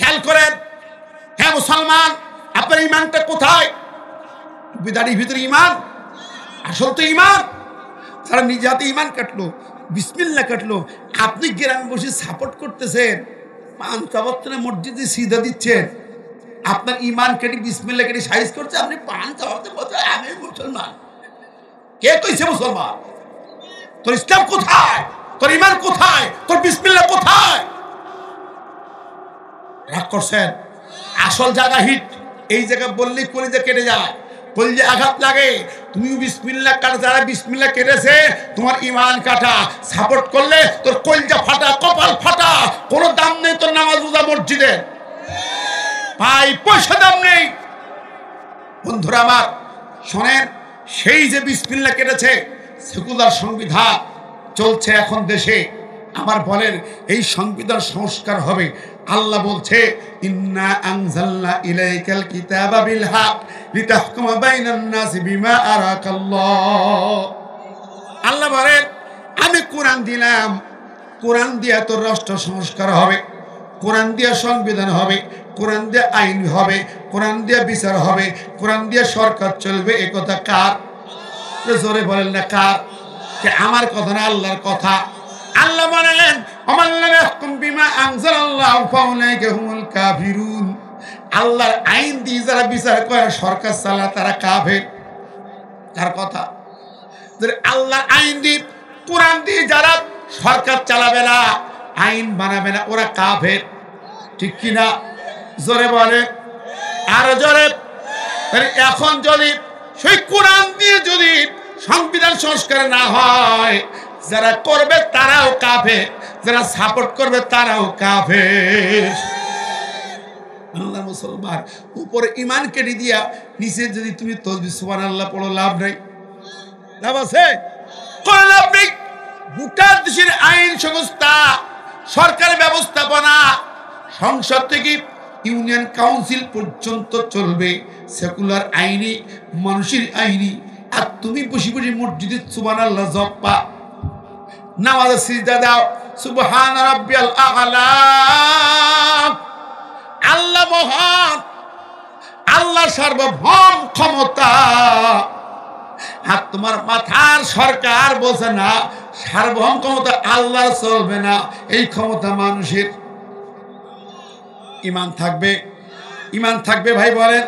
খেয়াল করেন, হ্যাঁ মুসলমান, আপনার ইমানটা কোথায়? টুপিদারির ভিতরে ইমান, আসল তো ইমান। তারা নিজে হাতে ইমান কাটলো, বিসমিল্লাহ কাটলো, আপনি গ্রামে বসে সাপোর্ট করতেছেন, পাঁচওয়াক্তের মসজিদে সিজদা দিচ্ছেন, আপনার ইমান কেটে বিসমিল্লাহ কেটে সাইজ করছে, আপনি পাঁচওয়াক্তে বলছেন আমি মুসলমান। কে কইছে মুসলমান? তোর ইসলাম কোথায়? তোর ইমান কোথায়? তোর বিসমিল্লাহ কোথায়? রাগ করছেন? আসল জায়গা হিট, এই জায়গা বললেই কলিজা কেটে যায়, কলিজা আঘাত লাগে। তুমিও বিসমিল্লাহ কাটা, যারা বিসমিল্লাহ কেটেছে তোমার ইমান কাটা, সাপোর্ট করলে তোর কলিজা ফাটা, কপাল ফাটা, কোনো দাম নেই তোর নামাজ রোজা মসজিদে, পাই পয়সা দাম নেই। বন্ধুরা আমার শোনেন, সেই যে বিসমিল্লাহ কেটেছে, সেকুলার সংবিধান চলছে এখন দেশে, আমার বলেন এই সংবিধান সংস্কার হবে। আল্লাহ বলছে ইন্না আনজালনা ইলাইকাল কিতাবা বিল হক লিতাহকুমা বাইনান নাসি বিমা আরাকাল্লাহ। আল্লাহ বলেন আমি কোরআন দিলাম, কোরআন দিয়ে তোর রাষ্ট্র সংস্কার হবে, কোরআন দিয়ে সংবিধান হবে, কোরআন দিয়ে আইন হবে, কোরআন দিয়ে বিচার হবে, কোরআন দিয়ে সরকার চলবে। এ কথা কার? জোরে বলেন না কার? কে আমার কথা না আল্লাহর কথা। আল্লাহ বলেন আমাল্লাম ইয়াহকুম বিমা আনজালাল্লাহু ফাউলাইকা হুমুল কাফিরুন। আল্লাহর আইন দিয়ে যারা বিচার করে, সরকার চালায়, তারা কাফের। কার কথা? আল্লাহর আইন দিয়ে, কোরআন দিয়ে যারা সরকার চালাবে না, আইন বানাবে না, ওরা কাফের। ঠিক কিনা? জোরে বলে, আরো জোরে। এখন যদি সেই কোরআন দিয়ে যদি সংবিধান সংস্কার না হয়, যারা করবে তারাও কাফের, যারা সাপোর্ট করবে তারাও কাফের। আল্লাহ মুসলমান উপরে ইমান কেটে দিয়া নিচে যদি তুমি তাসবিহ সুবহানাল্লাহ পড়ো, লাভ নাই? লাভ আছে? কোনো লাভ নেই। গোটা দেশের আইন সংস্থা, সরকার ব্যবস্থাপনা, সংসদ থেকে ইউনিয়ন কাউন্সিল পর্যন্ত চলবে সেকুলার আইনি, মানুষের আইনি। আর তুমি বসে বসে মসজিদে সুবহানাল্লাহ জপা, নামাজে সিজদা দাও, সুবহান রাব্বিয়াল আ'লা। আল্লাহ মহান, আল্লাহ সার্বভৌম ক্ষমতা। আর তোমার মাথার সরকার বলছে না সার্বভৌম ক্ষমতা আল্লাহ চলবে না, এই ক্ষমতা মানুষের। ইমান থাকবে, ইমান থাকবে ভাই বলেন,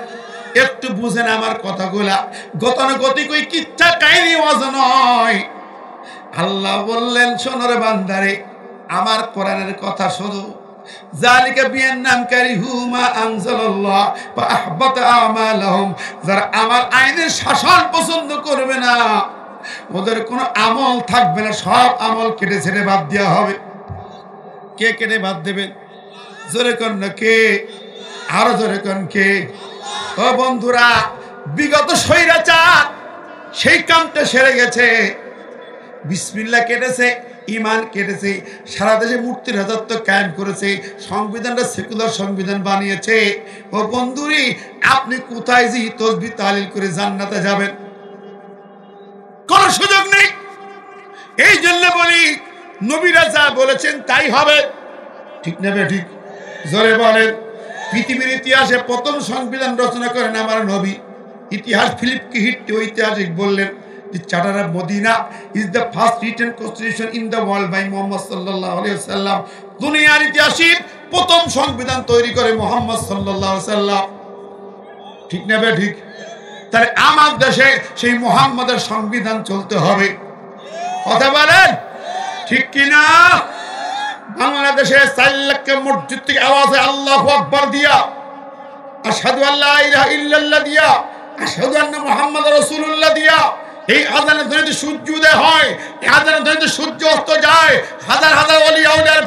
একটু বুঝেন আমার কথাগুলা। গতানুগতিক ওই কিচ্ছা কাহিনী ওয়াজ নয়। আল্লাহ বললেন শোনো রে বান্দারে, আমার কোরআনের কথা শোনো। যালিকা বিআন্নাহুম কারিহু মা আনজালাল্লাহ ফাআহবাতা আমালাহুম। যারা আমার আইনের শাসন পছন্দ করবে না, ওদের কোনো আমল থাকবে না, সব আমল কেটে ছেড়ে বাদ দেওয়া হবে। কে কেটে বাদ দেবেন? জোরে কোন না কে? আরো জোরে কোন কে? ও বন্ধুরা, বিগত স্বৈরাচার সেই কামটা সেরে গেছে। বিসমিল্লাহ কেটেছে, ইমান কেটেছে, সারা দেশে মূর্তির রাজত্ব কায়েম করেছে, সংবিধানটা সেকুলার সংবিধান বানিয়েছে। ও বন্ধুরি, আপনি কোথায় যে তাসবিহ তাহলিল করে জান্নাতে যাবেন? কোন সুযোগ নেই। এই জন্য বলি নবীরা যা বলেছেন তাই হবে। ঠিক না ঠিক? জোরে বলেন। পৃথিবীর ইতিহাসে প্রথম সংবিধান রচনা করেন আমার নবী। ইতিহাস ফিলিপ কিহিট ঐতিহাসিক বললেন, The Charter of Medina is the first written constitution in the world by Muhammad sallallahu alaihi wasallam. দুনিয়ার ইতিহাসে প্রথম সংবিধান তৈরি করে মুহাম্মদ সাল্লাল্লাহু আলাইহি ওয়াসাল্লাম। ঠিক না ঠিক? তাহলে আমার দেশে সেই মুহাম্মাদের সংবিধান চলতে হবে। কথা বলেন ঠিক কি না? বাংলাদেশে 4 লাখ মসজিদ থেকে আওয়াজে আল্লাহু আকবার দিয়া, আশহাদু আল্লা ইলাহা ইল্লাল্লাহ দিয়া, আশহাদু আন্না মুহাম্মাদুর রাসূলুল্লাহ দিয়া, এই আযানের ধ্বনিতে সূর্য উদয় হয়, এই আযানের ধ্বনিতে সূর্য অস্ত যায়। হাজার হাজার ওলি আউলিয়ার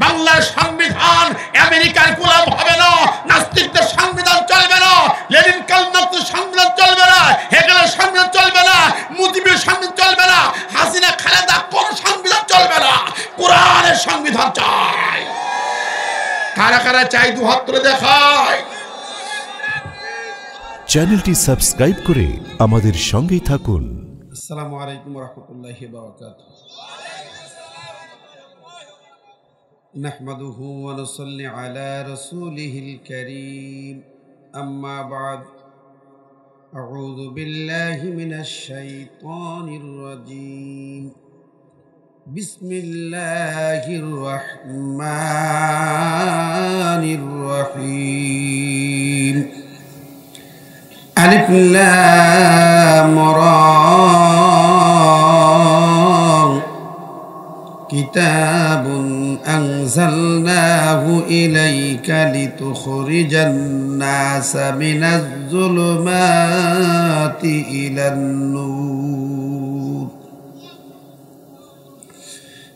বাংলার সংবিধান আমেরিকার গোলাম হবে না, নাস্তিকদের সংবিধান চলবে না, লেনিন কালমার্ক্সের সংবিধান চলবে না, হেগেলের সংবিধান চলবে না, মুজিবের সংবিধান চলবে না, হাসিনা খালেদা কোন সংবিধান চলবে না, কোরআনের সংবিধান চাই। কারা কারা চাই দু হাত তুলে দেখায়। চ্যানেলটি সাবস্ক্রাইব করে আমাদের সঙ্গেই থাকুন। আসসালামু আলাইকুম ওয়া রাহমাতুল্লাহি ওয়া বারাকাতুহু। نحمده ونصلي على رسوله الكريم أما بعد أعوذ بالله من الشيطان الرجيم بسم الله الرحمن الرحيم ألف لام را كتاب أنزلناه إليك لتخرج الناس من الظلمات إلى النور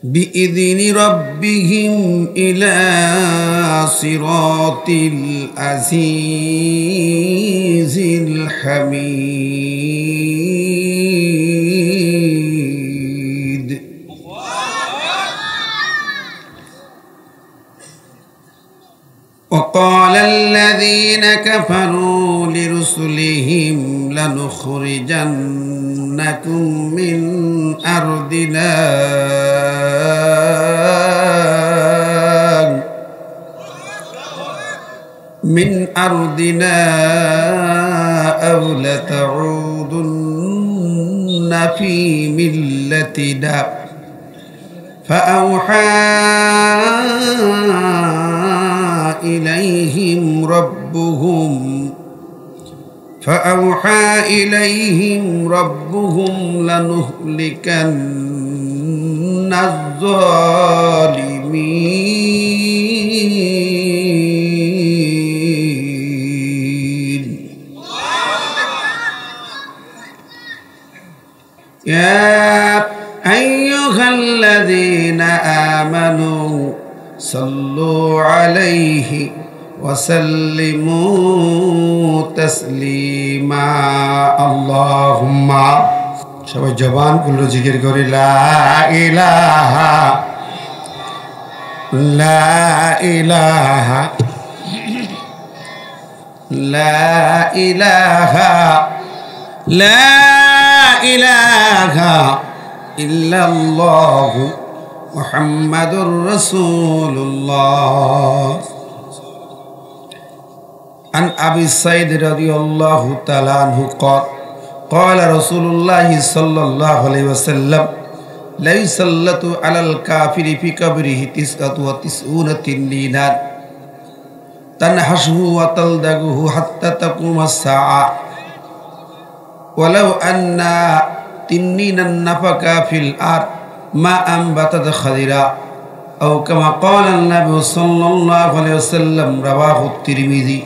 بإذن ربهم إلى صراط العزيز الحميد. وقال الذين كفروا لرسلهم لنخرجنكم من أرضنا أو لتعودن في ملتنا فأوحى إليهم ربهم لنهلكن الظالمين. يا أيها الذين آمنوا صلوا عليه وسلموا تسليما. اللهم সবাই জবান খুলে জিকির করি লা ইলাহা লা ইলাহা লা ইলাহা লা ইলাহা ইল্লাল্লাহু মুহাম্মাদুর রাসূলুল্লাহ। عن أبي سعيد رضي الله تعالى عنه قال رسول الله صلى الله عليه وسلم لا يسلط على الكافر في قبره 99 تنينا تنحشه وتلدغه حتى تقوم الساعة ولو أن تنينا نفقا في الأرض ما أنبتت خضرا أو كما قال النبي صلى الله عليه وسلم رواه الترمذي.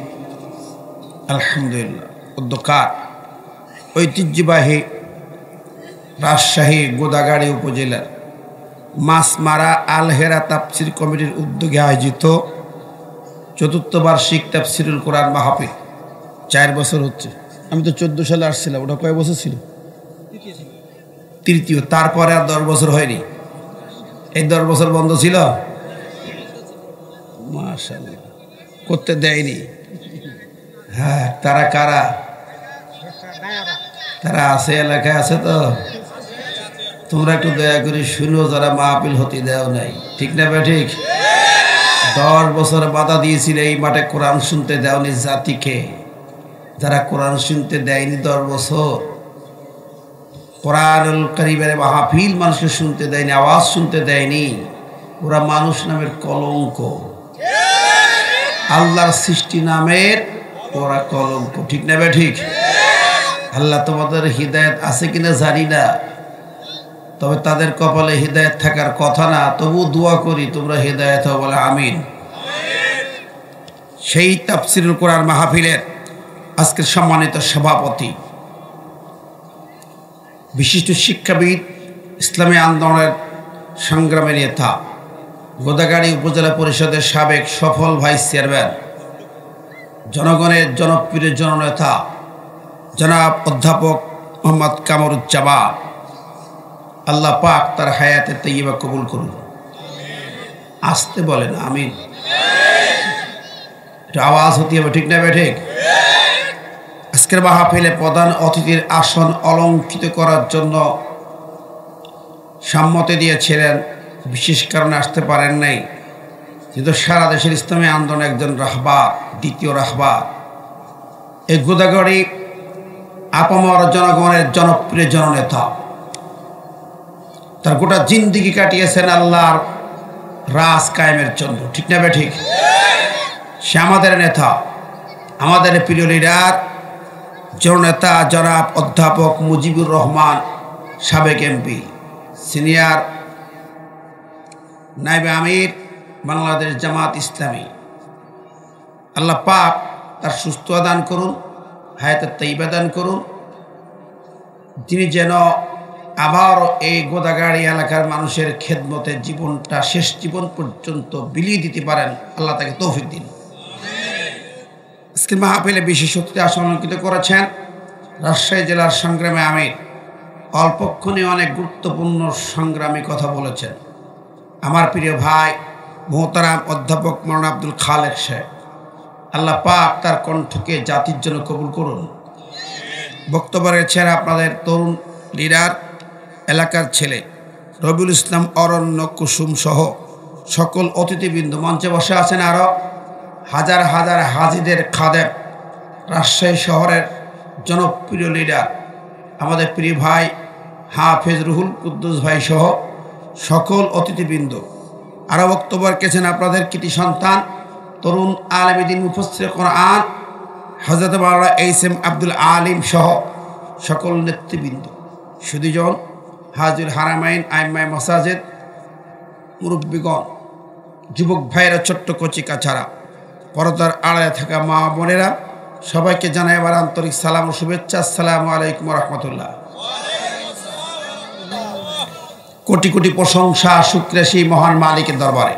আলহামদুলিল্লাহ। উদ্যোকার ঐতিহ্যবাহী রাজশাহী গোদাগাড়ী উপজেলার মাছমারা আলহেরা তাফসীর কমিটির উদ্যোগে আয়োজিত চতুর্থ বার্ষিক তাফসীরুল কোরআন মাহফিল 4 বছর হচ্ছে। আমি তো 14 সালে আসছিলাম, ওটা কয় বছর ছিল? তৃতীয়। তারপরে আর 10 বছর হয়নি। এই 10 বছর বন্ধ ছিল। মাশাআল্লাহ, করতে দেয়নি। হ্যাঁ, তারা কারা? তারা আছে, এলাকায় আছে তো। তোমরা একটু দয়া করে শুনো, যারা মাহফিল হতে দেও নাই। ঠিক না বে ঠিক? 10 বছর বাধা দিয়েছিল এই মাঠে কোরআন শুনতে দেওনি জাতিকে। যারা কোরআন শুনতে দেয়নি 10 বছর, কোরআনুল কারীমের মাহফিল মানুষকে শুনতে দেয়নি, আওয়াজ শুনতে দেয়নি, ওরা মানুষ নামের কলঙ্ক, আল্লাহর সৃষ্টি নামের ওরা কলঙ্ক। ঠিক না বে ঠিক? আল্লাহ তোমাদের হিদায়াত আছে কিনা জানি না, তবে তাদের কপালে হিদায়াত থাকার কথা না, তবু দোয়া করি তোমরা হিদায়াত হও, বলে আমিন। সেই তাফসীরুল কোরআন মাহফিলের আজকের সম্মানিত সভাপতি, বিশিষ্ট শিক্ষাবিদ, ইসলামী আন্দোলনের সংগ্রামী নেতা, গোদাগাড়ী উপজেলা পরিষদের সাবেক সফল ভাইস চেয়ারম্যান, জনগণের জনপ্রিয় জননেতা জনাব অধ্যাপক মোহাম্মদ কামরুজ্জামান, আল্লাহ পাক তার হায়াতে তাইয়্যিবা কবুল করুন। আসতে বলেন আমিন। একটু আওয়াজ হতে হবে, ঠিক না ঠিক? আজকের মাহফিলে প্রধান অতিথির আসন অলঙ্কৃত করার জন্য সম্মতি দিয়েছিলেন, বিশেষ কারণে আসতে পারেন নাই। কিন্তু সারা দেশের ইসলামী আন্দোলন একজন রাহবার, দ্বিতীয় রাহবার, এই গোদাগাড়ি আপামর জনগণের জনপ্রিয় জননেতা। তার গোটা জিন্দিগি কাটিয়েছেন আল্লাহর রাজ কায়েমের জন্য, ঠিক না ঠিক? সে আমাদের নেতা, আমাদের প্রিয় লিডার, জননেতা জনাব অধ্যাপক মুজিবুর রহমান, সাবেক এমপি, সিনিয়র নায়েবে আমির, বাংলাদেশ জামাত ইসলামী। আল্লাহ পাক তার সুস্থ দান করুন, হায়াতের তাইবা দান করুন। তিনি যেন আবার এই গোদাগাড়ি এলাকার মানুষের খেদমতে জীবনটা শেষ জীবন পর্যন্ত বিলিয়ে দিতে পারেন, আল্লাহ তাকে তৌফিক দিন। আজকে মাহফিলে বিশেষ অতিথি আসন করেছেন রাজশাহী জেলার সংগ্রামী আমির, অল্পক্ষণে অনেক গুরুত্বপূর্ণ সংগ্রামী কথা বলেছেন আমার প্রিয় ভাই মোহতারাম অধ্যাপক মাওলানা আব্দুল খালেক সাহেব। আল্লাহ পাক তার কণ্ঠকে জাতির জন্য কবুল করুন। বক্তব্য রেখেছেন আপনাদের তরুণ লিডার, এলাকার ছেলে রবিউল ইসলাম অরণ্য কুসুম সহ সকল অতিথিবৃন্দ। মঞ্চে বসে আছেন আরও হাজার হাজার হাজিদের খাদেম, রাজশাহী শহরের জনপ্রিয় লিডার আমাদের প্রিয় ভাই হাফেজ রুহুল কুদ্দুস ভাই সহ সকল অতিথিবৃন্দ। আরও বক্তব্য রেখেছেন আপনাদের কৃতি সন্তান তরুণ আলেম দ্বীন মুফাসসির কোরআন হযরত মাওলানা এইচ.এম. আব্দুল আলিম সহ সকল নেতৃবৃন্দ, সুধীজন, হাজুল হারামাইন, আইম্মায়ে মাসাজিদ, মুরব্বীগণ, যুবক ভাইয়েরা, ছোট্ট কচিকা ছাড়া পর্দার আড়ালে থাকা মা বোনেরা, সবাইকে জানাই আমার আন্তরিক সালাম ও শুভেচ্ছা। আসসালামু আলাইকুম ওয়া রাহমাতুল্লাহ। কোটি কোটি প্রশংসা শুকরিয়া সেই মহান মালিকের দরবারে,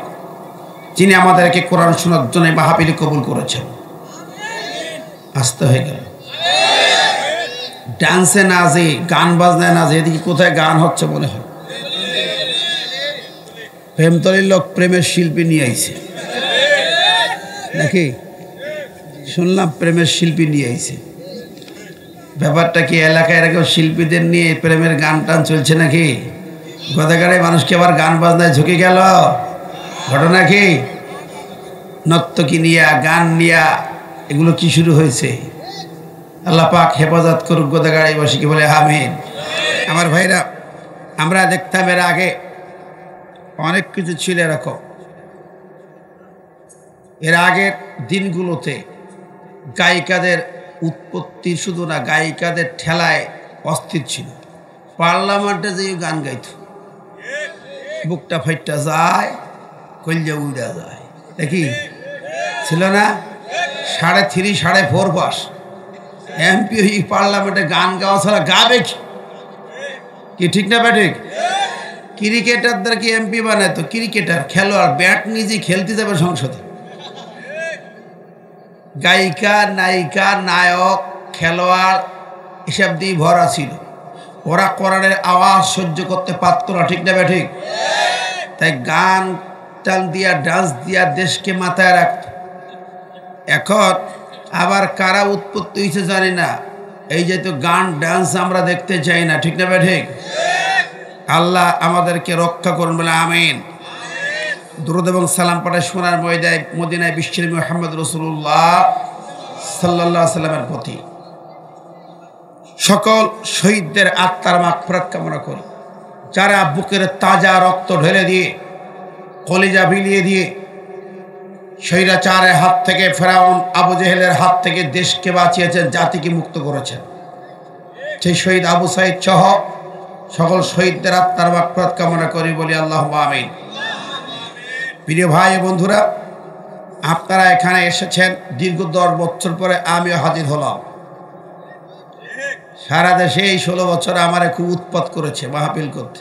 যিনি আমাদেরকে কোরআন শোনার জন্য মাহফিলে কবুল করেছেন। আসতে হয়ে গেল ডান্সে না যে, গান বাজনায় না যে, এদিকে কোথায় গান হচ্ছে মনে হয়। প্রেমতলির লোক প্রেমের শিল্পী নিয়ে আইছে নাকি? শুনলাম প্রেমের শিল্পী নিয়ে আইছে। ব্যাপারটা কি এলাকায় এরকম শিল্পীদের নিয়ে প্রেমের গান টান চলছে নাকি? গোদাগাড়ে মানুষকে আবার গান বাজনায় ঝুঁকে গেল, ঘটনা কি? নর্তকী নিয়া, গান নিয়া, এগুলো কি শুরু হয়েছে? আল্লাহ পাক হেফাজত করুক গোদাগাড়িবাসীকে, বলে আমিন। আমার ভাইরা, আমরা দেখতাম এর আগে অনেক কিছু ছিল এরকম। এর আগের দিনগুলোতে গায়িকাদের উৎপত্তি শুধু না, গায়িকাদের ঠেলায় অস্থির ছিল। পার্লামেন্টে যেই গান গাইত, বুকটা ফাইটটা যায়, কলজা উড়া যায়, দেখি ছিল না? 3.5 4.5 পাস এমপি পার্লামেন্টে গান গাওয়া ছাড়া গাবে কি? ঠিক না ব্যাটিক? ক্রিকেটারদের কি এমপি বানায়? তো ক্রিকেটার খেলোয়াড় ব্যাট নিজেই খেলতে যাবে সংসদে। গায়িকা, নায়িকা, নায়ক, খেলোয়াড় এসব দিয়ে ভরা ছিল। ওরা কোরআনের আওয়াজ সহ্য করতে পারত না, ঠিক না ব্যাঠিক? তাই গান টান দিয়া, ডান্স দিয়া দেশকে মাথায় রাখত। এখন আবার কারা উৎপত্তি হয়েছে জানি না, এই যে তো গান ডান্স আমরা দেখতে চাই না, ঠিক না ব্যাঠিক? আল্লাহ আমাদেরকে রক্ষা করুন, বলে আমিন। দুরূদ এবং সালাম পাঠায় সোনার মদিনায় বিশ্বনবী মুহাম্মদ রাসূলুল্লাহ সাল্লাল্লাহু আলাইহি সাল্লামের প্রতি। সকল শহীদদের আত্মার মাগফিরাত কামনা করি, যারা বুকের তাজা রক্ত ঢেলে দিয়ে, কলিজা বিলিয়ে দিয়ে স্বৈরাচারের হাত থেকে, ফেরাউন আবু জেহেলের হাত থেকে দেশকে বাঁচিয়েছেন, জাতিকে মুক্ত করেছেন। সেই শহীদ আবু সাঈদ সহ সকল শহীদদের আত্মার মাগফিরাত কামনা করি, বলি আল্লাহুম্মা আমিন। প্রিয় ভাই বন্ধুরা, আপনারা এখানে এসেছেন দীর্ঘ 10 বছর পরে, আমিও হাজির হলাম। সারা দেশে এই 16 বছর আমারে খুব উৎপাত করেছে মাহফিল করতে,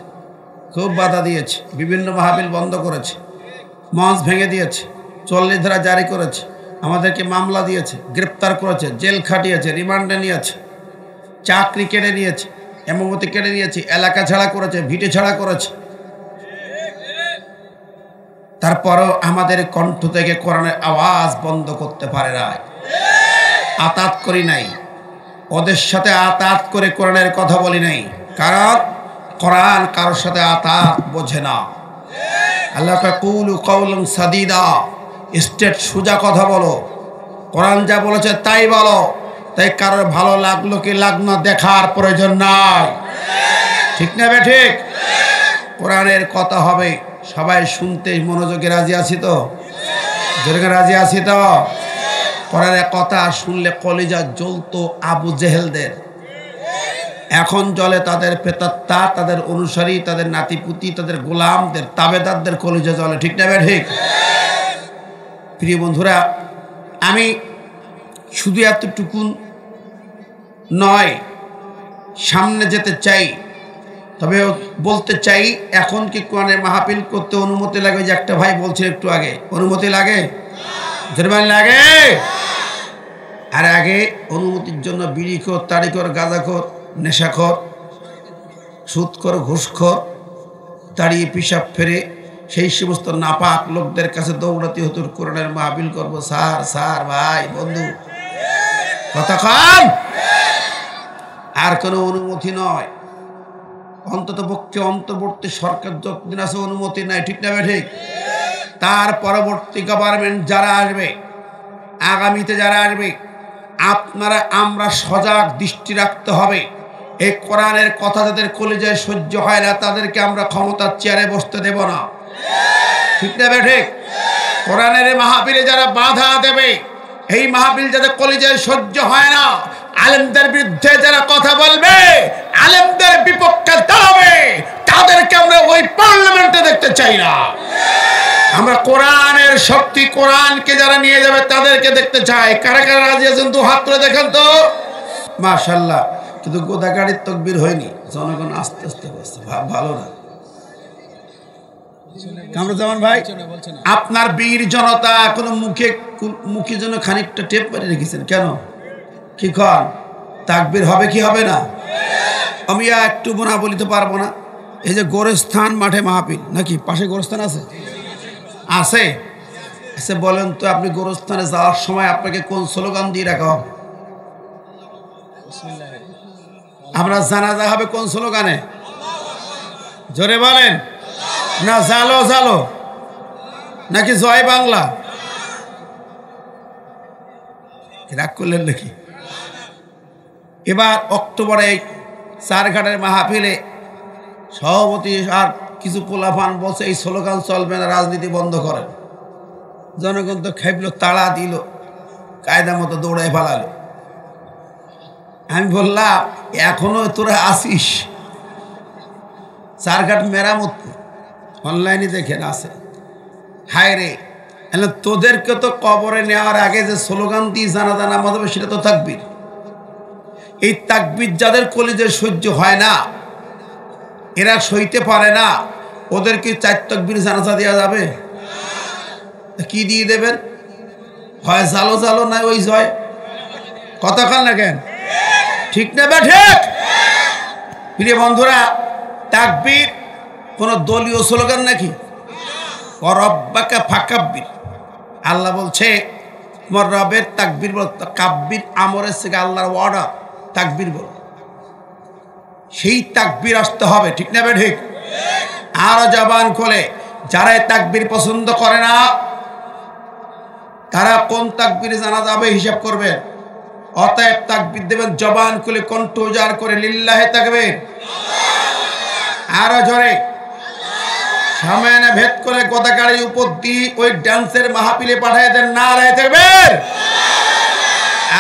খুব বাধা দিয়েছে, বিভিন্ন মাহফিল বন্ধ করেছে, মঞ্চ ভেঙে দিয়েছে, 40 ধারা জারি করেছে, আমাদেরকে মামলা দিয়েছে, গ্রেপ্তার করেছে, জেল খাটিয়েছে, রিমান্ডে নিয়েছে, চাকরি কেড়ে নিয়েছে, এমনমতি কেড়ে নিয়েছে, এলাকা ছাড়া করেছে, ভিটে ছাড়া করেছে। তারপরও আমাদের কণ্ঠ থেকে কোরআনের আওয়াজ বন্ধ করতে পারে না। আতাত করি নাই, ওদের সাথে আতাত করে কোরআনের কথা বলি নাই, কারণ কোরআন কারোর সাথে আতাত বোঝে না। আল্লাহ কুলু কাউলান সাদিদা, স্ট্রেট সোজা কথা বলো, কোরআন যা বলেছে তাই বলো। তাই কারোর ভালো লাগলো কি লাগলো দেখার প্রয়োজন নাই, ঠিক না বে ঠিক? কোরআনের কথা হবে, সবাই শুনতে মনোযোগে রাজি আছি তো? যেরকম রাজি আছি তো? কোরআনের কথা শুনলে কলিজা জ্বলতো আবু জেহেলদের, এখন জ্বলে তাদের প্রেতাত্মা, তাদের অনুসারী, তাদের নাতিপুতি, তাদের গোলামদের, তাবেদারদের কলিজা জ্বলে, ঠিক না বে ঠিক? প্রিয় বন্ধুরা, আমি শুধু এতটুকু নয়, সামনে যেতে চাই, তবে বলতে চাই এখন কি কোরআনের মাহফিল করতে অনুমতি লাগে? যে একটা ভাই বলছে একটু আগে, অনুমতি লাগে? জেরবান লাগে? আর আগে অনুমতির জন্য বিড়িখোর, তারিখর, গাঁজাখোর, নেশাখোর, সুদখোর, ঘুষখোর, দাঁড়িয়ে পিসাব ফেরে সেই সমস্ত নাপাক লোকদের কাছে দৌড়াতে হতো কোরআনের মাহফিল করব। স্যার স্যার ভাই বন্ধু কথা কম, আর কোনো অনুমতি নয়। অন্তত পক্ষে অন্তর্বর্তী সরকার যতদিন আছে অনুমতি নাই, ঠিক না ঠিক? তার পরবর্তী গভর্নমেন্ট যারা আসবে, আগামীতে যারা আসবে, আপনারা আমরা সজাগ দৃষ্টি রাখতে হবে। এই কোরআনের কথা যাদের কলিজায় সহ্য হয় না, তাদেরকে আমরা ক্ষমতার চেয়ারে বসতে দেব না, ঠিক না ঠিক? কোরআনের মাহফিলে যারা বাধা দেবে, এই মাহফিল যাদের কলিজায় সহ্য হয় না, আলেমদের বিরুদ্ধে যারা কথা বলবে, আলেমদের বিপক্ষে দাঁড়াবে, তাদেরকে আমরা ওই পার্লামেন্টে দেখতে চাই না। আমরা কোরআনের শক্তি, কোরআনকে যারা নিয়ে যাবে তাদেরকে দেখতে চাই। কারা কারা রাজি আছেন তো হাত তুলে দেখান তো। মাশাআল্লাহ। কিন্তু গোদা গাড়ির তকবীর হয়নি, জনগণ আস্তে আস্তে করছে, ভালো না। কামরুজ্জামান ভাই, আপনার বীর জনতা কোনো মুখে যেন খানিকটা টেপ মেরে রেখেছেন কেন? কি কন তাকবীর হবে কি হবে না? আমি একটু বোনা বলিতে পারবো না। এই যে গোরস্থান মাঠে মাহফিল, নাকি পাশে গোরস্থান আছে? আছে আছে। বলেন তো আপনি গোরস্থানে যাওয়ার সময় আপনাকে কোন স্লোগান দিয়ে রাখা হবে? আমরা জানাজা হবে কোন স্লোগানে? জোরে বলেন না। জালো জালো নাকি জয় বাংলা? রাগ করলেন নাকি? এবার অক্টোবরে চারঘাটের মাহফিলে সভাপতি আর কিছু পোলাপান বলছে এই স্লোগান চলবে না, রাজনীতি বন্ধ করেন। জনগণ তো খেপলো, তাড়া দিল, কায়দা মতো দৌড়ায় পালালো। আমি বললাম এখনো তোরা আসিস? চারঘাট মেরামতপুর, অনলাইনে দেখেন আছে। হায় রে, তোদেরকে তো কবরে নেওয়ার আগে যে স্লোগান দিয়ে জানাজা নামাজ হবে সেটা তো তাকবীর। এই তাকবীর যাদের কলিজে সহ্য হয় না, এরা সইতে পারে না, ওদেরকে 4 তাকবীর জানাজা দেওয়া যাবে? কি দিয়ে দেবেন? হয় জালো জালো, না ওই জয়। কতক্ষণ লাগেন, ঠিক না বে ঠিক? প্রিয় বন্ধুরা, তাকবীর কোন দলীয় স্লোগান নাকি? রব্বাকা ফাকাব্বির। আল্লাহ বলছে তোমার রবের তাকবীর বল। কাব্বির আমরের থেকে আল্লাহর অর্ডার, তাকবীর বল। সেই তাকবীর আসতে হবে, ঠিক না বে ঠিক? আরো জবান খোলে। যারা তাকবীর পছন্দ করে না, তারা কোন তাকবীর জানা যাবে হিসাব করবেন। অতএব তাকবীর দেবেন জবান খুলে, কণ্ঠ উজাড় করে, লিল্লাহে তাকবীর। আরো জোরে সামনে ভেদ করে গোদাগাড়ির উপর দিয়ে ওই ডান্সের মাহফিলে পাঠিয়ে দেন, নারায়ে তাকবীর।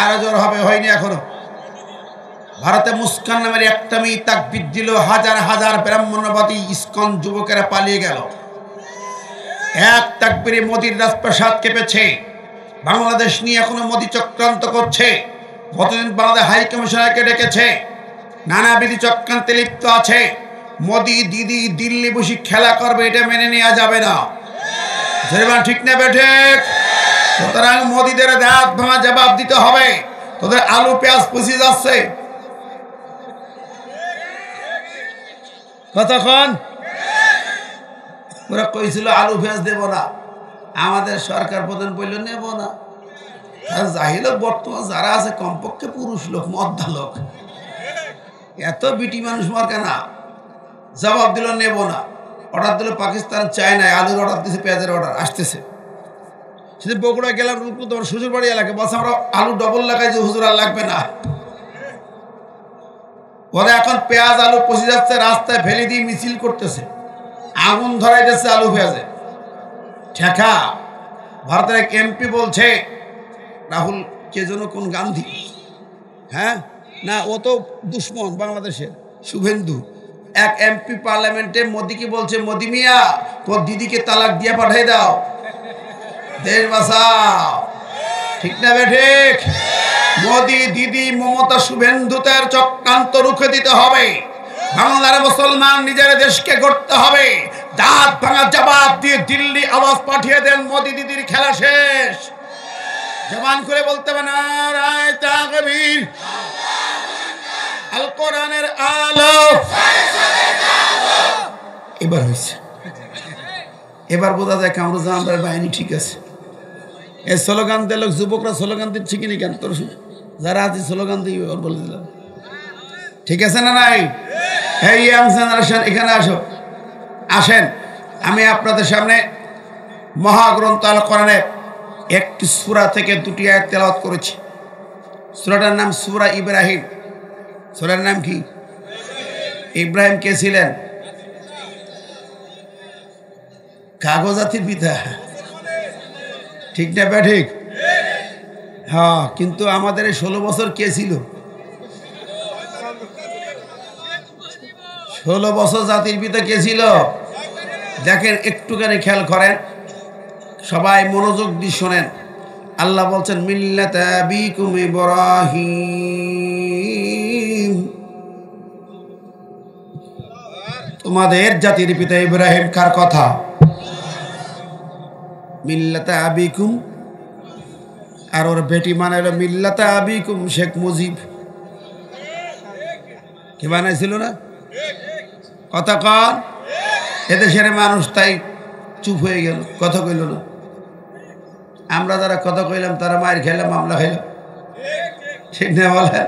আরো জোর হবে, হয়নি এখনো। ভারতে মুস্কান নামের একটা মেয়ে তাকবীর দিল, হাজার হাজার ব্রাহ্মণ্যবাদী ইসকন যুবকেরা পালিয়ে গেল। এক তাকবীরে মোদির রাজপ্রাসাদ কেঁপেছে। বাংলাদেশ নিয়ে এখনো মোদি চক্রান্ত করছে। গতদিন বাংলাদেশ হাই কমিশনারকে ডেকেছে, নানাবিধি চক্রান্তে লিপ্ত আছে। মোদি দিদি দিল্লি বসে খেলা করবে, এটা মেনে নেওয়া যাবে না। ঠিক না বেঠে? সুতরাং মোদিদের দাঁত ভাঙা জবাব দিতে হবে। তোদের আলু পেঁয়াজ পুষি যাচ্ছে কতক্ষণ? ওরা কইছিল আলু পেঁয়াজ দেব না, আমাদের সরকার প্রধান বলল নেব না। যাই লোক বর্তমান যারা আছে কমপক্ষে পুরুষ লোক, মদ্দা লোক, এত বিটি মানুষ মার কেনা, জবাব দিল নেব না। অর্ডার দিল পাকিস্তান চায় না, আলুর অর্ডার দিয়েছে, পেঁয়াজের অর্ডার আসতেছে। সেদিন বগুড়া গেলাম, তোমার শ্বশুর বাড়ি এলাকা, বলছে আমরা আলু ডবল লাগাই যে হুজুর আর লাগবে না। ওরা এখন পেঁয়াজ আলু পচে যাচ্ছে, রাস্তায় ফেলে দিয়ে মিছিল করতেছে, আগুন ধরাই দিচ্ছে আলু পেঁয়াজে। ঠেকা ভারতের এক এমপি বলছে, রাহুল কে যেন কোন গান্ধী, হ্যাঁ না ও তো দুশ্মন বাংলাদেশের, শুভেন্দু, এক এমপি পার্লামেন্টে মোদিকে বলছে, মোদি মিয়া তোর দিদিকে তালাক দিয়ে পাঠিয়ে দাও, দেশ বাঁচাও। ঠিক না বেঠিক? মোদি দিদি মমতা শুভেন্দুদের চক্রান্ত রুখে দিতে হবে। বাংলার মুসলমান নিজের দেশকে গড়তে হবে। দাঁত ভাঙা জবাব দিয়ে দিল্লি আওয়াজ পাঠিয়ে দেন, মোদি দিদির খেলা শেষ। জবান করে বলতে হবে নারায়ে তাকবীর, আল কোরআনের আলো। এবার হয়েছে, এবার বোঝা যায় কামরুজ্জামানের বাহিনী ঠিক আছে। এই স্লোগান দিল, যুবকরা স্লোগান দিচ্ছে কিনি কেন, তোর যারা আছে স্লোগান দিয়ে বলে দিলাম, ঠিক আছে না নাই? এই ইয়াং জেনারেশন এখানে আসো, আসেন। আমি আপনাদের সামনে মহাগ্রন্থ আল কোরআনের একটি সূরা থেকে দুটি আয়াত তেলাওয়াত করেছি। সূরাটার নাম সূরা ইব্রাহিম। সূরার নাম কি? ইব্রাহিম কে ছিলেন? কাগজ জাতির পিতা, ঠিক না ঠিক? হ্যাঁ, কিন্তু আমাদের এই 16 বছর কে ছিল? 16 বছর জাতির পিতা কে ছিল? দেখেন, একটুখানি খেয়াল করেন, সবাই মনোযোগ দিয়ে শোনেন। আল্লাহ বলছেন, মিল্লাতা আবিকুম ইব্রাহিম, তোমাদের জাতির পিতা ইব্রাহিম। কার কথা? মিল্লাতা আবিকুম, আর ওর বেটি মানে হলো মিল্লাতা আবিকুম শেখ মুজিব। কি বানাইছিল না কথা কন? এদেশের মানুষ তাই চুপ হয়ে গেল, কথা কইল না। আমরা যারা কথা কইলাম তারা মায়ের খেলাম, মামলা খাইলাম, ঠিক না বলেন?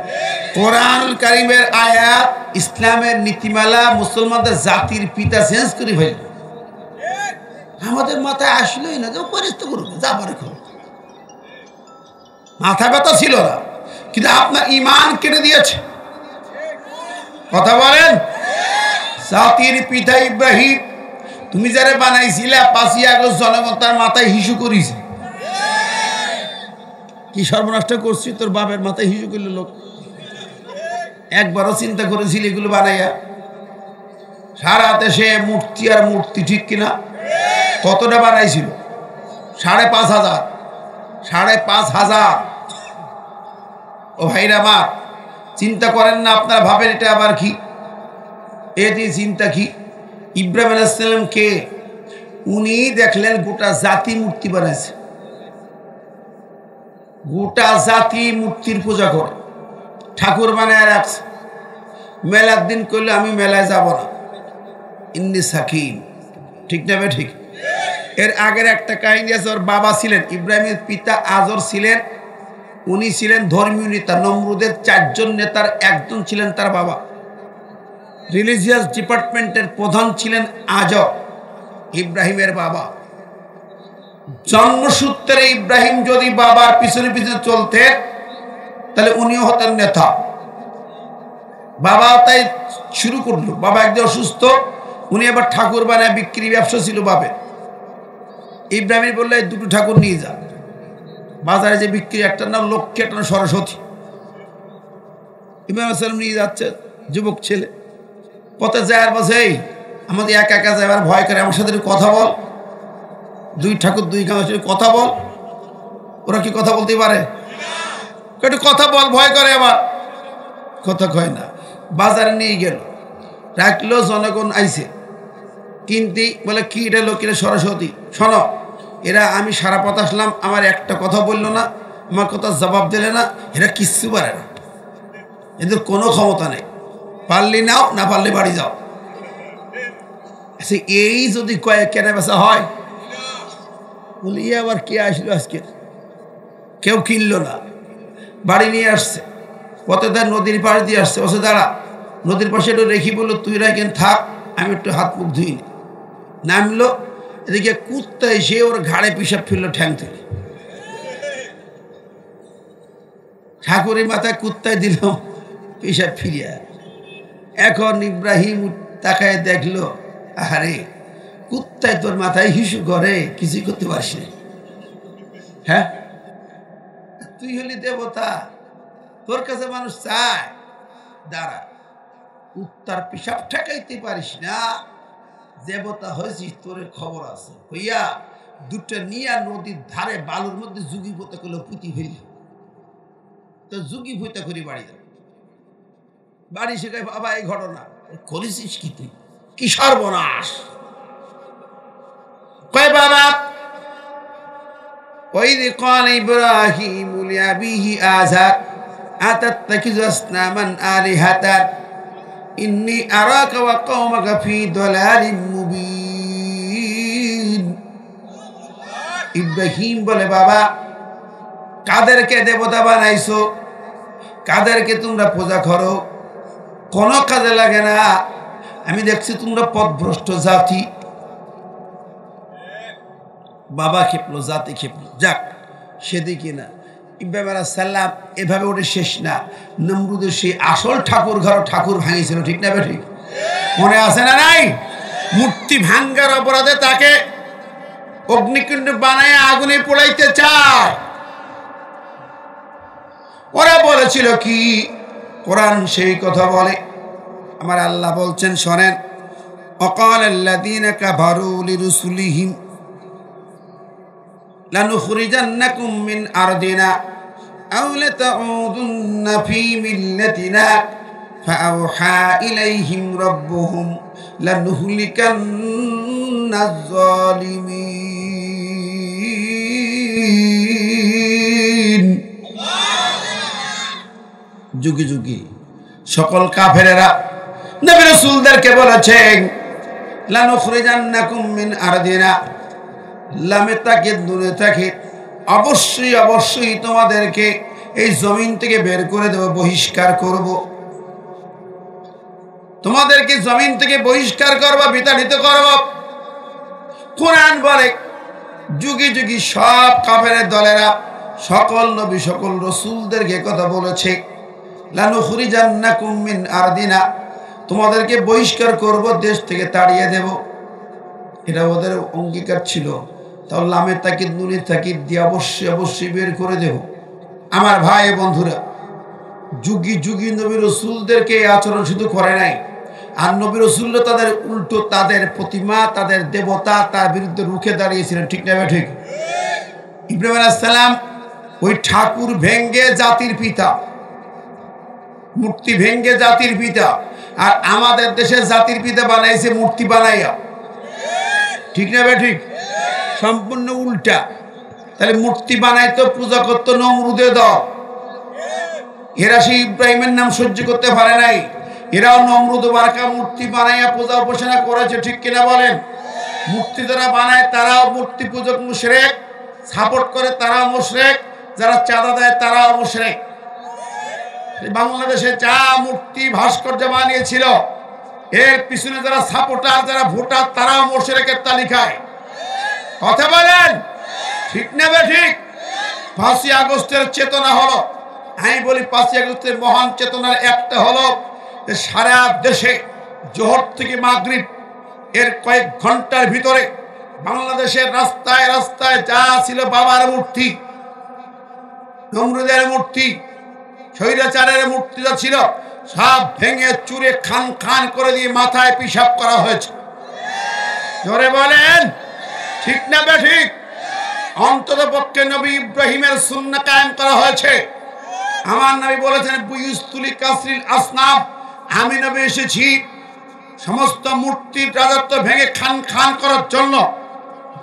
কোরআনুল কারীমের আয়াত, ইসলামের নীতিমালা, মুসলমানদের জাতির পিতা চেঞ্জ করে ফেল। আমাদের মাথায় আসলোই না যে পরিস্থিতি করবো, যা পারে করবো। মাথা ব্যথা ছিল না, কিন্তু আপনার ইমান কেটে দিয়েছে। কথা বলেন? জাতির পিতা ইব্রাহিম, তুমি যারা বানাইছিলে 5ই আগস্ট জনগণ তার মাথায় হিসু করিছে। কি সর্বনাশটা করছি, তোর বাপের মাথায় হিসু করলো লোক। একবারও চিন্তা করেছিল এগুলো বানাইয়া? সারা দেশে মূর্তি আর মূর্তি, ঠিক কিনা? কতটা বানাইছিল? 5,500। 5,500। ও ভাইরা আমার, চিন্তা করেন না, আপনারা ভাবেন এটা আবার কি? এটি চিন্তা কি? ইব্রাহিম আলাইহিস সালাম কে? উনি দেখলেন গোটা জাতি মূর্তি বানাইছে, গোটা জাতি মূর্তির পূজা করে, ঠাকুর বানায় রাখছে। মেলার দিন করলে আমি মেলায় যাব না, ইন্নি সাকিম, ঠিক না? ঠিক। এর আগের একটা কাহিনী আছে। ওর বাবা ছিলেন, ইব্রাহিমের পিতা আজর ছিলেন, উনি ছিলেন ধর্মীয় নেতা। নমরুদের 4 জন নেতার একজন ছিলেন তার বাবা। রিলিজিয়াস ডিপার্টমেন্টের প্রধান ছিলেন আজর, ইব্রাহিমের বাবা। জন্মসূত্রে ইব্রাহিম যদি বাবার পিছনে পিছনে চলতেন তাহলে উনিও হতেন নেতা। বাবা তাই শুরু করলো। বাবা একদিন অসুস্থ, উনি আবার ঠাকুর বানায় বিক্রি ব্যবসা ছিল বাপের। ইব্রাহিম বললে 2টো ঠাকুর নিয়ে যা বাজারে, যে বিক্রি, একটার নাম লক্ষ্মী, একটা নাম সরস্বতী। ইব্রাহিম আলাইহিস সালাম নিয়ে যাচ্ছে, যুবক ছেলে। পথে যায় আর বলছে, এই আমাদের একা একা যাবার ভয় করে, আমার সাথে কথা বল। 2 ঠাকুর 2 গাঁ কথা বল। ওরা কি কথা বলতে পারে? একটু কথা বল, ভয় করে, আবার কথা কয় না। বাজারে নিয়ে গেল, রাখলো, জনগণ আইছে কিনতে। বলে কি এটা? লোকেরা সরস্বতী। শোনো, এরা আমি সারা পথ আসলাম, আমার একটা কথা বললো না, আমার কথা জবাব দিলে না, এরা কিচ্ছু পারে না, এদের কোনো ক্ষমতা নেই, পারলি নাও, না পারলে বাড়ি যাও। এই যদি কয়েক কেনা বেচা হয়, বলি আবার কে আসলো আজকে? কেউ কিনলো না, বাড়ি নিয়ে আসছে। পথে তার নদীর পাশ দিয়ে আসছে, বসে দাঁড়া, নদীর পাশে একটু রেখি, বললো তুই রাখেন থাক, আমি একটু হাত মুখ ধুই। নামলো, এদিকে কুত্তা এসে ওর ঘাড়ে পিসাব ফেললো ঠ্যাং থেকে। ঠাকুরের মাথায় কুত্তায় দিল পিসাব ফিরিয়া। এখন ইব্রাহিম তাকায় দেখলো, আরে কুত্তায় তোর মাথায় হিসু করে, কিছুই করতে পারছি না। হ্যাঁ, তুই হলি দেবতা, তোর কাছে মানুষ চায়, দাঁড়া, কুত্তার পিসাব ঠেকাইতে পারিস না, দেবতা হয়েছিস, তোর খবর আছে। হইয়া দুটো নিয়া নদীর ধারে বালুর মধ্যে যুগি পোতা করলো, পুঁতি ফেলল। তো যুগি পোতা করি বাড়ি যাবে, বাড়ি শেখায়, বাবা এই ঘটনা করেছিস কি তুই, কি সর্বনাশ। কয় বাবা, وإذ قال إبراهيم لأبيه آزر أتتخذ أصناما آلهة إني أراك وقومك في ضلال مبين। ইব্রাহিম বলে, বাবা কাদেরকে দেবতা বানাইছো, কাদেরকে তোমরা পূজা করো, কোনো কাজে লাগে না, আমি দেখছি তোমরা পথভ্রষ্ট জাতি। বাবা খেপলো, জাতি খেপলো। যাক, সেদিকে না, ইব্রাহিম আলাইহিস সালাম এভাবে ওটা শেষ না। নমরুদের সেই আসল ঠাকুর ঘর ঠাকুর ভাঙিয়েছিল, ঠিক না বেঠি? মনে আছে না নাই? মূর্তি ভাঙ্গার অপরাধে তাকে অগ্নিকুণ্ড বানায় আগুনে পোড়াইতে চায়। ওরা বলেছিল কি? কোরআন সেই কথা বলে। আমার আল্লাহ বলছেন, শোনেন, وقال الذين كفروا لرسلهم لنخرجنكم من أرضنا أو لتعودن في ملتنا فأوحى إليهم ربهم لنهلكن الظالمين। যুগে যুগে সকল কাফেরেরা নবী রাসূলদেরকে বলেছেন, লানুখরিজান্নাকুম মিন আরদিনা, লামে তাকে দূরে থাকে, অবশ্যই অবশ্যই তোমাদেরকে এই জমিন থেকে বের করে দেব, বহিষ্কার করব, তোমাদেরকে জমিন থেকে বহিষ্কার করব, বিতাড়িত করব। কোরআন বলে, যুগে যুগে সব কাফেরের দলেরা সকল নবী সকল রাসূলদেরকে কথা বলেছে, লানুখরিজান্নাকুম মিন আরদিনা, তোমাদেরকে বহিষ্কার করব, দেশ থেকে তাড়িয়ে দেব। এটা ওদের অঙ্গীকার ছিল। তাহলে লামে তাকিদ নুনে তাকিদ দিয়ে অবশ্যই অবশ্যই বের করে দেব। আমার ভাই বন্ধুরা, যুগী যুগী নবী রাসূলদেরকে এই আচরণ শুধু করে নাই, আর নবী রাসূলরা তাদের উল্টো, তাদের প্রতিমা, তাদের দেবতা, তার বিরুদ্ধে রুখে দাঁড়িয়েছিলেন, ঠিক না ঠিক? ইব্রাহিম আলাইহিস সালাম ওই ঠাকুর ভেঙ্গে জাতির পিতা, মূর্তি ভেঙ্গে জাতির পিতা, আর আমাদের দেশে জাতির পিতা বানাইছে মূর্তি বানাইয়া, ঠিক না ঠিক? সম্পূর্ণ উল্টা। তাহলে মূর্তি বানাইতো, পূজা করতো নমরুদের দল। এরা সেই ইব্রাহিমের নাম সহ্য করতে পারে নাই, এরাও নমরুদ বারকা মূর্তি বানাইয়া পূজা উপাসনা করেছে, ঠিক কিনা বলেন? মূর্তি যারা বানায় তারাও মূর্তি পূজক মুশরিক, সাপোর্ট করে তারাও মুশরিক, যারা চাঁদা দেয় তারাও মুশরিক। বাংলাদেশে যা মূর্তি ভাস্কর্য বানিয়েছিল, এর পিছনে যারা সাপোর্টার, যারা ভোটার, তারাও মুশরিকের তালিকায়। কথা বলেন, ঠিক না ঠিক? 5ই আগস্টের চেতনা হলো, আমি বলি 5ই আগস্টের মহান চেতনার একটা হলো যে সারা দেশে জোহর থেকে মাগরিব এর কয়েক ঘন্টার ভিতরে বাংলাদেশের রাস্তায় রাস্তায় যা ছিল বাবার মূর্তি, নমরুদের মূর্তি, স্বৈরাচারের মূর্তি যা ছিল, সব ভেঙে চুরে খান খান করে দিয়ে মাথায় পিসাব করা হয়েছে। জোরে বলেন, ঠিক না ঠিক? অন্তত পক্ষে নবী ইব্রাহিমের সুন্নাহ কায়েম করা হয়েছে। আমার নবী বলেছেন, বুয়ুস্তুলি কাসরিল আসনাম, আমি নবী এসেছি সমস্ত মূর্তির রাজত্ব ভেঙে খান খান করার জন্য,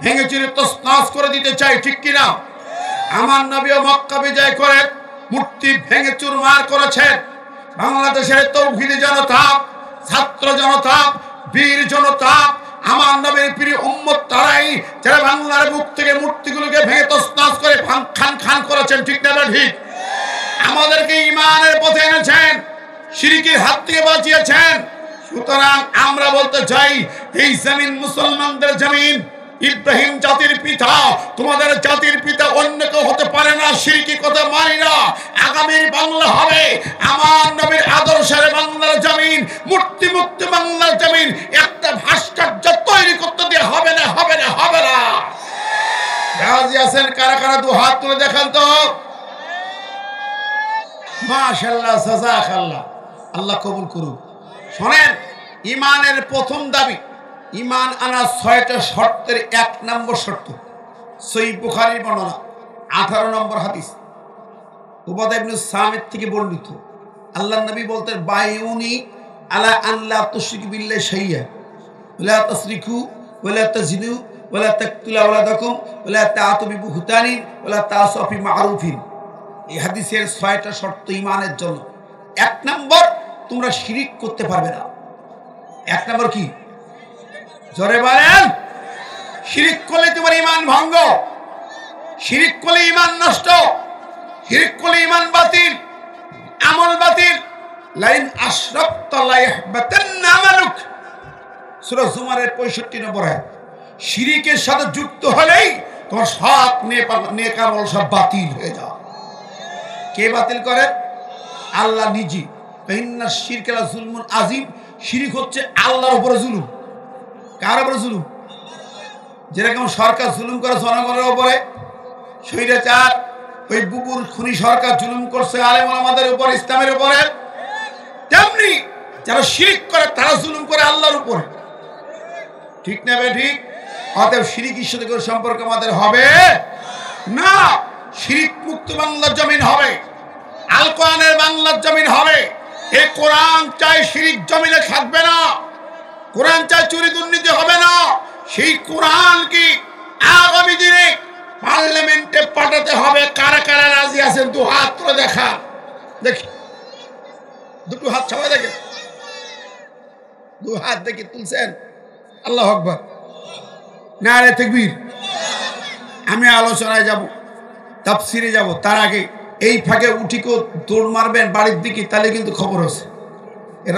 ভেঙে চুরে তছনছ করে দিতে চাই, ঠিক কিনা? আমার নবীও মক্কা বিজয় করে মূর্তি ভেঙে চুরমার করেছেন। বাংলাদেশের তৌহিদি জনতা, ছাত্র জনতা, বীর জনতা, আমার নবীর প্রিয় উম্মত তারাই যারা বাংলার বুক থেকে মূর্তিগুলোকে ভেঙে তছনছ করে খান খান করেছেন, ঠিক না ঠিক? আমাদেরকে ঈমানের পথে এনেছেন, শিরকের হাত থেকে বাঁচিয়েছেন, সুতরাং আমরা বলতে চাই এই জমিন মুসলমানদের জমিন, ইব্রাহিম জাতির পিতা, তোমাদের জাতির পিতা অন্য কেউ হতে পারে না। শিরকি কথা মানি না। আগামীর বাংলা হবে আমার নবীর আদর্শের বাংলার জমিন, মূর্তি মুক্ত বাংলার জমিন। একটা ভাস্কর্য তৈরি করতে দিয়ে হবে না, হবে না, হবে না। রাজি আছেন? কারা কারা দু হাত তুলে দেখান তো। মাশাআল্লাহ, জাযাকাল্লাহ, আল্লাহ কবুল করুক। শোনেন, ইমানের প্রথম দাবি, ইমান আনা 6টা শর্তের 1 নম্বর শর্ত, সহিহ বুখারীর বর্ণনা 18 নম্বর হাদিস, উবাদা ইবনে সামিত থেকে বর্ণিত। আল্লাহর নবী বলতেন, বায়ুনি আলা আন লা তুশরিকু বিল্লাহি শাইয়্যা ওয়ালা তাসরিকু ওয়ালা তাজিনু ওয়ালা তাকতুলু আওলাদাকুম ওয়ালা তাআতু বিবুহতানিন ওয়ালা তাসাফু ফি মারুফিন। এই হাদিসের 6টা শর্ত ইমানের জন্য। 1 নম্বর, তোমরা শিরিক করতে পারবে না। 1 নম্বর কি? জোরে বলেন। শিরিক করলে তোমার ইমান ভঙ্গ, শিরিক করলে ইমান নষ্ট, শিরিক করলে ইমান বাতিল, আমল বাতিল। লাইন আশরাকতা লা ইয়াহবাতান্না আমালুক, সূরা জুমারের 65 নম্বর আয়াত। শিরিকের সাথে যুক্ত হলেই তোমার সব নেক আমল সব বাতিল হয়ে যায়। কে বাতিল করে? আল্লাহ নিজে। ইন্নাশ শিরকা লা যুলমুন আযীম, শিরিক হচ্ছে আল্লাহর উপরে জুলুম। কার উপরে জুলুম? যেরকম সরকার জুলুম করে জনগণের উপরে, স্বৈরাচার ওই বুবুর খুনি সরকার জুলুম করছে আলেম ওলামাদের উপর, ইসলামের উপরে, তেমনি যারা শিরিক করে তারা জুলুম করে আল্লাহর উপরে। ঠিক না বে ঠিক? অতএব শিরিকের সাথে কোনো সম্পর্ক আমাদের হবে না। শিরিক মুক্ত বাংলার জমিন হবে, আল কোরআনের বাংলার জমিন হবে। এই কোরআন চাই শিরিক জমিনে থাকবে না, কোরআন চাই চুরি দুর্নীতি হবে না। সেই কোরআন কি আগামী দিনে পার্লামেন্টে পাঠাতে হবে। কারা কারা রাজি আছেন? দু হাত তুলে দেখা দেখি, দুটো হাত সবাই দেখে, দু হাত দেখি তুলছেন। আল্লাহু আকবার, নারে তাকবীর। আমি আলোচনায় যাব, তাফসিরে যাব, তার আগে এই ফাঁকে উঠিকে দৌড় মারবেন বাড়ির দিকে, তাহলে কিন্তু খবর আছে।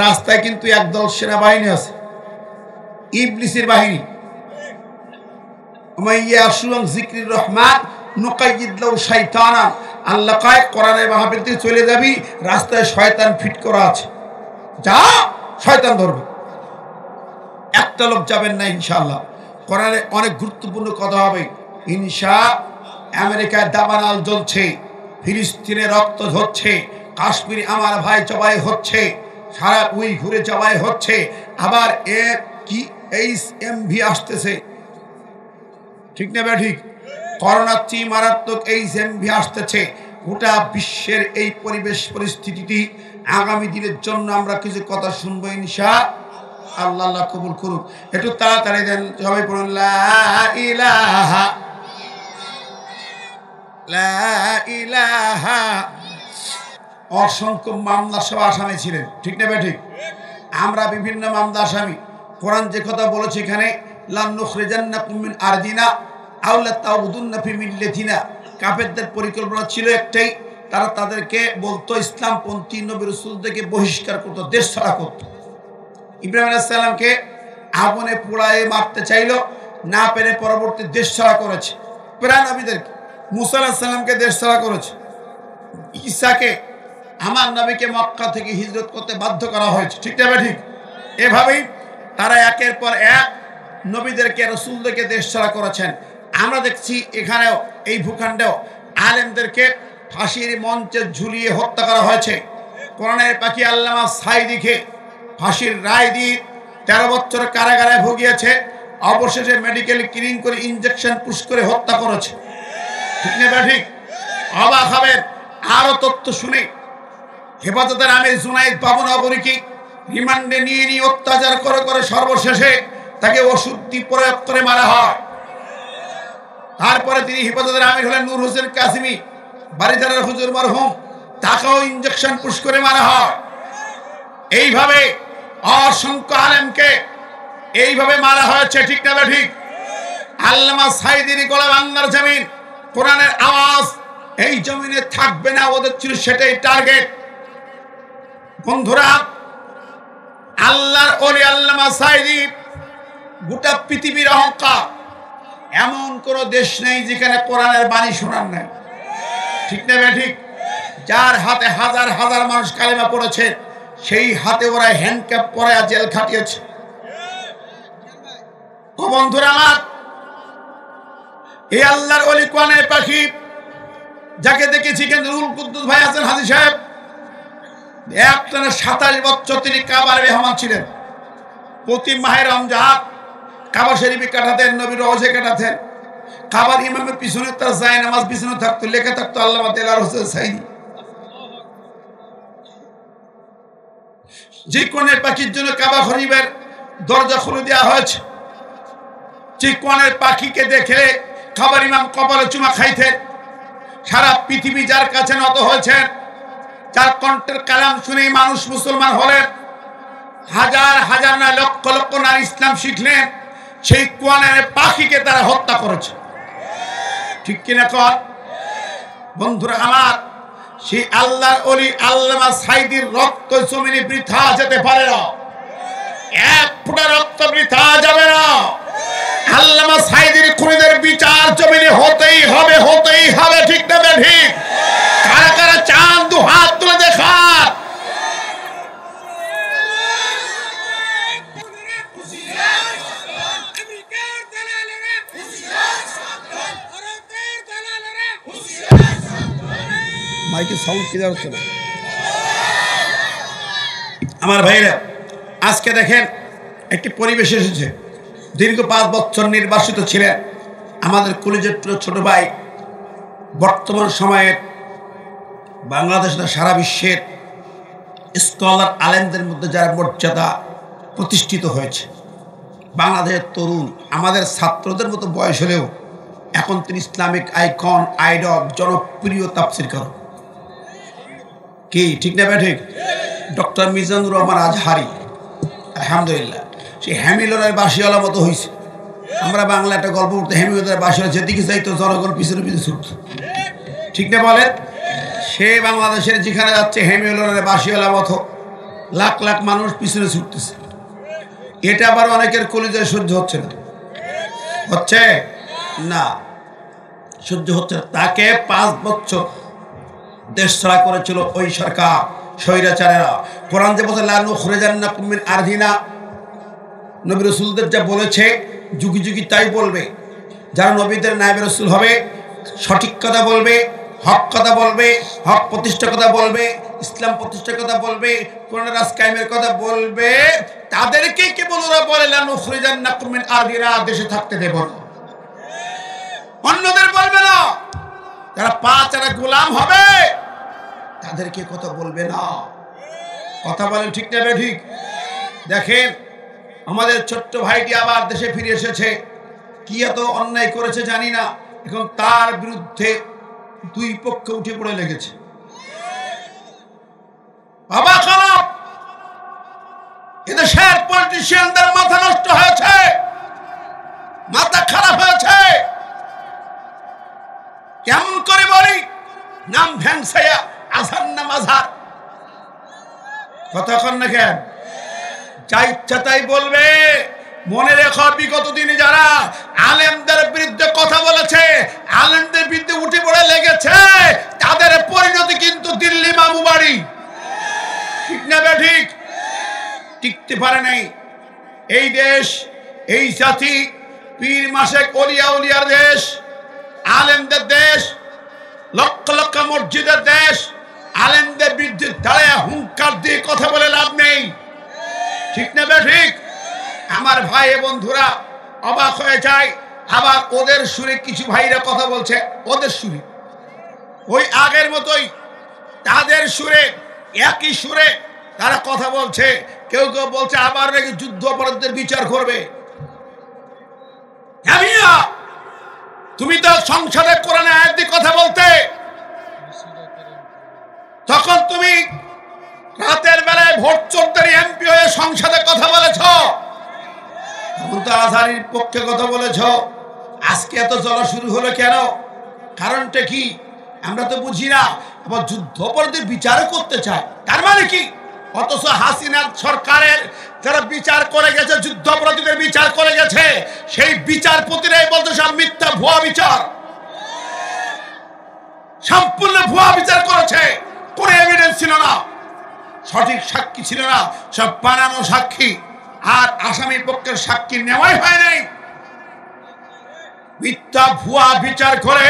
রাস্তায় কিন্তু একদল সেনাবাহিনী আছে, ইবলিসের বাহিনী। আল্লাহ কয় কোরআনের মাহফিল থেকে চলে যাবি, রাস্তায় শয়তান ফিট করা আছে, যা শয়তান ধরবে। একটা লোক যাবেন না ইনশাআল্লাহ। কোরআনে অনেক গুরুত্বপূর্ণ কথা হবে ইনশাআল্লাহ। আমেরিকায় দাবানল জ্বলছে, ফিলিস্তিনে রক্ত ঝরছে, কাশ্মীরে আমার ভাই জবাই হচ্ছে, সারা উইঘুরে জবাই হচ্ছে। আবার কি HMV আসতেছে, ঠিক না? ঠিক। করোনার চেয়ে মারাত্মক HMV আসতেছে। গোটা বিশ্বের এই পরিবেশ পরিস্থিতিটি আগামী দিনের জন্য আমরা কিছু কথা শুনবো ইনশাআল্লাহ। আল্লাহ কবুল করুক। একটু তাড়াতাড়ি দেন, সবাই পড়ুন লা ইলাহা লা ইলাহা। অসংখ্য মামলা সব আসামি ছিলেন, ঠিক না? ঠিক। আমরা বিভিন্ন মামলা আসামি। কোরআন যে কথা বলেছে এখানে, লান নুখরিজান্নাকুম মিন আরদিনা আও লা তাউদুন্না ফি মিল্লাতিনা, কাফেরদের পরিকল্পনা ছিল একটাই, তারা তাদেরকে বলতো ইসলামপন্থী নবী রাসূলদেরকে বহিষ্কার করতো, দেশ ছাড়া করতো। ইব্রাহিম আলাইহিস সালামকে আগুনে পোড়ায় মারতে চাইলো, না পেরে পরবর্তী দেশ ছাড়া করেছে। প্রায় নবীদেরকে, মুসা আলাইহিস সালামকে দেশ ছাড়া করেছে। ঈসাকে, আমার নবীকে মক্কা থেকে হিজরত করতে বাধ্য করা হয়েছে, ঠিক না? ঠিক। এভাবেই তারা একের পর এক নবীদেরকে, রাসূলদেরকে দেশ ছাড়া করেছেন। আমরা দেখছি এখানেও এই ভূখণ্ডেও আলেমদেরকে ফাঁসির মঞ্চে ঝুলিয়ে হত্যা করা হয়েছে। কোরআনের পাখি আল্লামা সাঈদীকে ফাঁসির রায় দিয়ে 13 বছর কারাগারে ভুগিয়েছে, অবশেষে মেডিকেল ক্লিনিং করে ইনজেকশন পুশ করে হত্যা করেছে, ঠিক না? ঠিক। অবাক হবেন আরো তথ্য শুনে। হেফাজতের আমির জুনাইদ বাবুনগরীকে রিমান্ডে নিয়ে অত্যাচার করে করে সর্বশেষে তাকে ওষুধ দিয়ে প্রয়োগ করে মারা হয়। তারপরে তিনি হেফাজতের আমির হলেন নূর হোসেন কাসিমি, বারিধারার হুজুর মরহুম, তাকেও ইনজেকশন পুশ করে মারা হয়। এইভাবে অসংখ্য আলেমকে এইভাবে মারা হয়েছে, ঠিক না? ঠিক। আল্লামা সাঈদীর গলা বাংলার জমিন, কোরআনের আওয়াজ এই জমিনে থাকবে না, ওদের ছিল সেটাই টার্গেট। বন্ধুরা, আল্লাহর ওলি আল্লামা সাঈদী গোটা পৃথিবীর অহংকার। এমন কোন দেশ নেই যেখানে কোরআনের বাণী শোনার নাই, ঠিক না ঠিক? যার হাতে হাজার হাজার মানুষ কালেমা পড়েছে, সেই হাতে ওরা হ্যান্ডক্যাপ পরে জেল খাটিয়েছে। ও বন্ধুরা আমার, এই আল্লাহর ওলি কোরআনের পাখি, যাকে দেখেছি কেন্দ্রুল কুদ্দুস ভাই আছেন হাজী সাহেব, একটানা 27 বছর তিনি কাবার মেহমান ছিলেন। প্রতি মাহে রমজান কাবা শরীফে কাটাতেন, নবীর রওজায় কাটাতেন। কাবার ইমামের পিছনে তার যায় নামাজ পিছনে থাকতো, লেখা থাকতো আল্লামা দেলাওয়ার হোসেন সাঈদী। যে কোরআনের পাখির জন্য কাবা শরীফের দরজা খুলে দেওয়া হয়েছে, যে কোরআনের পাখিকে দেখে কাবার ইমাম কপালে চুমা খাইতেন। সারা পৃথিবী যার কাছে নত হয়েছেন, যার কণ্ঠের কালাম শুনে মানুষ মুসলমান হলেন, হাজার হাজার নয় লক্ষ লক্ষ নারী ইসলাম শিখলেন। সেই কোরআনের পাখিকে তারা হত্যা করেছে, ঠিক কিনা কর বন্ধুরা আমার? সেই আল্লাহর ওলি আল্লামা সাঈদীর রক্ত জমিনে বৃথা যেতে পারে না, এক ফোঁটা রক্ত বৃথা যাবে না। আল্লামা সাঈদীর খুনিদের বিচার জমিনে হতেই হবে, হতেই হবে, ঠিক না ঠিক? কারা কারা চান দু হাত তুলে দেখান। মাইকের সাউন্ড ক্লিয়ার হচ্ছে না। আমার ভাইরা, আজকে দেখেন একটি পরিবেশ এসেছে। দীর্ঘ 5 বছর নির্বাসিত ছিলেন আমাদের কলেজের ছোট ভাই, বর্তমান সময়ের বাংলাদেশ না সারা বিশ্বের স্কলার আলেমদের মধ্যে যারা মর্যাদা প্রতিষ্ঠিত হয়েছে। বাংলাদেশের তরুণ, আমাদের ছাত্রদের মতো বয়স হলেও এখন তিনি ইসলামিক আইকন, আইডল, জনপ্রিয় তাফসীরকারক। কি ঠিক না ঠিক? ডক্টর মিজানুর রহমান আজহারি, আলহামদুলিল্লাহ, সেই হ্যামিলনের বাসিওয়ালা মতো হয়েছে। আমরা বাংলা একটা গল্প করতে, হ্যামিলনের বাসিওয়ালা যেদিকে যাইতো জনগণ পিছনে পিছনে ছুটত, ঠিক না বলেন? সে বাংলাদেশের যেখানে যাচ্ছে হ্যামিলনের বাসিওয়ালা মতো লাখ লাখ মানুষ পিছনে ছুটতেছে। এটা আবার অনেকের কলিজায় সহ্য হচ্ছে না, হচ্ছে না, সহ্য হচ্ছে না। তাকে 5 বছর দেশ ছাড়া করেছিল ওই সরকার, স্বৈরাচারেরা। কোরআন যে বলছে লা নুখরিজান্নাকুম মিন আরদিনা, নবী রাসূলদের যা বলেছে যুগে যুগে তাই বলবে। যারা নবীদের নায়েবে রাসূল হবে, সঠিক কথা বলবে, হক কথা বলবে, হক প্রতিষ্ঠার কথা বলবে, ইসলাম প্রতিষ্ঠার কথা বলবে, কোরআনের রাজ কায়েমের কথা বলবে, তাদেরকে কেবল ওরা বলে লা নুখরিজান্নাকুম মিন আরদিনা, দেশে থাকতে দেব না, অন্যদের বলবে না। যারা 5 আনা গোলাম হবে তাদেরকে কথা বলবে না। কথা বলেন ঠিক না ঠিক? দেখেন আমাদের ছোট্ট ভাইটি আবার দেশে ফিরে এসেছে। কি এত অন্যায় করেছে জানি না, এখন তার বিরুদ্ধে 2 পক্ষ উঠে পড়ে লেগেছে। বাবা খারাপ, এদেশের পলিটিশিয়ানদের মাথা নষ্ট হয়েছে, মাথা খারাপ হয়েছে। কেমন করে বলি, নাম ভ্যাংসাইয়া আজহার নাম আজহার, কথা কন না কেন? যা ইচ্ছা তাই বলবে। মনে রেখো, বিগত দিনে যারা আলেমদের বিরুদ্ধে কথা বলেছে, আলেমদের বিরুদ্ধে উঠে পড়ে লেগেছে, তাদের পরিণতি কিন্তু দিল্লি মামু বাড়ি, ঠিক না ঠিক? টিকতে পারে নাই এই দেশ, এই জাতি। পীর মাসেক ওলিয়া উলিয়ার দেশ, আলেমদের দেশ, লক্ষ লক্ষ মসজিদের দেশ। আলেমদের বিরুদ্ধে দাঁড়ায় হুঙ্কার দিয়ে কথা বলে লাভ নেই, ঠিক না ঠিক? আমার ভাই বন্ধুরা অবাক হয়ে যায়। আবার ওদের সুরে কিছু ভাইরা কথা বলছে, ওদের সুরে ওই আগের মতোই, তাদের সুরে, একই সুরে তারা কথা বলছে। কেউ কেউ বলছে আবার নাকি যুদ্ধ অপরাধীদের বিচার করবে। তুমি তো সংসদে কোরআনে আয়াত দিয়ে কথা বলতে, তখন তুমি রাতের বেলায় ভোট চোরদের এমপি হয়ে সংসদে কথা বলেছ, তখন তো আজহারির পক্ষে কথা বলেছ। আজকে এত জ্বলা শুরু হলো কেন? কারণটা কি আমরা তো বুঝি না। আবার যুদ্ধ অপরাধীদের বিচার করতে চায়, তার মানে কি? অথচ হাসিনা সরকারের যারা বিচার করে গেছে, যুদ্ধাপরাধীদের বিচার করে গেছে, সেই বিচারপতিরাই বলতো সব মিথ্যা, ভুয়া বিচার, সম্পূর্ণ ভুয়া বিচার করেছে। কোনো এভিডেন্স ছিল না, সঠিক সাক্ষী ছিল না, সব বানানো সাক্ষী। আর আসামি পক্ষের সাক্ষী নেওয়াই হয় নাই। মিথ্যা ভুয়া বিচার করে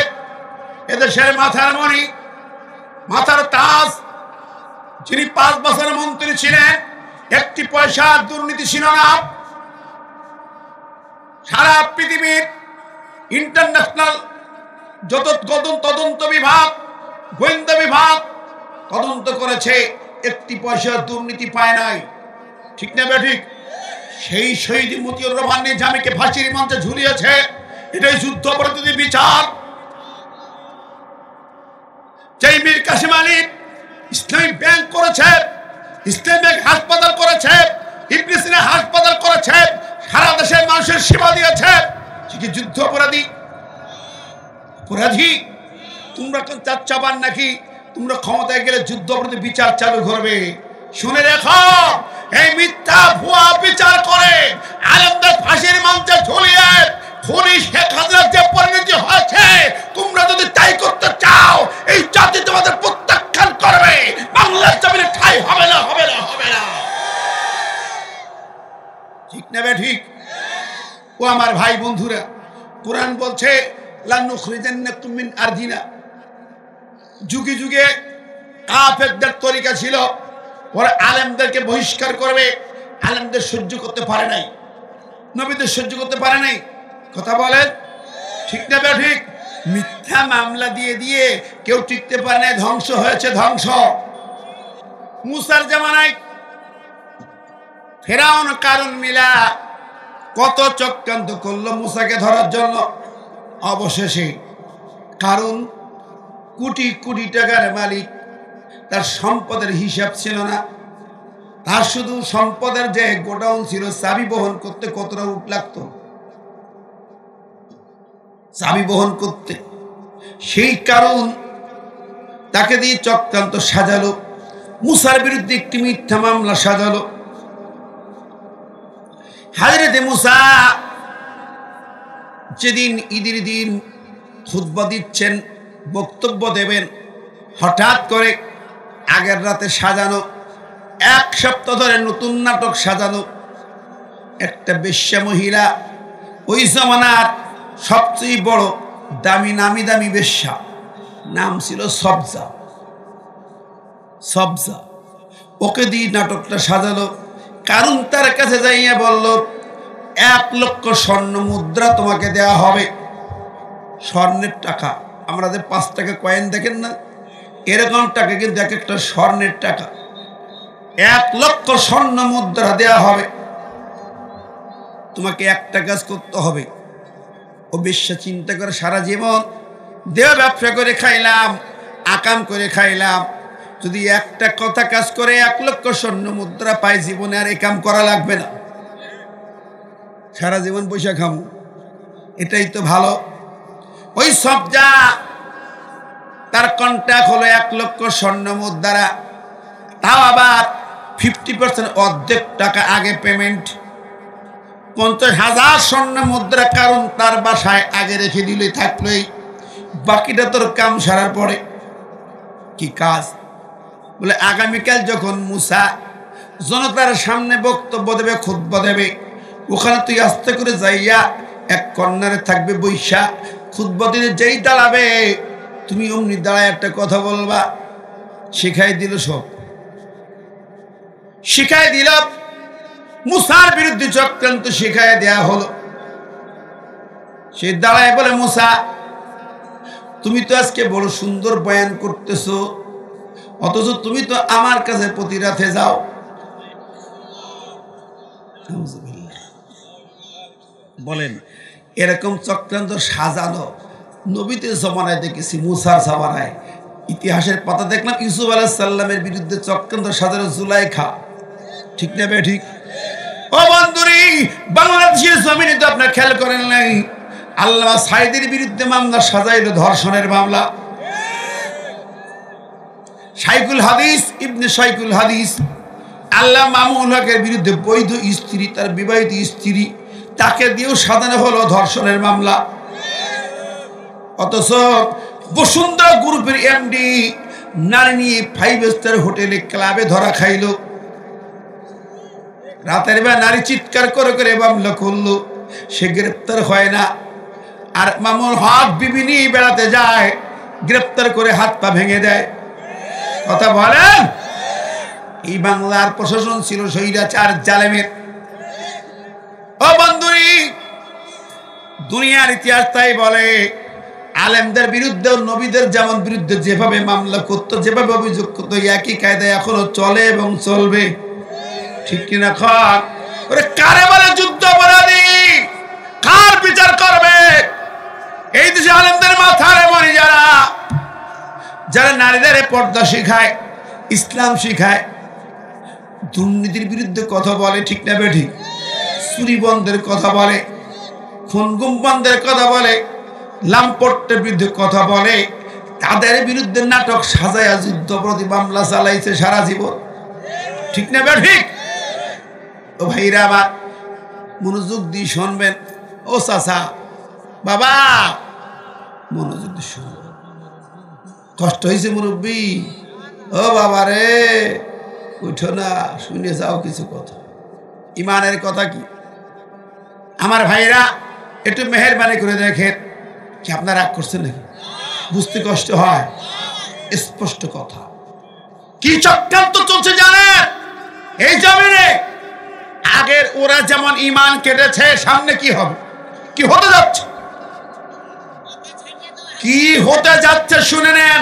এদেশের মাথার মণি, মাথার তাজ, যিনি 5 বছর মন্ত্রী ছিলেন, একটি পয়সা দুর্নীতি ছিল না। সারা পৃথিবীর ইন্টারন্যাশনাল যত তদন্ত বিভাগ, গোয়েন্দা বিভাগ তদন্ত করেছে, একটি পয়সা দুর্নীতি পায় নাই। ঠিক না ঠিক? সেই শহীদ মতিউর রহমান নিজামীকে ফাঁসির মঞ্চে ঝুলিয়েছে, এটাই যুদ্ধাপরাধীদের বিচার। যেই মীর কাসেম আলী ইসলামিক ব্যাংক করেছে, ইসলামিক ব্যাংক হাসপাতাল করেছে, ইবনে সিনা হাসপাতাল করেছে, সারা দেশের মানুষের সেবা দিয়েছে, সে কি যুদ্ধাপরাধী? অপরাধী? তোমরা কোন চাচ্চাবান নাকি তোমরা ক্ষমতায় গেলে যুদ্ধাপরাধী বিচার চালু করবে? শুনে রেখো, এই মিথ্যা ভুয়া বিচার করে আলেমদের ফাঁসির মঞ্চে ঝুলিয়ে খুনি শেখ হাসিনার যে পরিণতি হয়েছে, তোমরা যদি তাই করতে চাও, এই জাতি তোমাদের প্রত্যাখ্যান করবে। বাংলার জমিনে ঠাঁই হবে না, হবে না, হবে না। ঠিক না ঠিক? ও আমার ভাই বন্ধুরা, কোরআন বলছে লানুখরিজান্নাকুম মিন আরদিনা। যুগে যুগে কাফেরদের তরিকা ছিল, ওরা আলেমদেরকে বহিষ্কার করবে। আলেমদের সহ্য করতে পারে নাই, নবীদের সহ্য করতে পারে নাই। কথা বলেন ঠিক না ঠিক? মিথ্যা মামলা দিয়ে দিয়ে কেউ টিকতে পারে নাই, ধ্বংস হয়েছে, ধ্বংস। মুসার জামানায় ফেরাউন কারুন মিলা কত চক্রান্ত করলো মুসাকে ধরার জন্য। অবশেষে কারুন কোটি কোটি টাকার মালিক, তার সম্পদের হিসাব ছিল না। তার শুধু সম্পদের যে গোডাউন ছিল, চাবি বহন করতে কতটা উট লাগতো, চাবি বহন করতে। সেই কারণ তাকে দিয়ে চক্রান্ত সাজালো, মুসার বিরুদ্ধে একটি মিথ্যা মামলা সাজালো। হযরতে মুসা যেদিন ঈদের দিন খুতবা দিচ্ছেন, বক্তব্য দেবেন, হঠাৎ করে আগের রাতে সাজানো, 1 সপ্তাহ ধরে নতুন নাটক সাজানো একটা বেশ্যা মহিলা, ওই জমানার সবচেয়ে বড় দামি নামি দামি বেশ্যা, নাম ছিল সবজা। সবজা ওকে দিয়ে নাটকটা সাজালো। কারণ তার কাছে যাইয়া বলল, 1 লক্ষ স্বর্ণ মুদ্রা তোমাকে দেয়া হবে। স্বর্ণের টাকা, আমরা যে 5 টাকা কয়েন দেখেন না, এরকম টাকা কিন্তু এক একটা স্বর্ণের টাকা। 1 লক্ষ স্বর্ণ মুদ্রা দেয়া হবে, তোমাকে একটা কাজ করতে হবে। ও বেশ্যা চিন্তা করে, সারা জীবন দেহ ব্যবসা করে খাইলাম, আকাম করে খাইলাম, যদি একটা কথা কাজ করে 1 লক্ষ স্বর্ণ মুদ্রা পাই, জীবনে আর এই কাম করা লাগবে না, সারা জীবন পয়সা খাবো, এটাই তো ভালো। ওই সবজা তার কন্ট্রাক্ট হলো 1 লক্ষ স্বর্ণ মুদ্রা, তাও আবার 50% অর্ধেক টাকা আগে পেমেন্ট। 50,000 স্বর্ণ মুদ্রা কারণ তার বাসায় আগে রেখে দিলে থাকলোই, বাকিটা তোর কাম সারার পরে। কি কাজ? বলে আগামীকাল যখন মুসা জনতার সামনে বক্তব্য দেবে, খুতবা দেবে, ওখানে তুই আস্তে করে যাইয়া এক কর্নারে থাকবে বৈশা, খুতবা দিলে যেই দাঁড়াবে তুমি অমনি দাঁড়ায় একটা কথা বলবা। শিখাই দিল, সব শিখাই দিল। মুসার বিরুদ্ধে চক্রান্ত শিখাই দেয়া হলো। সে দাঁড়ায় বলে, মুসা তুমি তো আজকে বড় সুন্দর বয়ান করতেছো, অথচ তুমি তো আমার কাছে প্রতি রাতে যাও। বলেন এরকম চক্রান্ত সাজানো নবীদের জমানায় দেখেছি, মুসার জমানায় ইতিহাসের পাতা দেখলাম ইউসুফ আলাইহিস সালামের বিরুদ্ধে চক্রান্ত সাজানো জুলাইখা। ঠিক না বে ঠিক? ও বন্ধুরি, বাংলাদেশের জমিনে তো আপনার খেয়াল করেন নাই, আল্লামা সাইদের বিরুদ্ধে মামলা সাজাইলো, ধর্ষণের মামলা। শাইখুল হাদিস ইবনে শাইখুল হাদিস আল্লাহ মামুনুল হকের বিরুদ্ধে বৈধ স্ত্রী, তার বিবাহিত স্ত্রী, তাকে দিয়েও সাজানো হলো ধর্ষণের মামলা। অথচ বসুন্ধরা গ্রুপের এমডি নারী নিয়ে 5 স্টার হোটেলে ক্লাবে ধরা খাইল। রাতের বেলা নারী চিৎকার করে করে মামলা করলো, সে গ্রেপ্তার হয় না। আর মামুনুল হক বিবি নিয়ে বেড়াতে যায়, গ্রেপ্তার করে হাত পা ভেঙে দেয়। কথা বলেন, এই বাংলার প্রশাসন ছিল স্বৈরাচার জালেমের। ও বন্ধুরি, দুনিয়ার ইতিহাস তাই বলে, আলেমদের বিরুদ্ধে নবীদের যেমন বিরুদ্ধে যেভাবে মামলা করতো, যেভাবে অভিযোগ করতো, একই কায়দায় এখনো চলে এবং চলবে। ঠিক কিনা? খান ওরে কারে বলে যুদ্ধ অপরাধী? কার বিচার করবে? এই দেশে আলেমদের মাথায় মরি যারা, যারা নারীদের পর্দা শিখায়, ইসলাম শিখায়, দুর্নীতির বিরুদ্ধে কথা বলে, ঠিক না বেঠিক? চুরি বন্ধের কথা বলে, খুন গুম বন্ধের কথা বলে, লাম্পটের বিরুদ্ধে কথা বলে, তাদের বিরুদ্ধে নাটক সাজায়া যুদ্ধ প্রতি মামলা চালাইছে সারা জীবন। ঠিক না বেঠিক? ও ভাইরা আমার, মনোযোগ দিয়ে শুনবেন। ও চাচা, বাবা, মনোযোগ দিয়ে শুনবেন। কষ্ট হয়েছে মুরব্বী? ও বাবা রে, উঠো না, শুনে যাও কিছু কথা। ইমানের কথা কি? আমার ভাইরা একটু মেহেরবানি করে দেখেন। কি আপনারা রাগ করছেন নাকি? বুঝতে কষ্ট হয়? স্পষ্ট কথা। কি চক্রান্ত চলছে জানেন এই জমিনে? আগের ওরা যেমন ইমান কেটেছে, সামনে কি হবে, কি হতে যাচ্ছে, কি হতে যাচ্ছে শুনে নেন।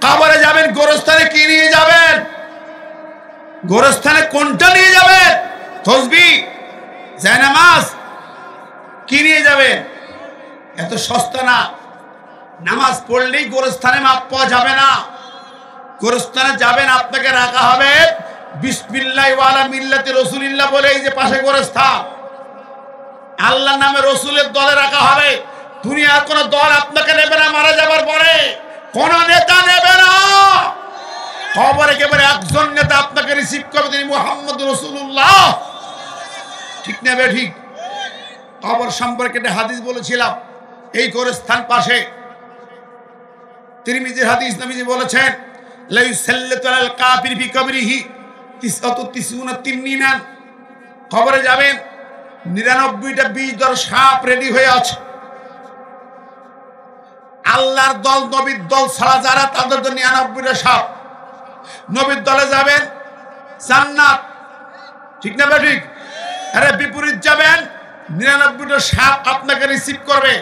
কবরে যাবেন, গোরস্থানে কি নিয়ে যাবেন? গোরস্থানে কোনটা নিয়ে যাবেন? তসবিহ, জায়নামাজ, কি নিয়ে যাবেন? এত সস্তা না। নামাজ পড়লেই গোরস্থানে মাপ পাওয়া যাবে না। গোরস্থানে যাবেন, আপনাকে রাখা হবে বিসমিল্লাহ ওয়ালা মিল্লাতে রাসূলিল্লাহ বলে, এই যে পাশে গোরস্থান, আল্লাহর নামে রসুলের দলে রাখা হবে। দুনিয়ার কোন দল আপনাকে নেবে না। মারা যাবার পরে কোন নেতা নেবে না। কবরে একেবারে একজন নেতা আপনাকে রিসিভ করবে, তিনি মুহাম্মদ রাসূলুল্লাহ। ঠিক না বে ঠিক? কবর সম্পর্কে একটা হাদিস বলেছিলাম, এই গোরস্থান পাশে তিরমিজির হাদিস, নবীজি বলেছেন, লা ইউসাল্লাতু আলাল কাফির ফি কবরিহি 99 তিন্নিনান। কবরে যাবেন, 99টা বিষধর সাপ রেডি হয়ে আছে। আল্লাহর দল, নবীর দল ছাড়া যারা, তাদের জন্য 99টা সাপ। নবীর দলে যাবেন, জান্নাত। ঠিক না ঠিক? আরে বিপরীত যাবেন, 99টা সাপ আপনাকে রিসিভ করবে।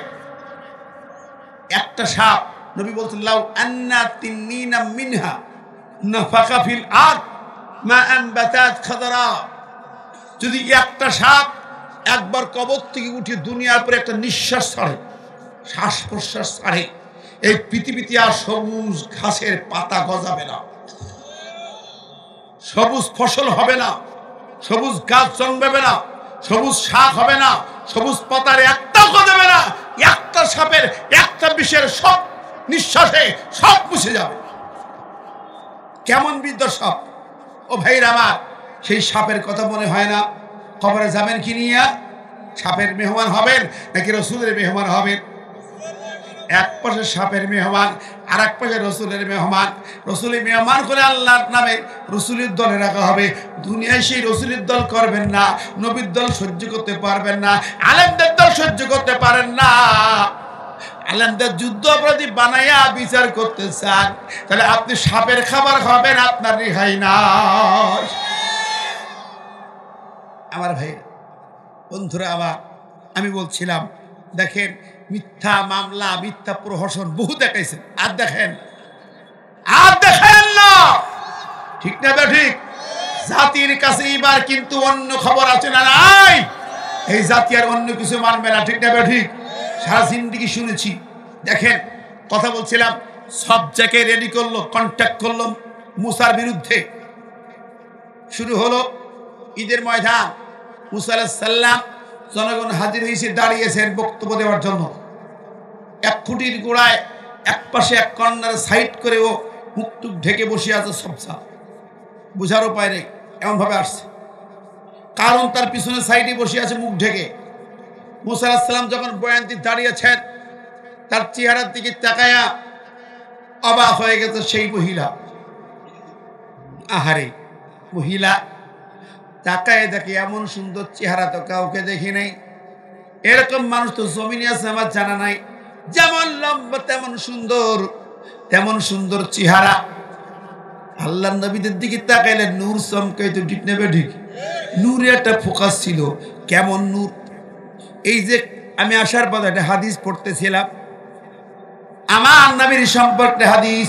একটা সাপ, নবী বলছেন, লাউ আন্না তিন্নিনা মিনহা নাফাকা ফিল আরদ মা আনবাতাত খাদরা। যদি একটা সাপ একবার কবর থেকে উঠে দুনিয়ার পরে একটা নিঃশ্বাস ছাড়ে, শ্বাস প্রশ্বাস ছাড়ে, এই পৃথিবীতে আর সবুজ ঘাসের পাতা গজাবে না, সবুজ ফসল হবে না, সবুজ গাছ জন্মাবে না, সবুজ শাক হবে না, সবুজ পাতার একটাও গজাবে না। একটা সাপের, একটা বিষের সব নিঃশ্বাসে সব মুছে যাবে। কেমন বিদ্যা সাপ! ও ভাইরা আমার, সেই সাপের কথা মনে হয় না? কবরে যাবেন কি নিয়ে? সাপের মেহমান হবেন নাকি রসুলের মেহমান হবেন? এক পাশে সাপের মেহমান, আর এক পাশে রসুলের মেহমান। রসুলের মেহমান করে আল্লাহর নামে রসুলের দলে রাখা হবে। দুনিয়ায় সেই রসুলের দল করবেন না, নবীর দল সহ্য করতে পারবেন না, আলেমদের দল সহ্য করতে পারেন না। আলেমদের যুদ্ধ অপরাধী বানাইয়া বিচার করতে চান, তাহলে আপনি সাপের খাবার খাবেন, আপনার রেহাই না। আমার ভাই বন্ধুরা, আবার আমি বলছিলাম, দেখেন মিথ্যা মামলা, মিথ্যা প্রহসন বহু দেখাইছেন, আর দেখেন না। ঠিক না ঠিক? জাতির কাছে এবার কিন্তু অন্য খবর আছে না নাই? এই জাতি আর অন্য কিছু মানবে না। ঠিক না ঠিক? সারা জিন্দেগি শুনেছি। দেখেন, কথা বলছিলাম, সব জায়গায় রেডি করলো, কন্ট্যাক্ট করলো মুসার বিরুদ্ধে। শুরু হলো ঈদের ময়দান, মুসা আলাইহিস সালাম, জনগণ হাজির হয়েছে, দাঁড়িয়েছেন বক্তব্য দেওয়ার জন্য। এক খুঁটির গোড়ায় এক পাশে এক কর্নারে সাইড করে ও মুখ টুক ঢেকে বসে আছে সবসা। বুঝার উপায় নেই, এমন ভাবে আসছে। কারণ তার পিছনে সাইডে বসে আছে মুখ ঢেকে। মুসা আলাইহিস সালাম যখন বয়ানটি দাঁড়িয়েছেন, তার চেহারার দিকে তাকায়া অবাক হয়ে গেছে সেই মহিলা। আহারে, মহিলা তাকায় দেখে এমন সুন্দর চেহারা তো কাউকে দেখি নাই, এরকম মানুষ তো জমিনে আছে আমার জানা নাই। যেমন লম্বা তেমন সুন্দর চেহারা। আল্লাহর নবীদের দিকে তাকাইলে নূর চমকাইতো, ঠিক নেবে ঠিক। নূরের একটা ফোকাস ছিল, কেমন নূর। এই যে আমি আসার পর একটা হাদিস পড়তেছিলাম, আমার নবীর সম্পর্কে হাদিস।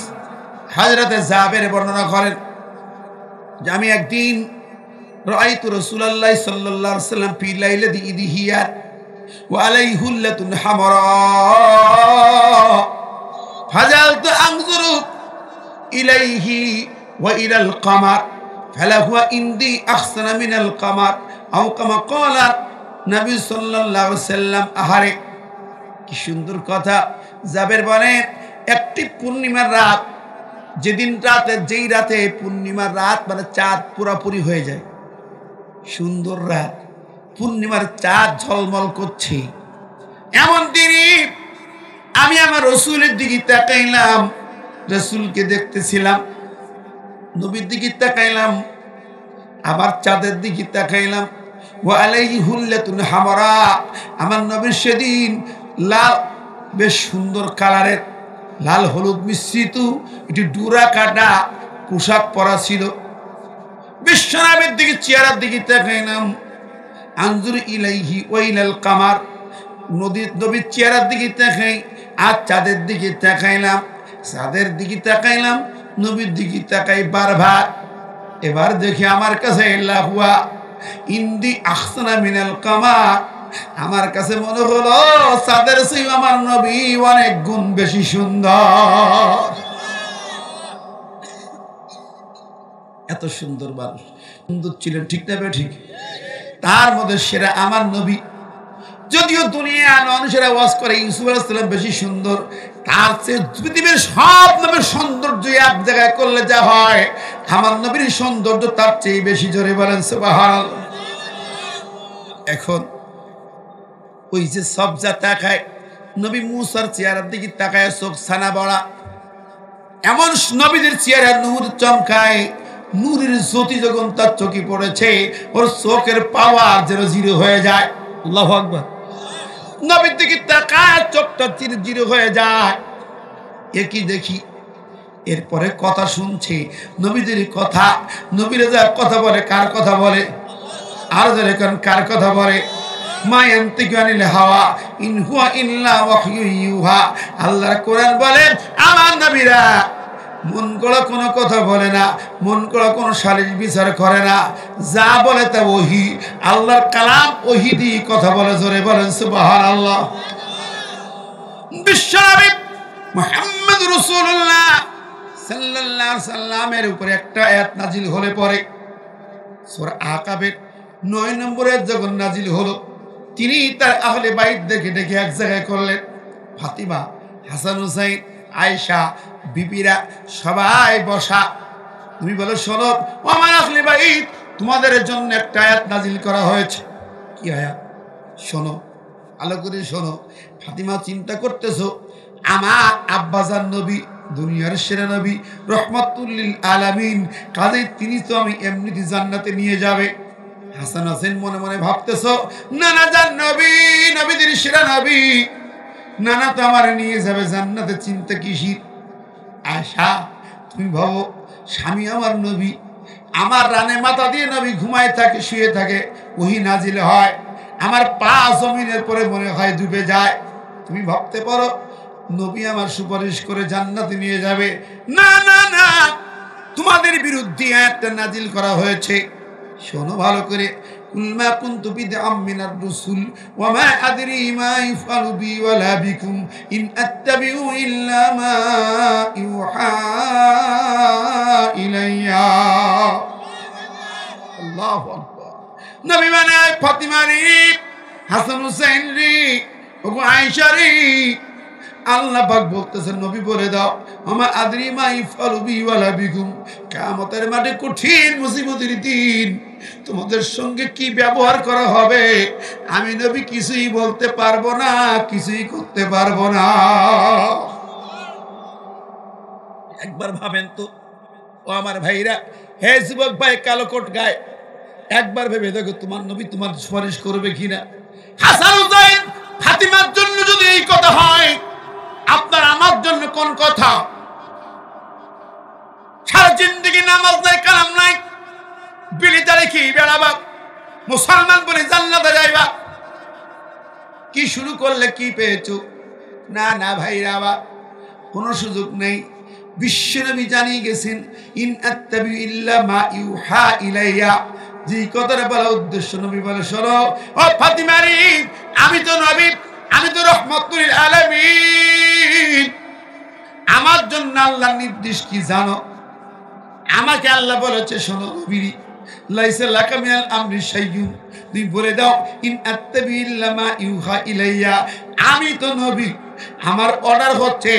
হযরতে জাবের বর্ণনা করেন যে আমি একদিন রাআইতু রাসূলুল্লাহ সাল্লাল্লাহু আলাইহি ওয়াসাল্লাম ফি লাইলাতি ইদহিয়া ওয়া আলাইহি হুল্লাতুন হামরা ফাজালতু আনজুরু ইলাইহি ওয়া ইলাল কামার ফালাহু ইনদি আহসানা মিনাল কামার আও কামা ক্বালা নবী সাল্লাল্লাহু আলাইহি ওয়াসাল্লাম। আহারে, কি সুন্দর কথা। জাবের বলেন, একটি পূর্ণিমার রাত, যেই রাতে পূর্ণিমার রাত মানে চাঁদ পুরাপুরি হয়ে যায়, সুন্দর রাত, পূর্ণিমার চাঁদ ঝলমল করছে, এমন দিনই আমি আমার রাসূলের দিকে তাকাইলাম, রাসূলকে দেখতেছিলাম, নবীর দিকে তাকাইলাম, আবার চাঁদের দিকে তাকাইলাম। ওয়া আলাইহি হুল্লাতুন হামরা, আমার নবীর সেদিন লাল, বেশ সুন্দর কালারের, লাল হলুদ মিশ্রিত একটি ডুরা কাটা পোশাক পরা ছিল। বিশ্বনবীর দিকে চেহারার দিকে তাকাইলাম, আনজুর ইলাইহি ওয়া ইলাল কামার, নবীর চেহারার দিকে তাকাই, আর চাঁদের দিকে তাকাইলাম, চাঁদের দিকে তাকাইলাম, নবীর দিকে তাকাই বারবার। এবার দেখি আমার কাছে লাহুয়া ইন্দি আহসানা মিনাল কামার, আমার কাছে মনে হলো চাঁদের চেয়ে আমার নবী অনেক গুণ বেশি সুন্দর। এত সুন্দর মানুষ, সুন্দর ছিলেন, ঠিক না ঠিক? তার মধ্যে সেরা আমার নবী। যদিও দুনিয়ার মানুষেরা ওয়াজ করে ইউসুফ আলাইহিস সালাম বেশি সুন্দর, তার চেয়ে পৃথিবীর সব নবীর সৌন্দর্য এক জায়গায় করলে যা হয়, আমার নবীর সৌন্দর্য তার চেয়ে বেশি। জোরে বলেন সুবহানাল্লাহ। এখন ওই যে সব যা তাকায়, নবী মুসার চেহারার দিকে তাকায় চোখ ছানা বড়া, এমন নবীদের চেহারা নূর চমকায়, নূরের জ্যোতি যখন তার চোখে পড়েছে, ওর চোখের পাওয়ার যেন জিরো হয়ে যায়। আল্লাহু আকবার। নবীর দিকে তাকায় চোখটা জিরো হয়ে যায়। একই দেখি, এরপরে কথা শুনছে নবীদের কথা। নবীরা যা কথা বলে, কার কথা বলে? আর যারা কার কথা বলে? মা ইয়ানতিকু আনিল হাওয়া ইন হুয়া ইল্লা ওয়াহয়ু ইউহা। আল্লাহর কোরআন বলে আমার নবীরা মন গড়া কোনো কথা বলে না, মন গড়া কোনো সালিশ বিচার করে না, যা বলে তা ওহী। আল্লাহর কালাম ওহী দিয়ে কথা বলে। জোরে বলেন সুবহানাল্লাহ। বিশ্বনবী মুহাম্মদ রাসূলুল্লাহ সাল্লাল্লাহু আলাইহি সাল্লামের উপরে একটা আয়াত নাজিল হলে পরে, সূরা আকাবের 9 নম্বরে যখন নাজিল হলো, তিনি তার আহলে বাইত ডেকে এক জায়গায় করলেন। ফাতিমা, হাসান হুসাইন, আয়েশা, বিবিরা সবাই বসা। তুমি বলো, শোনো ও আমার আহলে বাইত, তোমাদের জন্য একটা আয়াত নাজিল করা হয়েছে। কি আয়াত? শোনো, ভালো করে শোনো। ফাতিমা চিন্তা করতেছো, আমার আব্বাজান নবী, দুনিয়ার সেরা নবী, রহমাতুল লিল আলামিন, কাজেই তিনি তো আমি এমনিতে জান্নাতে নিয়ে যাবে। হাসান হোসেন মনে মনে ভাবতেছো, নানা জান নবী, নবীদের সেরা নবী, নানা তো আমার নিয়ে যাবে জান্নাতে, চিন্তা কিসির? আয়সা, তুমি ভাবো, স্বামী আমার নবী, আমার রানে মাথা দিয়ে নবী ঘুমায় থাকে, শুয়ে থাকে, ওহী নাজিল হয়, আমার পা জমিনের পরে মনে হয় ডুবে যায়। তুমি ভাবতে পারো নবী আমার সুপারিশ করে জান্নাতে নিয়ে যাবে? না না না, তোমাদের বিরুদ্ধে একটা নাজিল করা হয়েছে। শোনো ভালো করে। কুলমা কুনতু বিদআম মিনার রাসূল ওয়া মা আদরি মা ইফআলু বি ওয়ালা বিকুম ইন আত্তাবিউ ইল্লা মা ইউহা ইলাইয়া। আল্লাহু আকবার। নবী মানে ফাতিমা রে, হাসান হুসাইন রে, ওগো আয়েশা রে, আল্লাহ পাক বলতেছেন নবী বলে দাও আমা আদরি মা ইফআলু বি ওয়ালা বিকুম, কিয়ামতের মাঠে কঠিন মুসিবতের দিন তোমাদের সঙ্গে কি ব্যবহার করা হবে আমি নবী কিছুই বলতে পারবো না, কিছুই করতে পারবো না। একবার ভাবেন তো ও আমার ভাইরা, হে যুবক ভাই কালো কোট গায়ে, একবার ভেবে দেখো তোমার নবী তোমার সুপারিশ করবে কিনা। হাসান হুসাইন ফাতিমার জন্য যদি এই কথা হয়, আপনার আমার জন্য কোন কথা? সারা জিন্দেগি নামাজ নাই, কালাম নাই, বিলিতারে কি বেড়াবা, মুসলমান বলে জান্নাতে যাইবা, কি শুরু করলে কি পেয়েছো? না না ভাইরা, আবার কোনো সুযোগ নেই। বিশ্বনবী জানিয়ে গেছেন ইন আত্তাবি ইল্লা মা ইউহা ইলাইয়া, যে কথাটা বলা উদ্দেশ্য নবী বলে শোনো ও ফাতিমারি, আমি তো নবী, আমি তো রহমতুল আলামিন, আমার জন্য আল্লাহর নির্দেশ কি জানো? আমাকে আল্লাহ বলেছে শোনো নবী লাইসা লাকা মিনাল আমরি শাইউন, তুমি বলে দাও ইন আত্তাবি ইল্লা মা ইউহা ইলাইয়া, আমি তো নবী, আমার অর্ডার হচ্ছে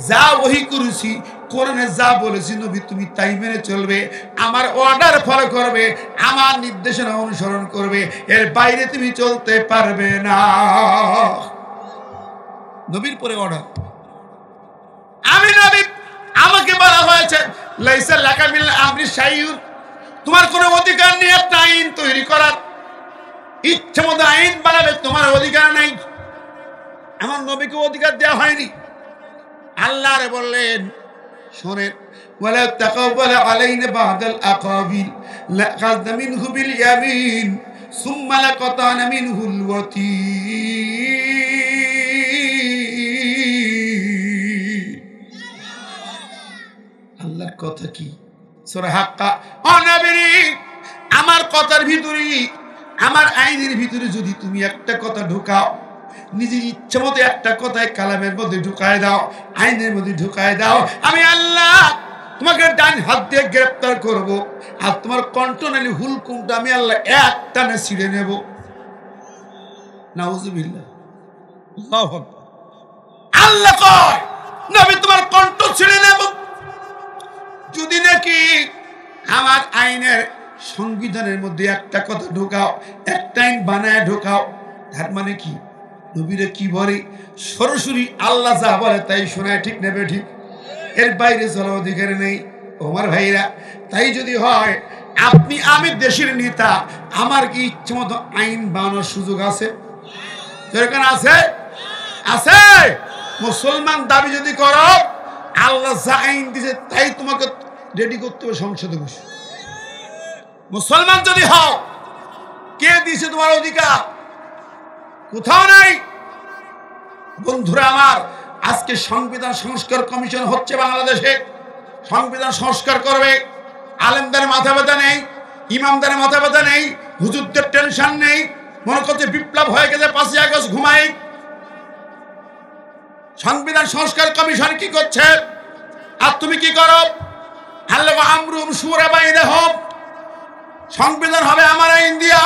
যা ওহী করেছি কোরআনে যা বলেছি নবী তুমি তাই মেনে চলবে, আমার অর্ডার ফলো করবে, আমার নির্দেশনা অনুসরণ করবে, এর বাইরে তুমি চলতে পারবে না। নবীর পরে অর্ডার, আমি নবী, আমাকে বলা হয়েছে লাইসা লাকা মিনাল আমরি শাইউন, তোমার কোনো অধিকার নেই একটা আইন তৈরি করার, ইচ্ছে মতো আইন বানাবে তোমার অধিকার নেই। আমার নবীকে অধিকার দেওয়া হয়নি। আল্লাহ রে বললেন শোনেন ওয়ালা তাকাওয়ালা আলাইনা বাদাল আকাবিল লাকাযনা মিনহু বিল ইয়ামিন সুম্মা লাকাতানা মিনহুল ওয়াতিন। আল্লাহর কথা কি? সূরা হাক্কা, ও নবী আমার কথার ভিতরে, আমার আইনের ভিতরে যদি তুমি একটা কথা ঢোকাও, নিজের ইচ্ছা মতো একটা কথায় কালামের মধ্যে ঢুকায় দাও, আইনের মধ্যে ঢুকায় দাও, আমি আল্লাহ তোমাকে ডান হাত দিয়ে গ্রেফতার করব, আর তোমার কণ্ঠনালী হুলকুমটা আমি আল্লাহ এক টানে ছিঁড়ে নেব। নাউজুবিল্লাহ। আল্লাহু আকবার। আল্লাহ কয় নবী তোমার কণ্ঠ ছিঁড়ে নেব যদি নাকি আমার আইনের সংবিধানের মধ্যে একটা কথা ঢোকাও, একটা আইন বানায় ঢোকাও। তার মানে কি? নবীরা কি বলে সরাসরি আল্লাহ যা বলে তাই শোনায়, ঠিক নেবে ঠিক, এর বাইরে চলার অধিকার নেই। আমার ভাইরা, তাই যদি হয় আপনি আমি দেশের নেতা, আমার কি ইচ্ছে মতো আইন বানানোর সুযোগ আছে? যেরকম আছে আছে মুসলমান দাবি যদি করো, আল্লাহ যা আইন দিয়েছে তাই তোমাকে রেডি করতে হবে সংসদে বসে। মুসলমান যদি হও, কে দিয়েছে তোমার অধিকার? কোথাও নাই। বন্ধুরা আমার, আজকে সংবিধান সংস্কার কমিশন হচ্ছে বাংলাদেশে, সংবিধান সংস্কার করবে, আলেমদের মাথা ব্যথা নেই, ইমামদের মাথা ব্যথা নেই, হুজুরদের টেনশন নেই, মনে করছে বিপ্লব হয়ে গেছে 5ই আগস্ট ঘুমাই। সংবিধান সংস্কার কমিশন কি করছে আর তুমি কি করো? আল্লাহ আমরুম শুরা বাইনাহুম, সংবিধান হবে আমার আইন দিয়া,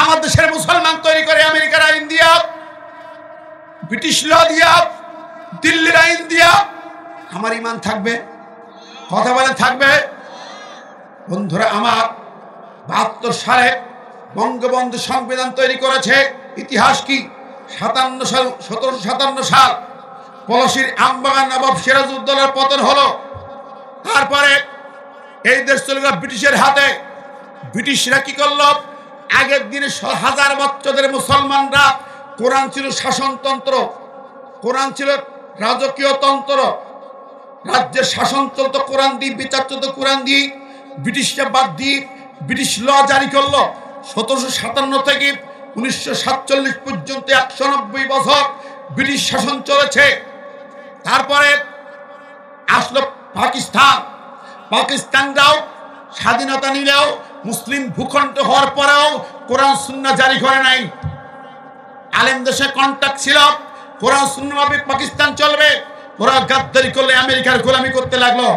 আমার দেশের মুসলমান তৈরি করে আমেরিকার আইন দিয়া, ব্রিটিশ ল দিয়া, দিল্লির আইন দিয়া আমার ইমান থাকবে? কথা বলে থাকবে? বন্ধুরা আমার, 72 সালে বঙ্গবন্ধু সংবিধান তৈরি করেছে। ইতিহাস কি? 1757 সাল পলাশীর আমবাগান নবাব সিরাজউদ্দৌলার পতন হলো। তারপরে এই দেশ চলে গেল ব্রিটিশের হাতে। ব্রিটিশরা কি করলো? আগের দিনে হাজার বছরের মুসলমানরা, কোরআন ছিল শাসনতন্ত্র, কোরআন ছিল রাজকীয় তন্ত্র, রাজ্যের শাসন চলত কোরআন দিয়ে, বিচার চলত কোরআন দিয়ে। ব্রিটিশরা বাদ দিয়ে ব্রিটিশ ল জারি করলো। 1757 থেকে 1947 পর্যন্ত 190 বছর ব্রিটিশ শাসন চলেছে। তারপরে আসলো পাকিস্তান। পাকিস্তানরাও স্বাধীনতা নিলেও মুসলিম ভূখণ্ড হওয়ার পরেও কোরআন সুন্নাহ জারি করে নাই। আলেম দেশে কন্ট্যাক্ট ছিল, কোরআন সুন্নাহ মাফিক পাকিস্তান চলবে। ওরা গাদ্দারি করলে আমেরিকার গোলামি করতে লাগলো।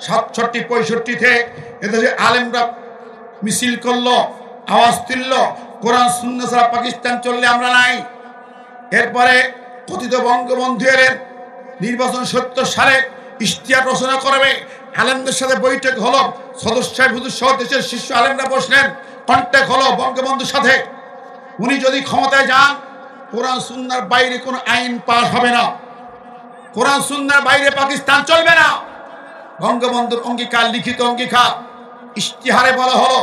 67-65 এদেশে আলেমরা মিছিল করলো, আওয়াজ তুললো, কোরআন সুন্নাহ ছাড়া পাকিস্তান চললে আমরা নাই। এরপরে কথিত বঙ্গবন্ধু এলেন নির্বাচন ৭০ সালে, ইশতেহার রচনা করবে, আলেমদের সাথে বৈঠক হলো, সদস্য সাহেব হুজুর সহ দেশের শীর্ষ আলেমরা বসলেন, কন্ট্যাক্ট হলো বঙ্গবন্ধুর সাথে। উনি যদি ক্ষমতায় যান, কোরআন সুন্নাহর বাইরে কোনো আইন পাস হবে না, কোরআন সুন্নাহর বাইরে পাকিস্তান চলবে না। বঙ্গবন্ধুর অঙ্গীকার, লিখিত অঙ্গীকার, ইশতেহারে বলা হলো,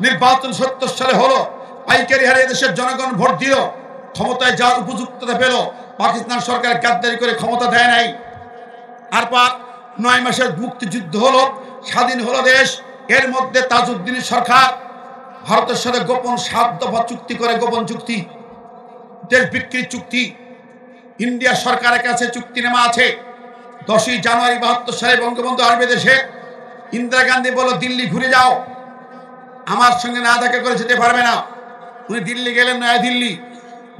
নির্বাচন ৭০ সালে হলো, পাইকারি হারে দেশের জনগণ ভোট দিল, ক্ষমতায় যাওয়ার উপযুক্ততা পেল। পাকিস্তান সরকার গাদ্দারি করে ক্ষমতা দেয় নাই। তারপর ৯ মাসের মুক্তিযুদ্ধ হলো, স্বাধীন হলো দেশ। এর মধ্যে তাজউদ্দিনের সরকার ভারতের সাথে গোপন ৭ দফা চুক্তি করে, গোপন চুক্তি, দেশ বিক্রির চুক্তি। ইন্ডিয়া সরকারের কাছে চুক্তিনামা আছে। 10ই জানুয়ারি ৭২ সালে বঙ্গবন্ধু আসবে দেশে। ইন্দিরা গান্ধী বলল, দিল্লি ঘুরে যাও, আমার সঙ্গে না দেখা করে যেতে পারবে না। উনি দিল্লি গেলেন, নয়াদিল্লি।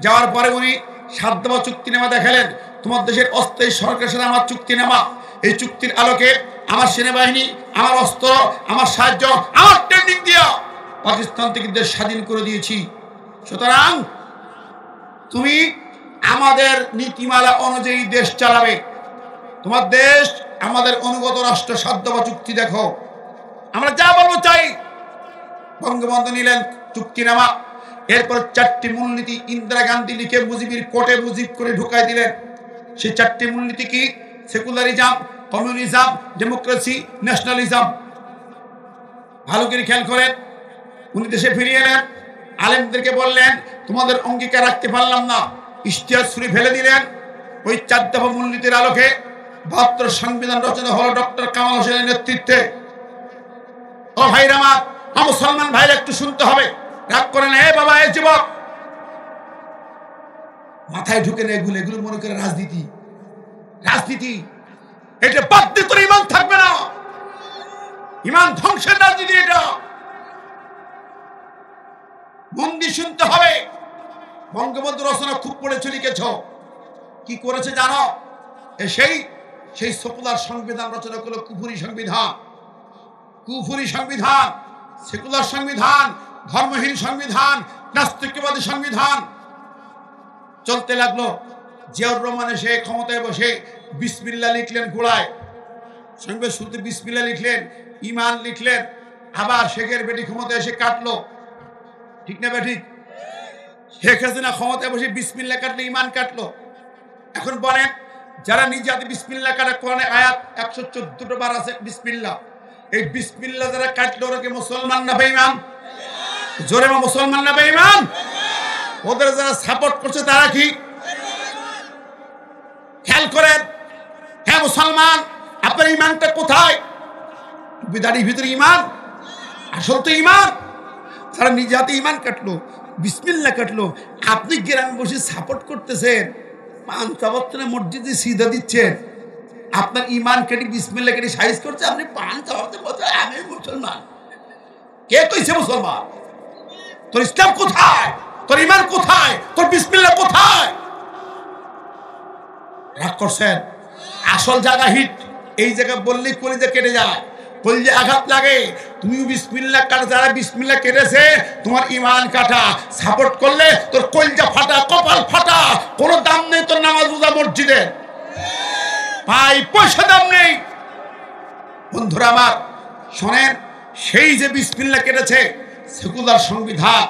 যাওয়ার পরে উনি ৭ দফা চুক্তিনামা দেখালেন, তোমার দেশের অস্থায়ী সরকারের সাথে আমার চুক্তিনামা, এই চুক্তির আলোকে আমার সেনাবাহিনী, আমার অস্ত্র, আমার সাহায্য, আমার ট্রেনিং দিয়া পাকিস্তান থেকে দেশ স্বাধীন করে দিয়েছি। সুতরাং তুমি আমাদের নীতিমালা অনুযায়ী দেশ চালাবে, তোমার দেশ আমাদের অনুগত রাষ্ট্র। ৭ দফা চুক্তি দেখো, আমরা যা বলবো চাই। বঙ্গবন্ধু নিলেন চুক্তিনামা। এরপর 4টি মূলনীতি ইন্দিরা গান্ধী লিখে মুজিবের কোর্টে মুজিব করে ঢুকাই দিলেন। সেই 4টি মূলনীতি কি? Secularism, communism, democracy, nationalism. ভালো করে খেয়াল করেন। উনি দেশে ফিরিয়ে এলেন, আলেমদেরকে বললেন, তোমাদের অঙ্গীকার রাখতে পারলাম না, ইশতেহার ছুঁড়ে ফেলে দিলেন। ওই 4 দফা মূলনীতির আলোকে 72 সংবিধান রচনা হলো ডক্টর কামাল হোসেনের নেতৃত্বে। ও ভাইরা আমার, মুসলমান ভাইরা একটু শুনতে হবে, রাগ করেন। এ বাবা, এ যুবক, মাথায় ঢুকে না এগুলো, এগুলো মনে করে রাজনীতি। রাজনীতি এটা বাদ দিয়ে তোর ইমান থাকবে না, ইমান ধ্বংসের রাজনীতি এটা। মন দিয়ে শুনতে হবে। বঙ্গবন্ধু রচনা খুব পড়েছ, লিখেছ, কি করেছে জানো? সেই সেকুলার সংবিধান রচনা করলো, কুফরি সংবিধান। কুফরি সংবিধান, সেকুলার সংবিধান, ধর্মহীন সংবিধান, নাস্তিকবাদী সংবিধান চলতে লাগলো। জিয়াউর রহমান এসে ক্ষমতায় বসে বিসমিল্লাহ লিখলেন গোড়ায়, সঙ্গে শুরুতে বিসমিল্লাহ লিখলেন, ইমান লিখলেন। আবার শেখের বেটি ক্ষমতায় এসে কাটলো, ঠিক না বেঠিক? শেখ হাসিনা ক্ষমতায় বসে বিসমিল্লাহ কাটলো, ইমান কাটলো। এখন বলেন, যারা নিজে হাতে বিসমিল্লাহ কাটে, কোরআনে আয়াত 114 বার আছে বিসমিল্লাহ। এই বিসমিল্লাহ যারা কাটলো, ওরা কি মুসলমান না বেঈমান? জোরে বা মুসলমান না বেঈমান? ওদের যারা সাপোর্ট করছে তারা কি? খেয়াল করেন। হ্যাঁ মুসলমান, আপনার ইমানটা কোথায়? বিদারির ভিতরে ইমান, আসল তো ইমান। যারা নিজে হাতে ইমান কাটলো, বিসমিল্লাহ কাটলো, আপনি গ্রামে বসে সাপোর্ট করতেছেন, পাঞ্চাবত্তরে মসজিদে সিধা দিচ্ছেন, আপনার ইমান কেটে বিসমিল্লাহ কেটে সাইজ করছে, আপনি পাঞ্চাবত্তে বলছেন আমি মুসলমান। কে কইছে মুসলমান? তোর ইসলাম কোথায়? তোর ইমান কোথায়? তোর বিসমিল্লাহ কোথায়? রাগ করছেন? আসল জায়গা হিট। এই জায়গা বললেই কলিজা কেটে যায়, কলিজা আঘাত লাগে। তুমি বিসমিল্লাহ কাটা, যারা বিসমিল্লাহ কেটেছে, তোমার ইমান কাটা। সাপোর্ট করলে তোর কলিজা ফাটা, কপাল ফাটা। কোনো দাম নেই তোর নামাজ রোজা মসজিদে, পাই পয়সা দাম নেই। বন্ধুরা আমার শোনেন, সেই যে বিসমিল্লাহ কেটেছে, সেকুলার সংবিধান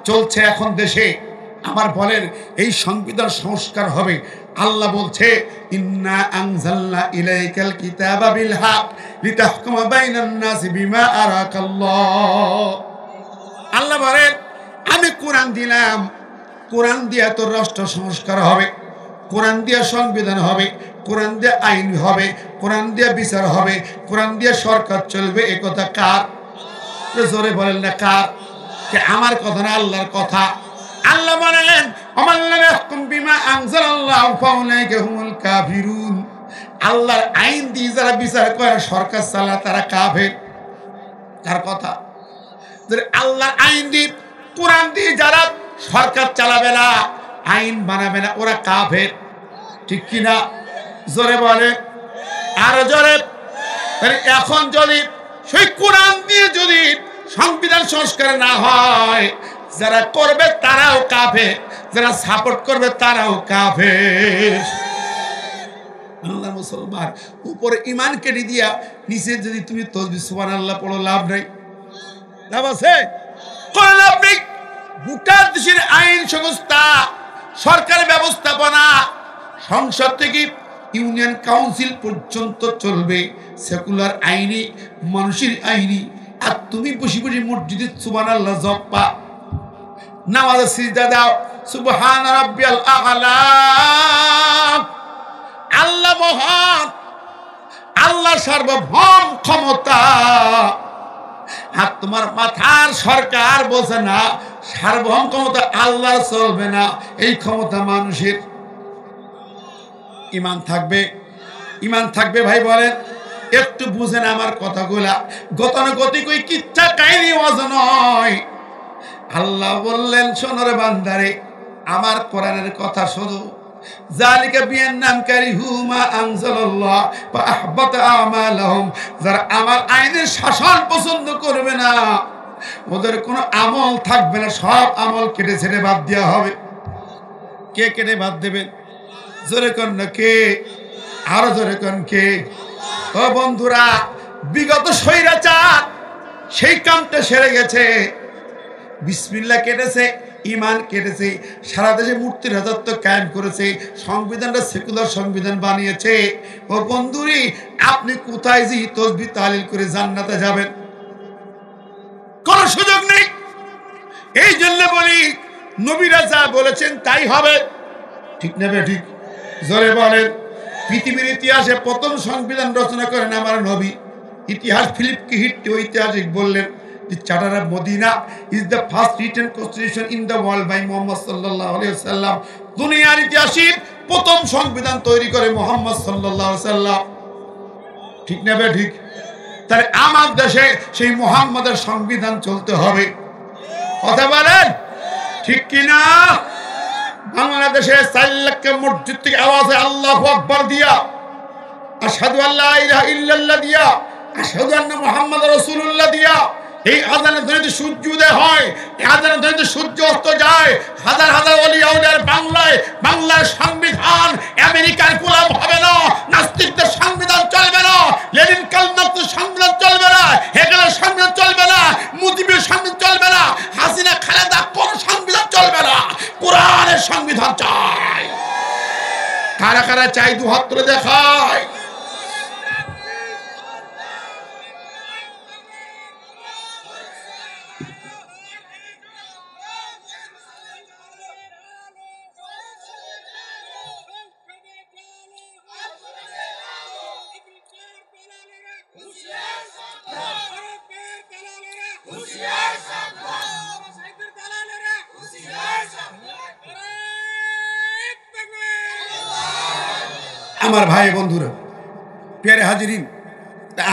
চলছে এখন দেশে। আমার বলেন, এই সংবিধান সংস্কার হবে। আল্লাহ বলছে, ইন্না আনজালনা ইলাইকাল কিতাবা বিল হক লিতাহকুমা বাইনান নাসি বিমা আরাকাল্লাহ। আল্লাহ বলেন, আমি কোরআন দিলাম, কোরআন দিয়ে তোর রাষ্ট্র সংস্কার হবে, কোরআন দিয়ে সংবিধান হবে, কোরআন দিয়ে আইন হবে, কোরআন দিয়ে বিচার হবে, কোরআন দিয়ে সরকার চলবে। এ কথা কার? জোরে বলেন না কার? যে আমার কথা না, আল্লাহর কথা। আল্লাহ বলেন, আমাল্লাম ইয়াহকুম বিমা আনজালাল্লাহু ফাউলাইকা হুমুল কাফিরুন। আল্লাহর আইন দিয়ে যারা বিচার করে, সরকার চালায়, তারা কাফের। কার কথা? আল্লাহর আইন দিয়ে, কোরআন দিয়ে যারা সরকার চালাবে না, আইন বানাবে না, ওরা কাফের। ঠিক কিনা? জোরে বলে, আরো জোরে। এখন যদি সেই কোরআন দিয়ে যদি সংবিধান সংস্কার না হয়, যারা করবে তারাও কাফের, যারা সাপোর্ট করবে তারাও কাফের। আল্লাহ মুসলমান, উপরে ইমান কেটে দিয়া নিচে যদি তুমি তাসবিহ সুবহানাল্লাহ পড়ো, লাভ নাই? লাভ আছে? কোনো লাভ নেই। গোটা দেশের আইন সংস্থা, সরকারি ব্যবস্থাপনা, সংসদ থেকে ইউনিয়ন কাউন্সিল পর্যন্ত চলবে সেকুলার আইনি, মানুষের আইনি। আর তুমি বসে বসে মসজিদে সুবহানাল্লাহ জপা, নামাজে সিজদা দাও, সুবহান রাব্বিয়াল আ'লা। আল্লাহ মহান, আল্লাহ সার্বভৌম ক্ষমতা। আর তোমার মাথার সরকার বলছে না সার্বভৌম ক্ষমতা আল্লাহর চলবে না, এই ক্ষমতা মানুষের। ইমান থাকবে, ইমান থাকবে ভাই বলেন। একটু বুঝেন আমার কথাগুলা, গতানুগতিক ওই কিচ্ছা কাহিনী ওয়াজ নয়। আল্লাহ বললেন, শোনো রে বান্দারে, আমার কোরআনের কথা শোনো। যালিকা বিআন্নাহুম কারিহু মা আনজালাল্লাহ ফাআহবাতা আমালাহুম। যারা আমার আইনের শাসন পছন্দ করবে না, ওদের কোনো আমল থাকবে না, সব আমল কেটে ছেড়ে বাদ দেওয়া হবে। কে কেটে বাদ দেবেন? জোরে কোন না কে? আরো জোরে কোন কে? ও বন্ধুরা, বিগত স্বৈরাচার সেই কামটা সেরে গেছে। বিসমিল্লাহ কেটেছে, ইমান কেটেছে, সারা দেশে মূর্তির রাজত্ব কায়েম করেছে, সংবিধানটা সেকুলার সংবিধান বানিয়েছে। ও বন্ধুরি, আপনি কোথায় যে তাসবিহ তাহলিল করে জান্নাতে যাবেন? কোন সুযোগ নেই। এই জন্য বলি, নবীরা যা বলেছেন তাই হবে। ঠিক না ঠিক? জোরে বলেন। পৃথিবীর ইতিহাসে প্রথম সংবিধান রচনা করেন আমার নবী। ইতিহাস ফিলিপ কিহিট ঐতিহাসিক বললেন, The Charter of Medina is the first written constitution in the world by Muhammad sallallahu alaihi wasallam. দুনিয়ার ইতিহাসে প্রথম সংবিধান তৈরি করে মুহাম্মদ সাল্লাল্লাহু আলাইহি ওয়াসাল্লাম। ঠিক না ঠিক? তাহলে আমার দেশে সেই মুহাম্মাদের সংবিধান চলতে হবে। কথা বলেন ঠিক কি না? বাংলাদেশে 4 লাখ মসজিদ থেকে আওয়াজে আল্লাহু আকবার দিয়া, আশহাদু আল্লা ইলাহা ইল্লাল্লাহ দিয়া, আশহাদু আন্না মুহাম্মাদুর রাসূলুল্লাহ দিয়া, এই আযানের ধ্বনিতে সূর্য উদয় হয়, এই আযানের ধ্বনিতে সূর্য অস্ত যায়। হাজার হাজার ওলি আউলিয়ার বাংলার সংবিধান আমেরিকার গোলাম হবে না, নাস্তিকদের সংবিধান চলবে না, লেনিন কালমার্ক্সের সংবিধান চলবে না, হেগেলের সংবিধান চলবে না, মুজিবের সংবিধান চলবে না, হাসিনা খালেদা কোন সংবিধান চলবে না, কোরআনের সংবিধান চাই। কারা কারা চাই? দু হাত তুলে দেখায়। আমার ভাই বন্ধুরা, প্যারে হাজিরিন,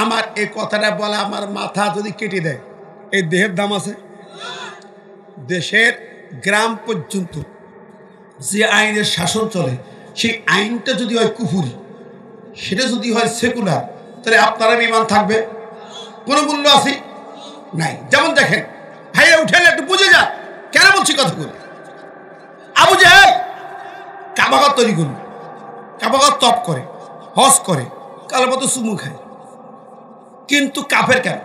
আমার এই কথাটা বলা আমার মাথা যদি কেটে দেয়, এই দেহের দাম আছে? দেশের গ্রাম পর্যন্ত যে আইনের শাসন চলে, সেই আইনটা যদি হয় কুফুরি, সেটা যদি হয় সেকুলার, তাহলে আপনারা ইমান থাকবে? কোনো মূল্য আছে? নাই। যেমন দেখেন, ভাইয়া উঠেন একটু বুঝে যান কেন বলছি কথাগুলো। আবু জাহেল কাবাগর তৈরি করল, কাবাগর তপ করে, হজ করে, কালের মতো চুমু খায়, কিন্তু কাফের কেন?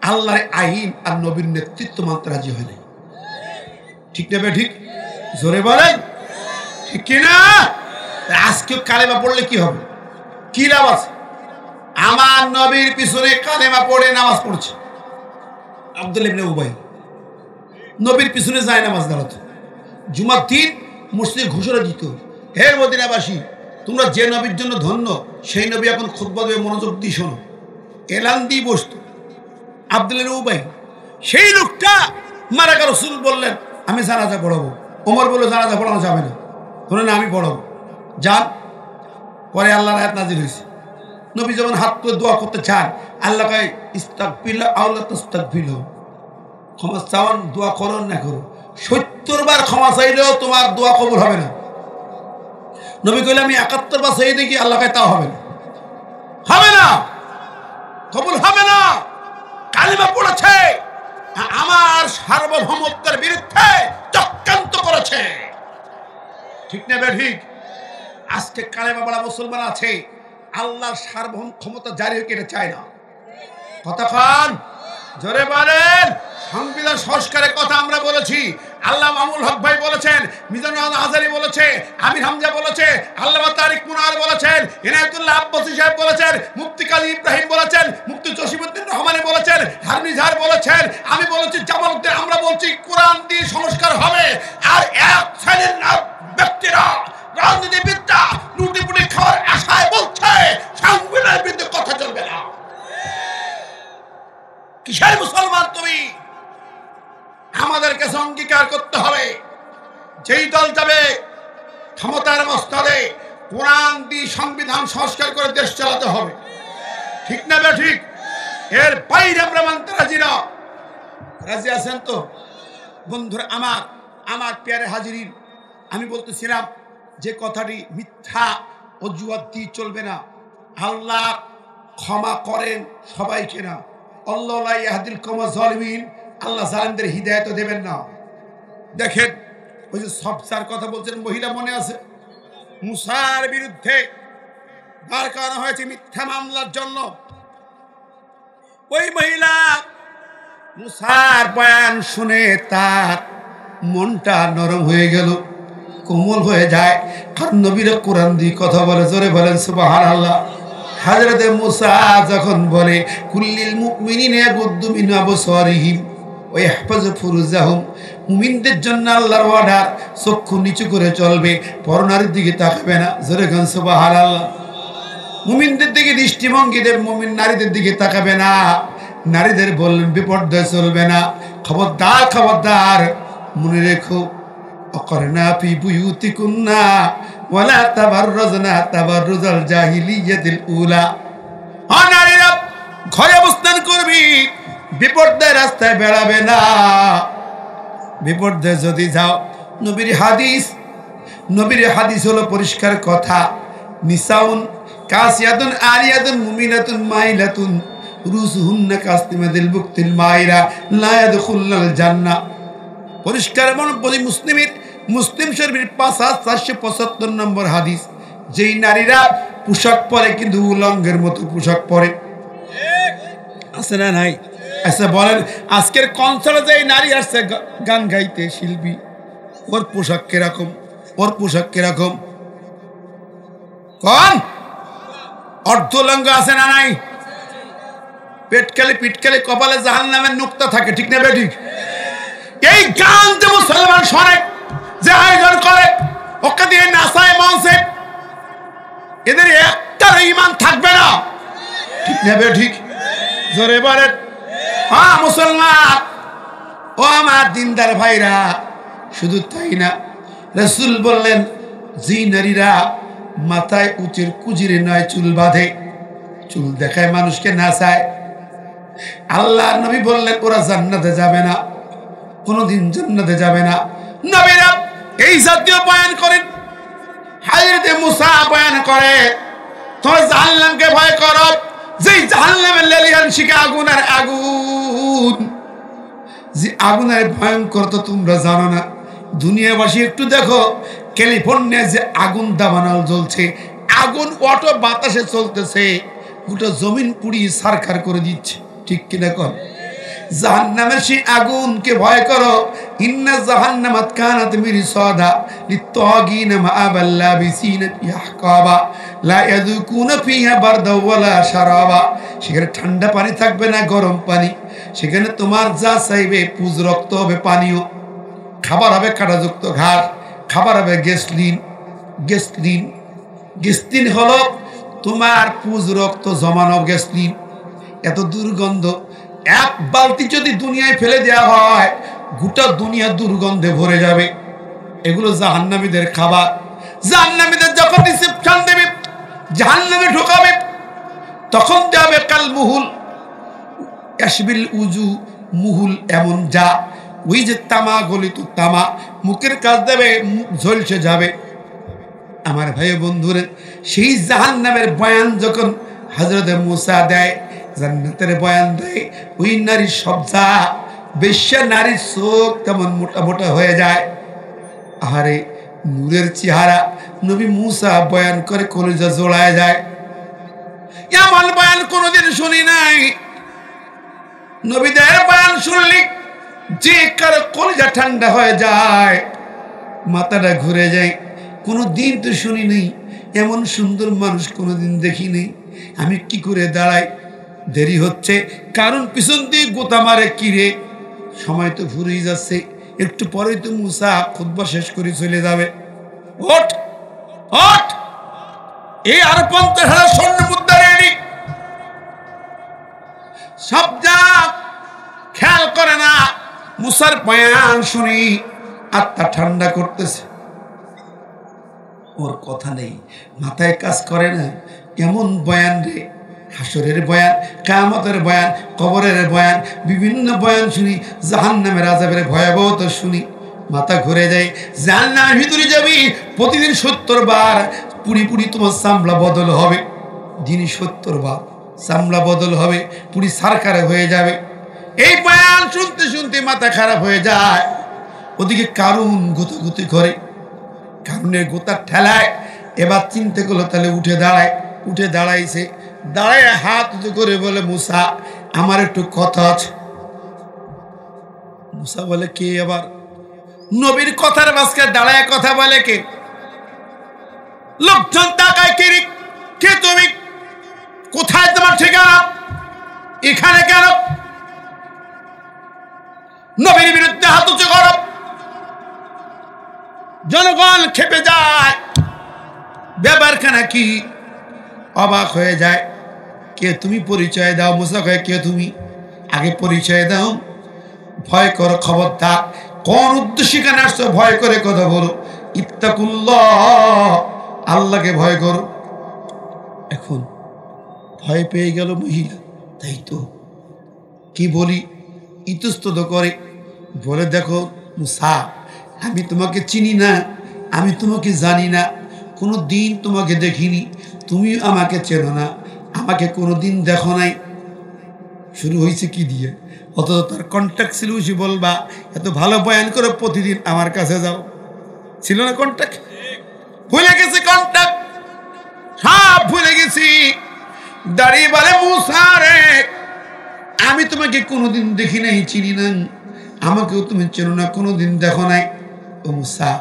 আল্লাহর আইন আর নবীর নেতৃত্ব মানতে রাজি হয় নাই। ঠিক না ঠিক? জোরে বলেন ঠিক কিনা? আজকেও কালেমা পড়লে কি হবে? কি লাভ আছে? আমার নবীর পিছনে কালেমা পড়ে নামাজ পড়ছে আব্দুল্লাহ ইবনে উবাই, নবীর পিছনে যায় নামাজ দাঁড়াতো, জুমার দিন মসজিদে ঘোষণা দিত, হে মদিনাবাসী, তোমরা যে নবীর জন্য ধন্য, সেই নবী এখন খুতবা দেবে, মনোযোগ দিয়ে শোনো। এলান দিয়ে বসত আব্দুল্লাহ ইবনে উবাই। সেই লোকটা মারা গেল। রাসূল বললেন, আমি জানাজা পড়াবো। ওমর বলল, জানাজা পড়ানো যাবে না। ধরে না, আমি পড়াবো, যান। পরে আল্লাহর আয়াত নাজিল হয়েছে। নবী যখন হাত তুলে দোয়া করতে চান, আল্লাহ কয় ইস্তাগফিরলাহ আও লা তাস্তাগফিরলাহু, ক্ষমা চাওয়ান, দোয়া করুন না করো, 70 বার ক্ষমা চাইলেও তোমার দোয়া কবুল হবে না। নবী কইলে আমি 71 বার চাই দেখি, আল্লাহ কয় তাও হবে না, হবে না, কবুল হবে না। কালিমা পড়েছে, আমার সার্বভৌমত্বের বিরুদ্ধে চক্রান্ত করেছে। ঠিক না ঠিক? আজকে কালেমা পড়া মুসলমান আছে, আল্লাহর সার্বভৌম ক্ষমতা জারি হোক এটা চায় না। কতক্ষণ জোরে বলেন। সংবিধান সংস্কারের কথা আমরা বলেছি, আল্লাহ মামুল হক ভাই বলেছেন, মিজানুর রহমান আজারি বলেছে, আমির হামজা বলেছে, আল্লামা তারিক মুনার বলেছেন, ইনায়েতুল্লাহ আব্বাসী সাহেব বলেছেন, মুফতি কাজী ইব্রাহিম বলেছেন, মুফতি জসিমউদ্দিন রহমানী বলেছেন, হারুন ইজহার বলেছেন, আমি বলেছি, জামালউদ্দিন, আমরা বলছি কোরআন দিয়ে সংস্কার হবে। আর এক শ্রেণীর ব্যক্তিরা, রাজনীতিবিদরা লুটিপুটি খাওয়ার আশায় বলছে সংবিধানের বিরুদ্ধে কথা চলবে না। কিসের মুসলমান তুমি? আমাদের কাছে অঙ্গীকার করতে হবে, যেই দল যাবে ক্ষমতার মস্তদে কোরআন দিয়ে সংবিধান সংস্কার করে দেশ চালাতে হবে। ঠিক না ঠিক? এর বাইরে আমরা মানতে রাজি না। রাজি আছেন তো বন্ধুরা? আমার পেয়ারে হাজিরিন, আমি বলতেছিলাম যে কথাটি মিথ্যা অজুহাত দিয়ে চলবে না। আল্লাহ ক্ষমা করেন সবাইকে না, আল্লাহ লা ইয়াহদিল কওমা যালিমিন, আল্লাহ জালিমদের হিদায়াত দেবেন না। দেখেন ওই যে সবসার কথা বলছেন মহিলা, মনে আছে? মুসার বিরুদ্ধে দাঁড় করানো হয়েছে মিথ্যা মামলার জন্য। ওই মহিলা মুসার বয়ান শুনে তার মনটা নরম হয়ে গেল, কোমল হয়ে যায়, কারণ নবীরা কোরআন দিয়ে কথা বলে। জোরে বলেন সুবহানাল্লাহ। হযরত মুসা যখন বলে কুল্লিল মুমিনিনা ইয়াগুদ্দু মিন আবসারিহিম ওয়া ইয়াহফাযু ফুরুজাহুম, মুমিনদের জন্য আল্লাহর অর্ডার, চক্ষু নিচু করে চলবে, পরনারীর দিকে তাকাবে না। জোরে গান সুবহানাল্লাহ। মুমিনদের দিকে দৃষ্টিভঙ্গি দেব, মুমিন নারীদের দিকে তাকাবে না। নারীদের বললেন বিপর্যয় চলবে না। খবরদার খবরদার, মনে রেখো, অকরনা ফি বুয়ুতিকুন্না ওয়ালা তাবাররুজনা তাবাররুজাল জাহিলিয়াতিল উলা। নারীরা ঘরে অবস্থান করবি, বিপর্যয় রাস্তায় বেড়াবে না। বিপর্যয় যদি যাও, নবীর হাদিস হলো পরিষ্কার কথা, নিসাউন কাসিয়াতুন আরিয়াতুন মুমিনাতুন মাইলাতুন রুসুহুন্না কাসতিমাদিল বুকতিল মাইরা লা ইয়াদখুলুল জান্নাহ। পরিষ্কার মনে বলি, মুসলিম শরীফের 5475 নম্বর হাদিস, যেই নারীরা পোশাক পরে কিন্তু উলঙ্গের মতো পোশাক পরে, আছে না নাই? আচ্ছা বলেন, আজকের কনসার্টে যে নারী আসছে গান গাইতে, শিল্পী, ওর পোশাক কিরকম? কোন অর্ধলঙ্গ আছে না নাই? পিটকালি কপালে জাহান্নামের নুক্তা থাকে। ঠিক না ঠিক? এই গান যে মুসলমান শোনে, যে আয়োজন করে, ওকে দিয়ে নাচায় মঞ্চে, এদের একটা ঈমান থাকবে না। ঠিক না ঠিক? জোরে বলেন। হ্যাঁ মুসলমান, ও আমার দিনদার ভাইরা, শুধু তাই না, রাসূল বললেন যে নারীরা মাথায় উঁচের কুজিরে নয় চুল বাঁধে, চুল দেখায় মানুষকে নাচায়, আল্লাহ নবী বললেন ওরা জান্নাতে যাবে না, কোনদিন জান্নাতে যাবে না। নবীরা এই জাতীয় বয়ান করেন। হযরত মুসা বয়ান করে, তোমরা জাহান্নামকে ভয় করো, যেই জাহান্নামের লেলিহান শিখা আগুনের আগুন, যে আগুনের ভয়ঙ্কর তো তোমরা জানো না। দুনিয়াবাসী একটু দেখো, ক্যালিফোর্নিয়া যে আগুন দাবানল জ্বলছে, আগুন অটো বাতাসে চলতেছে, গোটা জমিন পুড়িয়ে ছারখার করে দিচ্ছে। ঠিক কিনা কর? জাহান্নামের সেই আগুনকে ভয় করো। ইন্না জাহান্নামাত কানাত মিরসাদা লিত্তাগিনা মাআবাল লাবিসিনা ফিহা আহকাবা লা ইয়াযুকুনা ফিহা বারদা ওয়ালা শারাবা। সেখানে ঠান্ডা পানি থাকবে না, গরম পানি। সেখানে তোমার যা চাইবে, পুজ রক্ত হবে পানীয়, খাবার হবে কাঁটাযুক্ত ঘাস, খাবার হবে গ্যাসলিন হলো তোমার পুজ রক্ত জমানো গ্যাসলিন। এত দুর্গন্ধ, এক বালতি যদি দুনিয়ায় ফেলে দেওয়া হয়, গোটা দুনিয়া দুর্গন্ধে ভরে যাবে। এগুলো জাহান্নামীদের খাবার। জাহান্নামীদের যখন রিসেপশন দেবে, জাহান্নামে ঢোকাবে, তখন দেবে কাল মুহুল ইয়াশবিল উজু, মুহুল এমন যা, ওই যে তামা গলিত তামা, মুখের কাজ দেবে, মুখ ঝলসে যাবে। আমার ভাই বন্ধুরে, সেই জাহান্নামের বয়ান যখন হযরত মুসা দেয়, জান্নাতের বয়ান দেয়, ওই নারীর সবজা, বেশ্যা নারীর চোখ তেমন মোটা মোটা হয়ে যায়। আরে নূরের চেহারা নবী মুসা বয়ান করে কলিজা জোড়ায় যায়। এমন বয়ান কোনোদিন শুনি নাই। নবীদের বয়ান শুনলি যে কার কলিজা ঠান্ডা হয়ে যায়, মাথাটা ঘুরে যায়। কোনোদিন তো শুনি নেই, এমন সুন্দর মানুষ কোনোদিন দেখি নেই। আমি কি করে দাঁড়াই? দেরি হচ্ছে, কারণ পিছন দিয়ে গোতা মারে। কিরে, সময় তো ফুরিয়ে যাচ্ছে, একটু পরেই তো মুসা খুতবা শেষ করে চলে যাবে। ওঠ ওঠ, এই আর 50,000 স্বর্ণ মুদ্রা রেডি। সব যা খেয়াল করে না, মুসার বয়ান শুনি আত্মা ঠান্ডা করতেছে। ওর কথা নেই, মাথায় কাজ করে না। এমন বয়ান রে, হাসরের বয়ান, কিয়ামতের বয়ান, কবরের বয়ান, বিভিন্ন বয়ান শুনি। জাহান্নামের আযাবের ভয়াবহতা শুনি, মাথা ঘুরে যায়। জাহান্নামের ভিতরে যাবি, প্রতিদিন 70 বার পুরি পুরি তোমার চামড়া বদল হবে। দিনই 70 বার চামড়া বদল হবে, পুরি সারকারে হয়ে যাবে। এই বয়ান শুনতে শুনতে মাথা খারাপ হয়ে যায়। ওদিকে কারুন গুতাগুতি করে, কারুনের গোতার ঠেলায় এবার চিন্তা করলো, তাহলে উঠে দাঁড়ায়। উঠে দাঁড়াইছে, দাঁড়ায় হাত উঁচু করে বলে, মুসা আমার একটু কথা আছে। মুসা বলে, কে আবার? নবীর কথার মাঝখানে দাঁড়ায় কথা বলে কে? লোকজন তাকায়, কে তুমি? কোথায় তোমার ঠিকানা? এখানে কেন? নবীর বিরুদ্ধে হাত উঁচু করো। জনগণ খেপে যায়, ব্যাপারখানা কি? অবাক হয়ে যায়। কে তুমি? পরিচয় দাও। মুসা কয়, কে তুমি? আগে পরিচয় দাও। ভয় করো, খবরদার। কোন উদ্দেশ্যে কেন আসছো? ভয় করে কথা বলো। ইত্তাকুল্লাহ, আল্লাহকে ভয় করো। এখন ভয় পেয়ে গেল মহিলা, তাই তো কি বলি, ইতস্তত করে বলে, দেখো মুসা, আমি তোমাকে চিনি না, আমি তোমাকে জানি না, কোনো দিন তোমাকে দেখিনি, তুমি আমাকে চেনো না, আমাকে কোনো দিন দেখো নাই। শুরু হয়েছে কি দিয়ে? অথচ তার কন্ট্যাক্ট ছিল, সে বলবা এত ভালো বয়ান করে প্রতিদিন আমার কাছে যাও। ছিল না কন্ট্যাক্ট? ভুলে গেছি কন্ট্যাক্ট, সব ভুলে গেছি। দাঁড়িয়ে বলে, মুসা রে, আমি তোমাকে কোনোদিন দেখি নাই, চিনি না, আমাকেও তুমি চেনো না, কোনোদিন দেখো নাই। ও মুসা,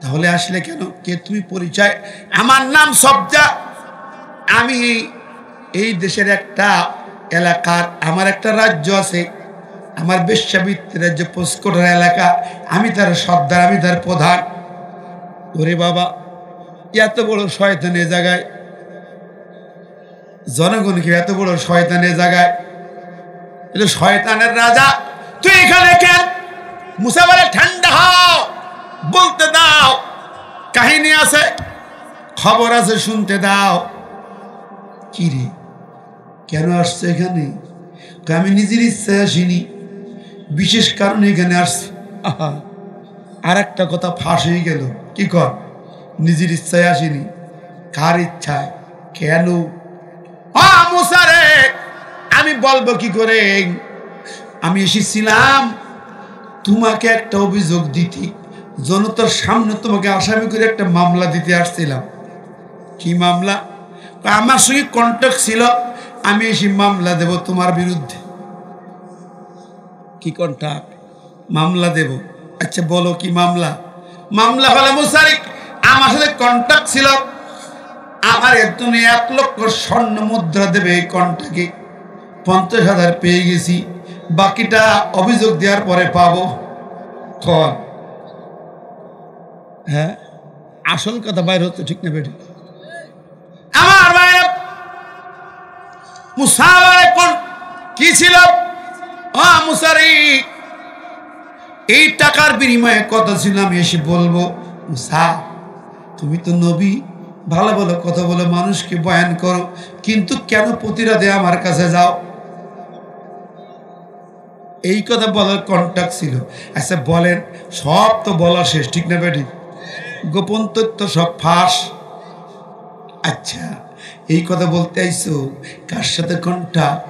তাহলে আসলে কেন? কে তুমি? পরিচয়। আমার নাম সবজা, আমি এই দেশের একটা এলাকার, আমার একটা রাজ্য আছে, আমার বেশ্যাবৃত্তি রাজ্য পোস্কোটার এলাকা, আমি তার সর্দার, আমি তার প্রধান। ওরে বাবা, এত বড় শয়তান এ জায়গায়, জনগণকে এত বড় শয়তান এ জায়গায়, এটা শয়তানের রাজা, তুই এখানে কেন? মুসা বলে, ঠান্ডা হও, বলতে দাও, কাহিনী আছে, খবর আছে, শুনতে দাও। কি রে, কেন আসছে এখানে? আমি নিজের ইচ্ছায় আসিনি, বিশেষ কারণে এখানে আসছি। আর একটা কথা ফাঁস হয়ে গেল। কি কর? নিজের ইচ্ছায় আসিনি, কার ইচ্ছায়? কেন? মুসা রে, আমি বলবো কি করে? আমি এসেছিলাম তোমাকে একটা অভিযোগ দিতে, জনতার সামনে তোমাকে আসামি করে একটা মামলা দিতে আসছিলাম। কি মামলা? আমার সঙ্গে কন্ট্যাক্ট ছিল, আমি এসে মামলা দেব তোমার বিরুদ্ধে। কি কন্ট্যাক্ট? মামলা দেব। আচ্ছা বলো কি মামলা? মামলা হলে মুসারিক, আমার সাথে কন্ট্যাক্ট ছিল, আমার তুমি 1 লক্ষ স্বর্ণ মুদ্রা দেবে। এই কন্ট্যাক্টে 50,000 পেয়ে গেছি, বাকিটা অভিযোগ দেওয়ার পরে পাবো। কর। হ্যাঁ, আসল কথা বাইর হচ্ছে, ঠিক না বেটি? আমার বাইরে মুসাওয়ারে কোন কি ছিল? মুসারি, এই টাকার বিনিময়ে কত ছিল আমি এসে বলবো। মুসা, তুমি তো নবী, ভালো ভালো কথা বলো, মানুষকে বয়ান করো, কিন্তু কেন প্রতিরাতে আমার কাছে যাও? এই কথা বলার কন্ট্যাক্ট ছিল। আচ্ছা বলেন, সব তো বলা শেষ, ঠিক না বেটি? গোপন তথ্য সব ফাঁস। আচ্ছা, এই কথা বলতে আইসো, কার সাথে কন্ট্যাক্ট,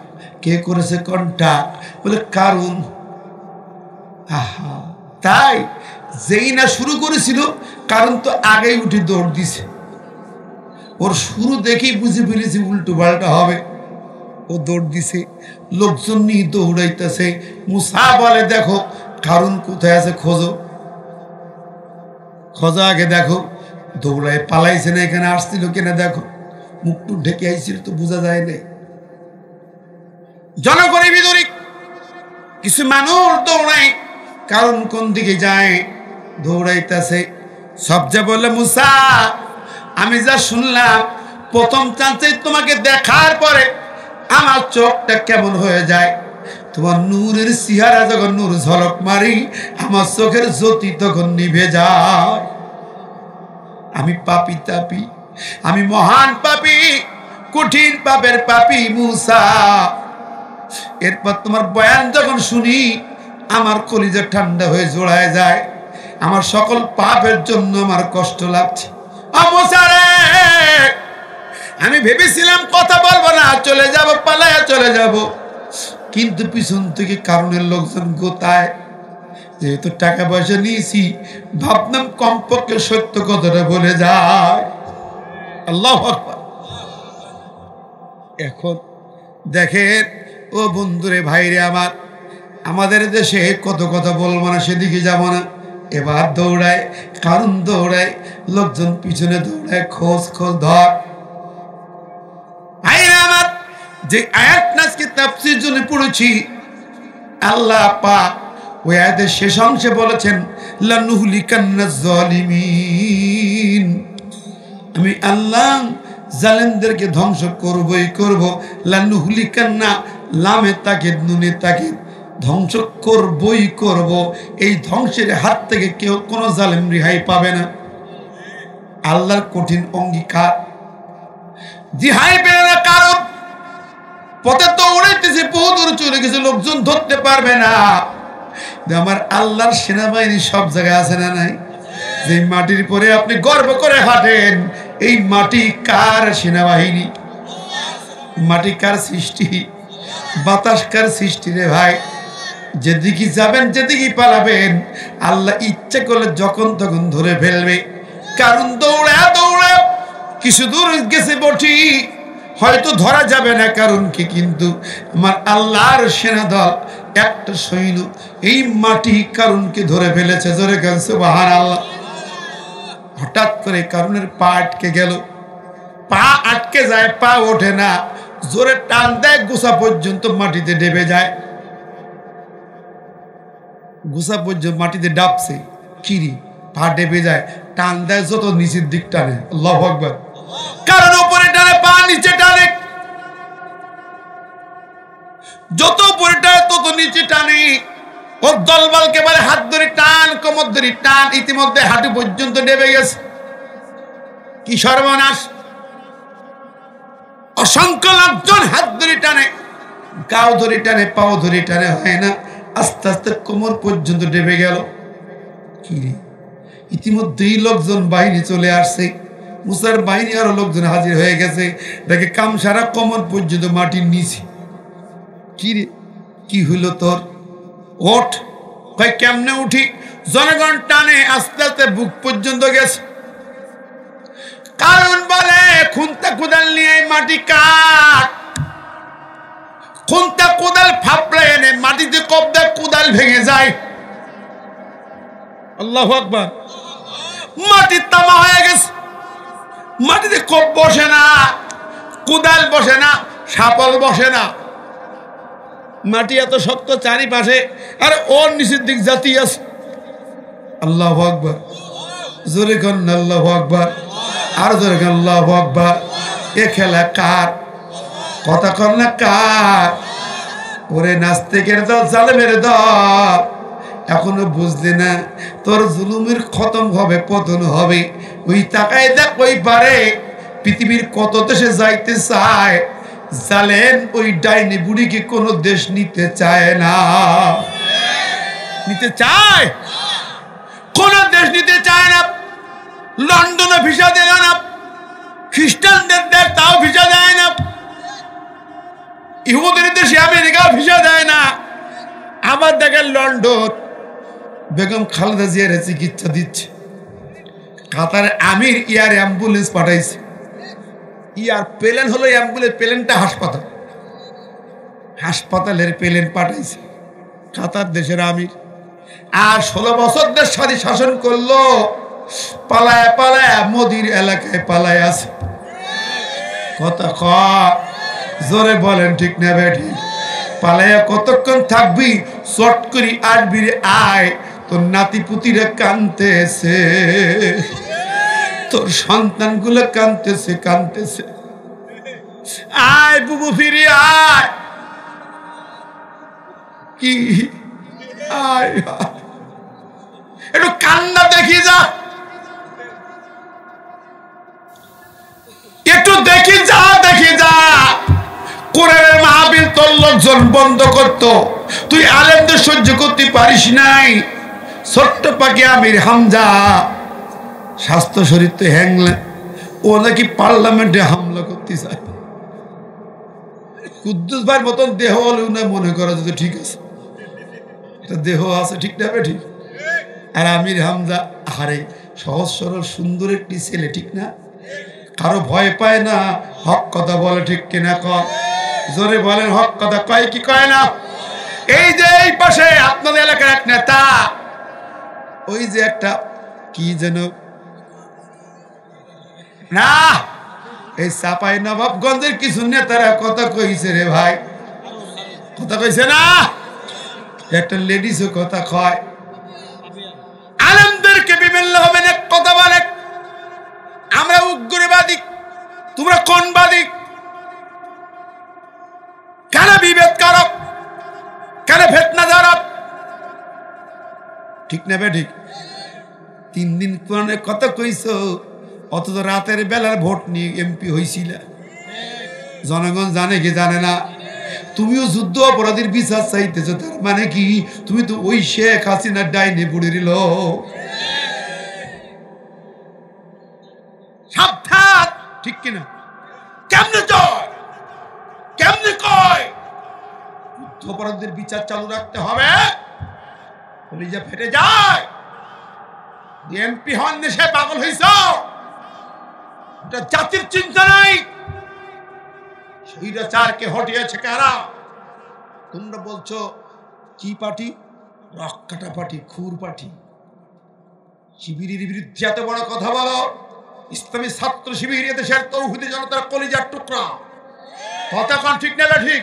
কে করেছে কন্ট্যাক্ট? বলে কারণ। আহা, তাই যেই না শুরু করেছিল কারণ তো আগেই উঠে দৌড় দিছে, ওর শুরু দেখেই বুঝে ফেলেছি উল্টো পাল্টা হবে, ও দৌড় দিছে। লোকজন নিয়ে দৌড়াইতেছে। মুসা বলে দেখো কারণ কোথায় আছে, খোঁজো খোঁজো আগে দেখো। দৌড়ায় পালাইছে না, এখানে আসছিল কিনা দেখো, মুখটু ঢেকে আইছিল তো বোঝা যায় না। জনগণের ভিতরে কিছু মানুষ দৌড়ায়, কারণ কোন দিকে যায়, দৌড়াইতেছে। সবজে বলে মুসা আমি যা শুনলাম, প্রথম চান্সে তোমাকে দেখার পরে আমার চোখটা কেমন হয়ে যায়, তোমার নূরের চেহারা যখন নূর ঝলক মারি আমার চোখের জ্যোতি তখন নিভে যায়। আমি পাপী তাপী, আমি মহান পাপী, কঠিন পাপের পাপী মুসা। এরপর তোমার বয়ান যখন শুনি আমার কলিজা ঠান্ডা হয়ে জোড়ায় যায়, আমার সকল পাপের জন্য আমার কষ্ট লাগছে। আমি ভেবেছিলাম কথা বলবো না, চলে যাব, পালায়া চলে যাব, কিন্তু পিছন থেকে কারণের লোকজন গোতায়। যেহেতু টাকা পয়সা নিয়েছি, ভাবলাম কমপক্ষে সত্য কথাটা বলে যায়। আল্লাহু আকবার। এখন দেখেন ও বন্ধুরে ভাইরে আমার, আমাদের দেশে কত কথা বলবো না, সেদিকে যাবো না। এবার দৌড়ায়, কারণ দৌড়ায়, লোকজন পিছনে দৌড়ায়, খোঁজ খোঁজ ধর। ভাইরা আমার, যে আয়াত নাজকে তাফসীর জন্য পড়েছি, আল্লাহ পাক ওই আয়াতের শেষ অংশে বলেছেন লানুহলিকান্নাজ জালিমিন, আমি আল্লাহ জালেমদেরকে ধ্বংস করবই করব। লানুহলিকান্না, লামে তাকিদ নুনে তাকিদ, ধ্বংস করবই করব। এই ধ্বংসের হাত থেকে কেউ কোনো জালেম রেহাই পাবে না। আল্লাহর কঠিন অঙ্গীকার, জিহাই পেলে না। কারণ পথে তো উড়াইতেছে, বহু দূর চলে গেছে, লোকজন ধরতে পারবে না। আমার আল্লাহর সেনাবাহিনী সব জায়গায় আছে না নাই? যে মাটির পরে আপনি গর্ব করে হাঁটেন, এই মাটি কার সেনাবাহিনী? মাটি কার সৃষ্টি? বাতাস কার সৃষ্টি রে ভাই? যেদিকে যাবেন, যেদিকে পালাবেন, আল্লাহ ইচ্ছে করলে যখন তখন ধরে ফেলবে। কারণ দৌড়া দৌড়া কিছু দূর গেছে বটি, হয়তো ধরা যাবে না কারণ কি, কিন্তু আমার আল্লাহর সেনা দল একটা সৈন্য এই মাটি কারণকে ধরে ফেলেছে। জোরে গান সুবহানাল্লাহ। হঠাৎ করে কারণের পা আটকে গেল, পা আটকে যায়, পা ওঠে না, জোরে টান দেয়, গোসা পর্যন্ত মাটিতে ডেবে যায়। গোসা পর্যন্ত মাটিতে ডাবছে, কিরি পা ডেবে যায়, টান দেয়, যত নিচের দিক টানে। আল্লাহু আকবার। কারণ উপরে টানে, পা নিচে টানে, যত উপরে টানে তত নিচে টানে। ও দলবলকে বলে হাত ধরে টান, কোমর ধরে টান, ইতিমধ্যে হাঁটু পর্যন্ত ডেবে গেছে। কি সর্বনাশ! অসংখ্য লোকজন হাত ধরে টানে, গাও ধরে টানে, পাও ধরে টানে, হয় না। আস্তে আস্তে কোমর পর্যন্ত ডেবে গেল। কি রে, ইতিমধ্যেই লোকজন বাহিনী চলে আসছে, মুসার বাহিনী আরো লোকজন হাজির হয়ে গেছে। দেখে কামসারা কোমর পর্যন্ত মাটির নিচে। কি রে, কি হইল তোর? ওঠ। কয় কেমনে উঠি? জনগণ টানে, আস্তে আস্তে বুক পর্যন্ত গেছে। কারণ বলে খুন্তা কোদাল নিয়ে মাটি কাট। খুন্তা কোদাল ফাপড়ে এনে মাটিতে কোপ দেয়, কোদাল ভেঙে যায়। আল্লাহু আকবার। মাটি তামা হয়ে গেছে, মাটিতে কোপ বসে না, কোদাল বসে না, শাপল বসে না। মাটি এত শক্ত চারিপাশে, আর ওর নিচের দিক জাতি আছে। আল্লাহু আকবার। জোরে গান আল্লাহু আকবার, আর জোরে গান আল্লাহু আকবার। এ খেলা কার? কথা কর না কার? ওরে নাস্তিকের দল, জালেমের দল, এখনো বুঝলি না তোর জুলুমের খতম হবে, পতন হবে। ওই তাকায় দেখ, ওই পারে পৃথিবীর কত দেশে যাইতে চায়, জালেম ওই ডাইনি বুড়িকে কোনো দেশ নিতে চায় না। নিতে চায়? কোন দেশ নিতে চায় না। লন্ডনে ভিসা দিল না, খ্রিস্টানদের দেশ তাও ভিসা দেয় না, ইহুদের দেশে আমেরিকা ভিসা দেয় না। আবার দেখেন লন্ডন বেগম খালেদা জিয়ার চিকিৎসা দিচ্ছে, কাতারে আমির এয়ার অ্যাম্বুলেন্স পাঠাইছে। ইয়ার প্লেন হলো অ্যাম্বুলেন্স, প্লেনটা হাসপাতালের প্লেন পাঠাইছে কাতার দেশের আমির। আর 16 বছর দেশ স্বাধীন শাসন করলো, পালায় পালায় মোদির এলাকায় পালায় আছে। কথা জোরে বলেন ঠিক না বেঠি? পালায় কতক্ষণ থাকবি? চট করি আসবি রে আয়, তোর নাতিপুতিরা কাঁদতেছে, তোর সন্তানগুলো কাঁদতেছে। আয় বুবু ফিরে আয়, কি আয় একটু কান্না দেখি যা, একটু দেখি যা। কোরআনের মাহফিল তোর লোকজন বন্ধ করতো, তুই আলেমদের সহ্য করতে পারিস নাই। ছোট্ট পাখি আমির হামজা স্বাস্থ্য শরীর তো হ্যাংলা, ও নাকি পার্লামেন্টে হামলা করতে চায়। কুদ্দুস ভাইয়ের মতন দেহ হলে না মনে করা যেত ঠিক আছে, এটা দেহ আছে, ঠিক না ঠিক? আর আমির হামজা আরে সহজ সরল সুন্দর একটি ছেলে, ঠিক না? কারো ভয় পায় না, হক কথা বলে, ঠিক কিনা? কয় জোরে বলেন, হক কথা কয় কি কয় না? এই যে এই পাশে আপনাদের এলাকার এক নেতা, ওই যে একটা কি যেন না, এই চাপাই নবাবগঞ্জের কিছু নেতারা কথা কইছে রে ভাই, কথা কইছে না? একটা লেডিসও কথা কয়, আলেমদেরকে বিভিন্ন ভাবে কথা বলে, আমরা উগ্রবাদী, তোমরা কোনবাদী, কেন বিভেদ কারক, কেন ফিতনা জারক, ঠিক না বে ঠিক? 3 দিন কোরআনের কথা কইছো, অথচ রাতের বেলার ভোট নিয়ে এমপি হইছিল। জনগণ জানে কি জানে না? তুমিও যুদ্ধ অপরাধীর বিচার চাইতেছ, তার মানে কি তুমি তো ওই শেখ হাসিনার ডাইনে পড়ে দিল। সাবধান, ঠিক কিনা? কেমনে জয়, কেমনে কয় যুদ্ধ অপরাধীদের বিচার চালু রাখতে হবে, কলিজা ফেটে যায়। এমপি হন দেশে পাগল হইছ, জাতির চিন্তা নাই। স্বৈরাচারকে হটিয়েছে কারা? তোমরা বলছো কি পার্টি? রক্কাটা পার্টি, খুর পার্টি। শিবিরের বিরুদ্ধে এত বড় কথা বলো? ইসলামী ছাত্র শিবির এদেশের তৌহিদি জনতার কলিজার টুকরা, কথা কোন ঠিক না ঠিক?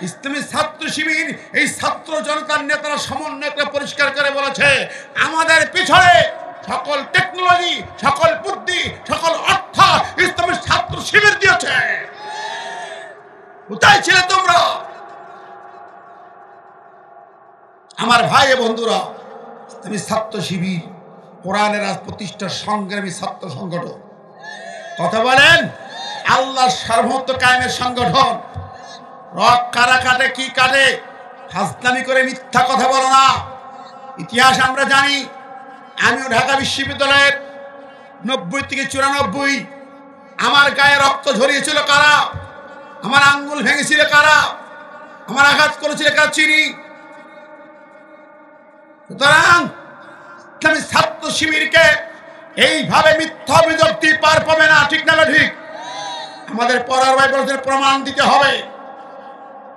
ইসলামী ছাত্র শিবির এই ছাত্র জনতার নেতারা সমন্বয়কে পরিষ্কার করে বলেছে, আমাদের পিছনে সকল টেকনোলজি, সকল বুদ্ধি, সকল অর্থ ইসলামী ছাত্র শিবির দিয়েছে। কোথায় ছিলে তোমরা? আমার ভাই বন্ধুরা, ইসলামী ছাত্র শিবির কোরআনের রাজ প্রতিষ্ঠার সংগ্রামী ছাত্র সংগঠন। কথা বলেন, আল্লাহর সার্বভৌমত্ব কায়েমের সংগঠন। রক কারা কাটে, কি কাটে? ফাজলামি করে মিথ্যা কথা বলো না। ইতিহাস আমরা জানি। আমিও ঢাকা বিশ্ববিদ্যালয়ের 90 থেকে 94 আমার গায়ে রক্ত ঝরিয়েছিল কারা? আমার আঙ্গুল ভেঙেছিল কারা? আমার আঘাত করেছিল কারা? চিনি। সুতরাং ইসলামী ছাত্র শিবিরকে এইভাবে মিথ্যা অভিযোগ দিয়ে পার পাবে না, ঠিক না ঠিক? আমাদের পরার ভাই বলেছেন প্রমাণ দিতে হবে।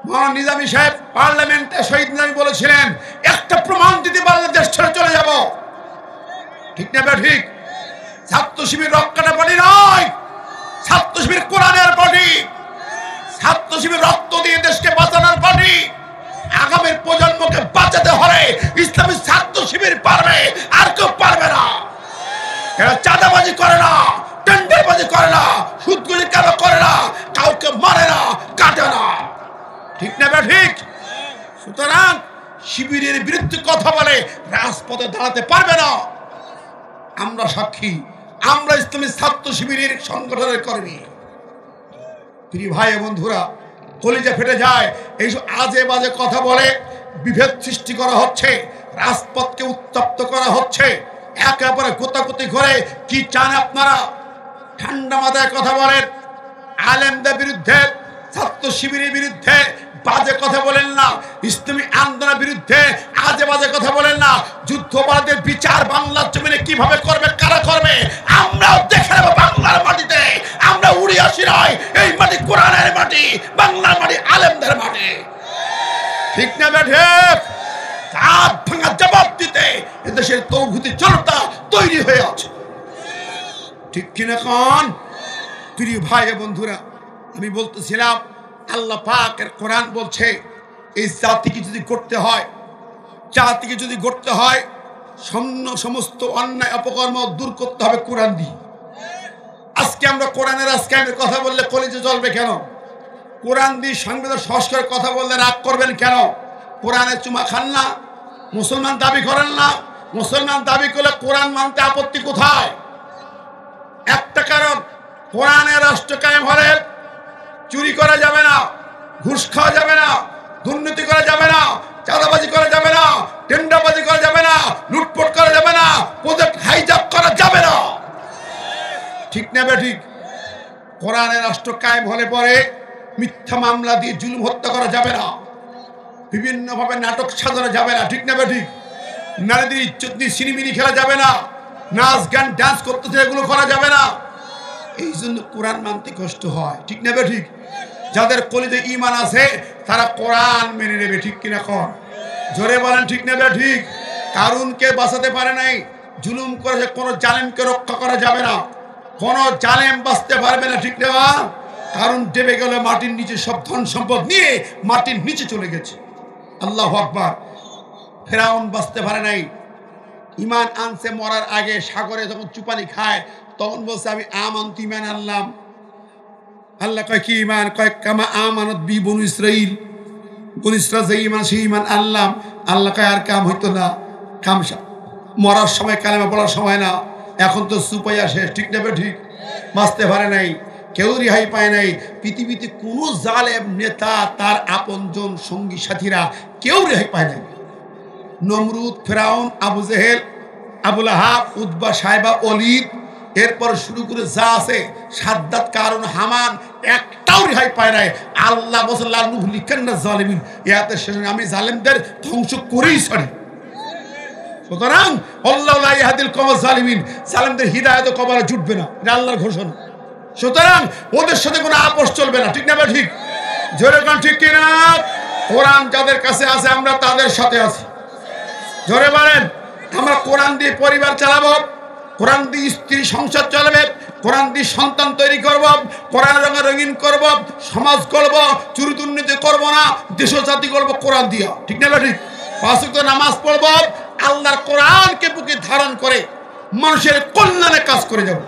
মৌলানা নিজামী সাহেব পার্লামেন্টে শহীদ নিজামী বলেছিলেন, একটা প্রমাণ দিতে পারলে দেশ ছেড়ে চলে যাব, ঠিক না ঠিক? ছাত্র শিবির রক্তটা পার্টি নয়, ছাত্র শিবির কোরআনের পার্টি, ছাত্র শিবির রক্ত দিয়ে দেশকে বাঁচানোর পার্টি। আগামী প্রজন্মকে বাঁচাতে হলে ইসলামী ছাত্র শিবির পারবে, আর কেউ পারবে না। এরা চাঁদাবাজি করে না, টেন্ডারবাজি করে না, সুদগুলি কেন করে না, কাউকে মারে না, কাটে না, ঠিক না ঠিক? সুতরাং শিবিরের বিরুদ্ধে কথা বলে রাজপথে দাঁড়াতে পারবে না। আমরা সাক্ষী, আমরা ইসলামী ছাত্র শিবিরের সংগঠনের কর্মী। প্রিয় ভাই বন্ধুরা, কলিজা ফেটে যায় এইসব আজে বাজে কথা বলে বিভেদ সৃষ্টি করা হচ্ছে, রাজপথকে উত্তপ্ত করা হচ্ছে, একেবারে গোতাগুতি করে। কি চান আপনারা? ঠান্ডা মাথায় কথা বলেন, আলেমদের বিরুদ্ধে ছাত্র শিবিরের বিরুদ্ধে বাজে কথা বলেন না, ইসলামী আন্দোলনের বিরুদ্ধে আজে বাজে কথা বলেন না। যুদ্ধাপরাধের বিচার বাংলার জমিনে কিভাবে করবে, কারা করবে, আমরাও দেখে নেব বাংলার মাটিতে। আমরা উড়ে আসি নয়, এই মাটি কোরআনের মাটি, বাংলার মাটি আলেমদের মাটি। ঠিক না বেঠে? হাত ভাঙা জবাব দিতে এদেশের তৌহিদি জনতা তৈরি হয়ে আছে। ঠিক কিনা কোন? প্রিয় ভাই বন্ধুরা, আমি বলতেছিলাম আল্লাহ পাকের কোরআন বলছে এই জাতিকে যদি করতে হয়, জাতিকে যদি গড়তে হয়, সমস্ত অন্যায় অপকর্ম দূর করতে হবে কোরআন দিয়ে। আজকে আমরা কোরআনের আজকালের কথা বললে কলিজে জ্বলবে কেন? কোরআন দিয়ে সংবিধান সংস্কারের কথা বললে রাগ করবেন কেন? কোরআনের চুমা খান না, মুসলমান দাবি করেন না। মুসলমান দাবি করলে কোরআন মানতে আপত্তি কোথায়? একটা কারণ, কোরআনের রাষ্ট্র কায়েম হলে চুরি করা যাবে না, ঘুষ খাওয়া যাবে না, দুর্নীতি করা যাবে না, চাঁদাবাজি করা যাবে না, টেন্ডারবাজি করা যাবে না, লুটপাট করা যাবে না, প্রজেক্ট হাইজ্যাক করা যাবে না। ঠিক না ঠিক? কোরআনের রাষ্ট্র কায়েম হলে পরে মিথ্যা মামলা দিয়ে জুলুম হত্যা করা যাবে না, বিভিন্নভাবে নাটক সাজানো যাবে না। ঠিক না ঠিক? নারীদের ইজ্জত নিয়ে সিনেমিনি খেলা যাবে না, নাচ গান ডান্স করতে এগুলো করা যাবে না। এই জন্য কোরআন মানতে কষ্ট হয়। ঠিক না ঠিক? যাদের কলিজে ঈমান আছে তারা কোরআন মেনে নেবে। ঠিক কিনা কোন? জোরে বলেন ঠিক না ঠিক? কারুনকে বাঁচাতে পারে নাই, জুলুম করে কোনো জালেমকে রক্ষা করা যাবে না, কোনো জালেম বাঁচতে পারবে না। ঠিক না? কারণ দেবে গেল মাটির নিচে সব ধন সম্পদ নিয়ে মাটির নিচে চলে গেছে। আল্লাহু আকবার। ফেরাউন বাঁচতে পারে নাই, ঈমান আনছে মরার আগে, সাগরে যখন চুপানি খায় তখন বলছে আমি আমানতু ঈমান আনলাম। আল্লাহ কয় কি ঈমান? কয় কামা আমানত বি বনু ইসরাইল, বনু ইসরাইল যে ঈমান সেই ঈমান আনলাম। আল্লাহ কয় আর কাম হইতো না, কাম মরার সময় কালেমা পড়ার সময় না, এখন তো সুপাইয়া শেষ। ঠিক না ঠিক? বাঁচতে পারে নাই, কেউ রেহাই পায় নাই। পৃথিবীতে কোনো জালেম নেতা, তার আপনজন সঙ্গী সাথীরা কেউ রেহাই পায় নাই। নমরুদ, ফেরাউন, আবু জেহেল, আবুল আহাব, উতবা, সাইবা, ওলীদ, এরপর শুরু করে যা আছে, সাদ্দাত, কারুন, হামান, একটাও রেহাই পায় নাই। আল্লাহ বলেন লা নুহলিকান্না যালিমিন, ইয়াতে শেষ আমি জালেমদের ধ্বংস করেই ছাড়ি। সুতরাং আল্লাহু লা ইয়াহদিল কওমাজ জালিমিন, জালেমদের হিদায়াত কবরে জুটবে না, এটা আল্লাহর ঘোষণা। সুতরাং ওদের সাথে কোনো আপোষ চলবে না। ঠিক না ঠিক? জোরে কোন ঠিক কিনা? কোরআন যাদের কাছে আছে আমরা তাদের সাথে আছি। জোরে বলেন। আমরা কোরআন দিয়ে পরিবার চালাবো, কোরআন দিয়ে স্ত্রী সংসার চলবে, কোরআন দিয়ে সন্তান তৈরি করব, কোরআন রঙে রঙিন করব, সমাজ করব, চুরি দুর্নীতি করব না, দেশ জাতি করব কোরআন দিয়া। ঠিক না ঠিক? 5 ওয়াক্ত নামাজ পড়ব, আল্লাহর কোরআনকে বুকে ধারণ করে মানুষের কল্যাণে কাজ করে যাব।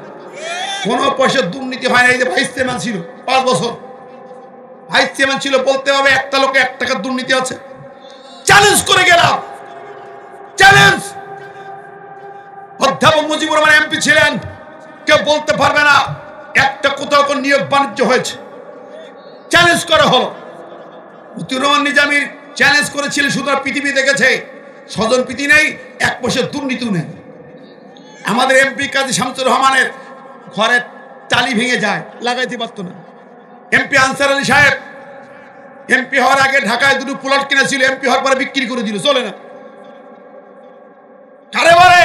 কোনো পয়সা দুর্নীতি হয় না। এই যে ভাইস চেয়ারম্যান ছিল 5 বছর, ভাইস চেয়ারম্যান ছিল, বলতে হবে একটা লোকে 1 টাকার দুর্নীতি আছে? চ্যালেঞ্জ করে গেলাম, চ্যালেঞ্জ। অধ্যাপক মুজিবুর রহমান এমপি ছিলেন, কেউ বলতে পারবে না একটা কোথাও কোন নিয়োগ বাণিজ্য হয়েছে। চ্যালেঞ্জ করা হলো। মতিউর রহমান নিজামী চ্যালেঞ্জ করেছিলেন, সুতরাং পৃথিবী দেখেছে স্বজন প্রীতি নেই, 1 পয়সা দুর্নীতিও নেই। আমাদের এমপি কাজী শামসুর রহমানের ঘরের টালি ভেঙে যায়, লাগাইতে পারত না। এমপি আনসার আলী সাহেব এমপি হওয়ার আগে ঢাকায় 2টো প্লট কিনেছিল, এমপি হওয়ার পরে বিক্রি করে দিল, চলে না। কারে বারে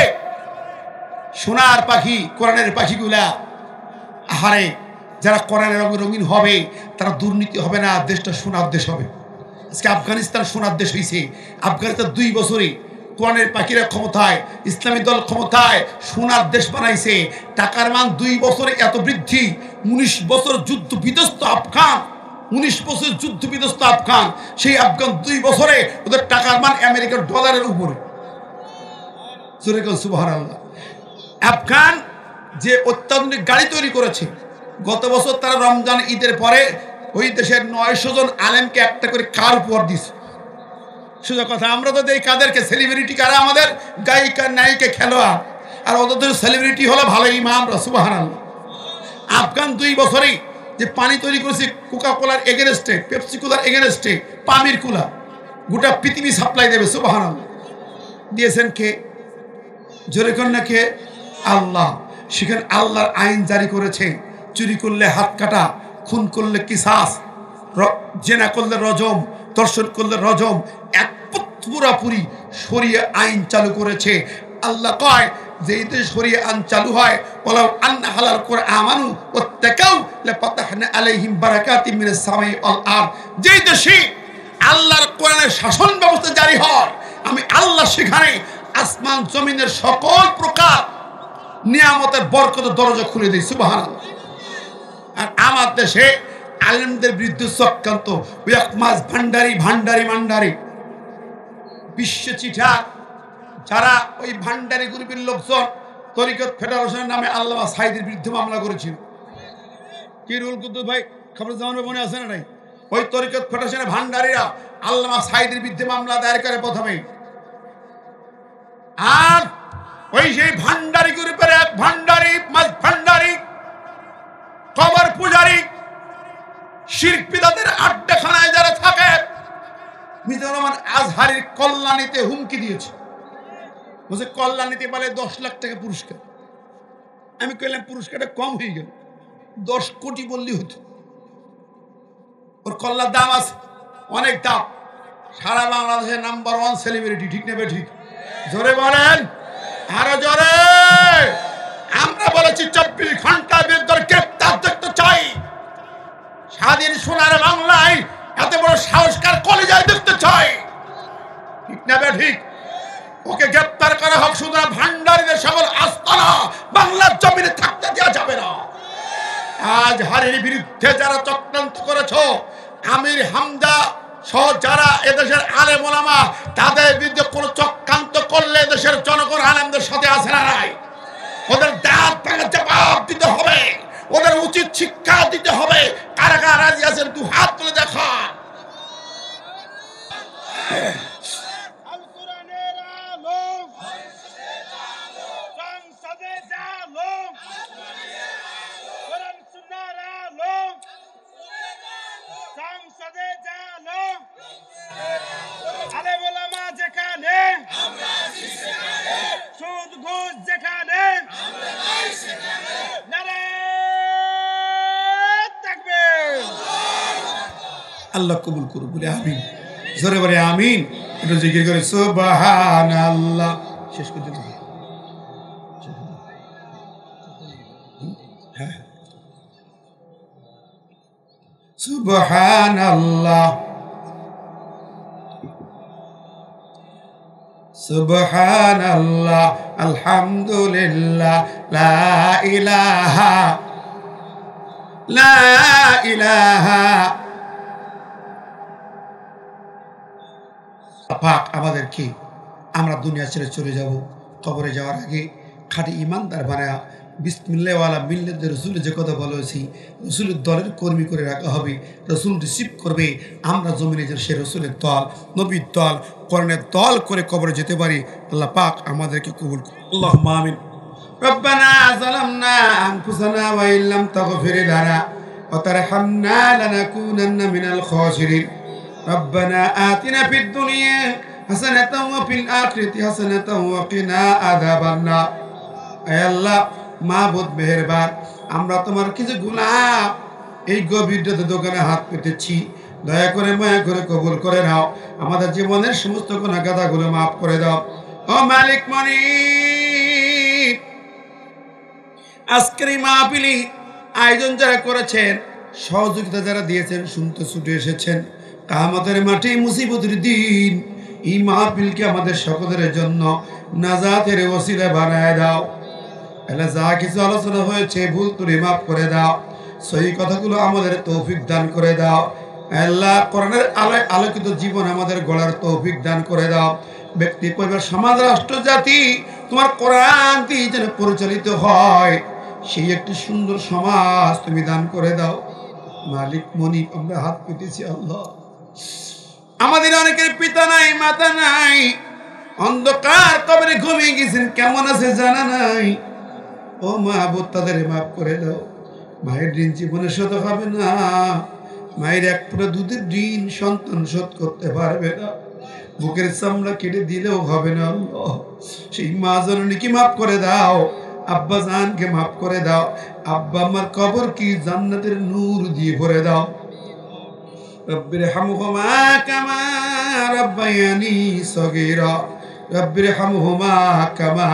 সোনার পাখি, কোরআনের পাখিগুলা, আহারে যারা কোরআনের রঙে রঙিন হবে তারা দুর্নীতি হবে না, দেশটা সোনার দেশ হবে। আজকে আফগানিস্তান সোনার দেশ হয়েছে। আফগানিস্তান 2 বছরে কোরআনের পাখিরা ক্ষমতায়, ইসলামী দল ক্ষমতায়, সোনার দেশ বানাইছে। টাকার মান 2 বছরে এত বৃদ্ধি। 19 বছর যুদ্ধ বিধ্বস্ত আফগান, 19 বছর যুদ্ধ বিধ্বস্ত আফগান, সেই আফগান 2 বছরে ওদের টাকার মান আমেরিকার ডলারের উপরে। সুবহানাল্লাহ। আফগান যে অত্যাধুনিক গাড়ি তৈরি করেছে, গত বছর তারা রমজান ঈদের পরে ওই দেশের 900 জন আলেমকে একটা করে কার উপহার দিয়েছে। সোজা কথা, আমরা তো দেই কাদেরকে? সেলিব্রিটি কারা? আমাদের গায়িকা, নায়িকা, খেলোয়াড়। আর ওদের সেলিব্রিটি হলো ভালো ইমামরা। সুবহানাল্লাহ। আফগান 2 বছরেই যে পানি তৈরি করেছে কোকা কোলার এগেনস্টে, পেপসি কোলার এগেনস্টে, পামির কোলা, গোটা পৃথিবী সাপ্লাই দেবে। সুবহানাল্লাহ। দিয়েছেন কে? জোরে কোন না কে? আল্লাহ। সেখানে আল্লাহর আইন জারি করেছে, চুরি করলে হাত কাটা, খুন করলে কিসাস, জেনা করলে রজম, দর্শন করলে রজম, এক পুরাপুরি শরিয়া আইন চালু করেছে। আল্লাহ কয় যে এই দেশে শরিয়া আইন চালু হয়, ওয়ালাউ আন্না হালাল করে আমানু ওয়াত্তাকাউ লাফাতাহনা আলাইহিম বারাকাতিম মিনাস সামাই ওয়াল আরদ। যেই দেশে আল্লাহর কোরআনের শাসন ব্যবস্থা জারি হয়, আমি আল্লাহ সেখানে আসমান জমিনের সকল প্রকার নিয়ামতের বরকতের দরজা খুলে দিই। সুবহানাল্লাহ। আর আমার দেশে আলেমদের বিরুদ্ধে চক্রান্ত, ওই এক মাস ভান্ডারি বিশ্ব চিঠা, যারা ওই ভান্ডারি গ্রুপের লোকজন তরিকত ফেডারেশনের নামে আল্লামা সাঈদীর বিরুদ্ধে মামলা করেছিল। কি রুল কুদ্দুস ভাই খবর জামানো মনে আছে না? নাই, ওই তরিকত ফেডারেশনের ভান্ডারিরা আল্লামা সাঈদীর বিরুদ্ধে মামলা দায়ের করে প্রথমেই। আর ওই সেই ভান্ডারি গ্রুপের এক ভান্ডারি কবর পূজারী শিরক বিদআতের আড্ডাখানায় যারা থাকে, মিজানুর রহমান আজহারীর কল্যাণীতে হুমকি দিয়েছে। বলছে কল্যাণীতে বলে 10 লাখ টাকা পুরস্কার। আমি কইলাম পুরস্কারটা কম হয়ে গেল, 10 কোটি বললেই হতো। ওর কল্যাণ দাম আছে, অনেক দাম। সারা বাংলাদেশের নাম্বার 1 সেলিব্রিটি, ঠিক নেবে ঠিক? জোরে বলেন, আরো জোরে। আমরা বলেছি 24 ঘন্টা বিরুদ্ধে গ্রেফতার দেখতে চাই। স্বাধীন সোনার বাংলায় এত বড় সাহসকার কলেজায় দেখতে চাই, ঠিক নেবে ঠিক? ওকে গ্রেফতার করা হোক। শুধু ভান্ডারীদের সকল আস্তানা বাংলার জমিনে থাকতে দেওয়া যাবে না। আজহারীর বিরুদ্ধে যারা চক্রান্ত করেছো, আমির হামজা সহ যারা এদেশের আলেম ওলামা, তাদের বিরুদ্ধে কোনো চক্রান্ত করলে দেশের জনগণ আলেমদের সাথে আছে না নাই? ওদের দাঁত ভাঙা জবাব দিতে হবে, ওদের উচিত শিক্ষা দিতে হবে। কারা কারা রাজি আছেন 2 হাত তুলে দেখা। আল্লাহ কবুল করুন বলে আমিন। জোরে বলে আমিন। একটু জিকির করে সুবহানাল্লাহ। শেষ করে দিতে হবে। হ্যাঁ, সুবহানাল্লাহ সুবহানাল্লাহ আলহামদুলিল্লাহ লা ইলাহা পাক আমাদেরকে, আমরা দুনিয়া ছেড়ে চলে যাব, কবরে যাওয়ার আগে খাঁটি ইমানদার বানায়া বিসমিল্লাহ ওয়ালা মিল্লাতে রসুল যে কথা বলেছি, রসুলের দলের কর্মী করে রাখা হবে। রসুল রিসিভ করবে, আমরা জমিনে যেন সে রসুলের দল, নবীর দল, কোরআনের দল করে কবরে যেতে পারি। আল্লাহ পাক আমাদেরকে কবুল করুন। আল্লাহুম্মা আমিন। রব্বানা যালামনা আনফুসানা ওয়া ইল্লাম তাগফির লানা ওয়া তারহামনা লানাকুনান্না মিনাল খাসিরিন। ربنا آتنا في الدنيا حسنة وفي الآخرة حسنة وقنا عذاب النار। আয় আল্লাহ মাবুদ মেহেরবান, আমরা তোমার কিছু গুনাহ এই গভীর রাতে দোকানে হাত পেতেছি, দয়া করে মায়া করে কবুল করে নাও। আমাদের জীবনের সমস্ত গুনাহ গাদাগুলো মাফ করে দাও। ও মালিক মনিব, আজকের এই মাহফিলি আয়োজন যারা করেছেন, সহযোগিতা যারা দিয়েছেন, শুনতে ছুটে এসেছেন, কিয়ামতের মাঠে মুসিবতের দিন এই মাহফিলকে আমাদের সকলের জন্য নাজাতের ওসিলা বানায় দাও। আল্লাহ যা কিছু আলোচনা হয়েছে ভুল ত্রুটি মাফ করে দাও, সহি কথাগুলো আমাদের তৌফিক দান করে দাও। আল্লাহ কোরআনের আলোয় আলোকিত জীবন আমাদের গড়ার তৌফিক দান করে দাও। ব্যক্তি, পরিবার, সমাজ, রাষ্ট্র, জাতি তোমার কোরআন দিয়ে যেন পরিচালিত হয়, সেই একটি সুন্দর সমাজ তুমি দান করে দাও। মালিক মনিব, আমরা হাত পেতেছি আল্লাহ, আমাদের অনেকের পিতা নাই, মাতা নাই, অন্ধকার কবরে ঘুমিয়ে গেছেন, কেমন আছে জানা নাই। ও মাহবুব, তাদের মাফ করে দাও। মায়ের ঋণ জীবনে শোধ হবে না, মায়ের এক পুরো দুধের ঋণ সন্তান শোধ করতে পারবে না, বুকের চামড়া কেটে দিলেও হবে না। আল্লাহ, সেই মা জননীকে মাফ করে দাও, আব্বা জানকে মাফ করে দাও, আব্বা আমার কবর কি জান্নাতের নূর দিয়ে ভরে দাও। রব্বিরহামহুমা কামা রাব্বায়ানি সগীরা, রব্বিরহামহুমা কামা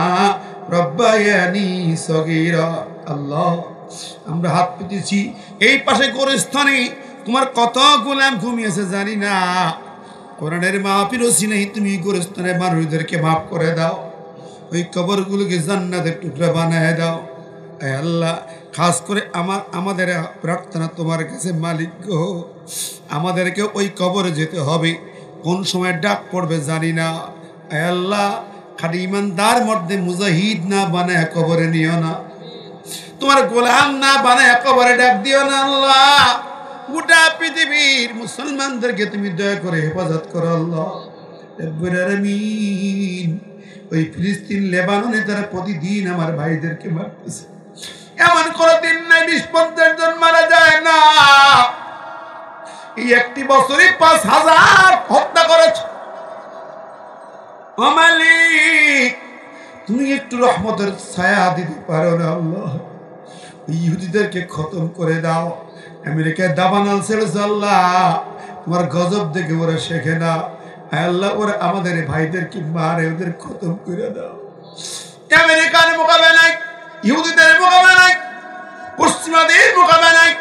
রাব্বায়ানি সগীরা। আল্লাহ, আমরা হাত পেতেছি এই পাশে গোরস্থানে, তোমার কত গোলাম ঘুমিয়েছে জানি না। কোরআনের মাহফিল ওসিলাই তুমি গোরস্থানের মানুষদেরকে মাফ করে দাও, ওই কবরগুলোকে জান্নাতের টুকরা বানায় দাও। আয় আল্লাহ, খাস করে আমাদের প্রার্থনা তোমার কাছে মালিক গো, আমাদেরকে ওই কবরে যেতে হবে, কোন সময় ডাক পড়বে জানি না। আয় আল্লাহ, খালি ইমানদার মধ্যে মুজাহিদ না বানায় কবরে নিও না, তোমার গোলাম না বানায় কবরে ডাক দিও না। আল্লাহ, গোটা পৃথিবীর মুসলমানদেরকে তুমি দয়া করে হেফাজত করো আল্লাহ রব্বুল আলামিন। ওই ফিলিস্তিন লেবাননে তারা প্রতিদিন আমার ভাইদেরকে মারতেছে, এমন কোনো দিন নাই 20-50 জন মারা যায় না। এই একটি বছরে 5000 হত্যা করেছে। ও মালিক, তুমি একটু রহমতের ছায়া দিতে পারো না আল্লাহ, ইহুদিদেরকে খতম করে দাও। আমেরিকায় দাবানল ছেড়েছে আল্লাহ, তোমার গজব দেখে ওরা শেখে না। আল্লাহ, ওরা আমাদের ভাইদেরকে মারে, ওদের খতম করে দাও। আমেরিকার মোকাবেলায়, ইহুদিদের মোকাবেলায়, পশ্চিমাদের মোকাবেলায়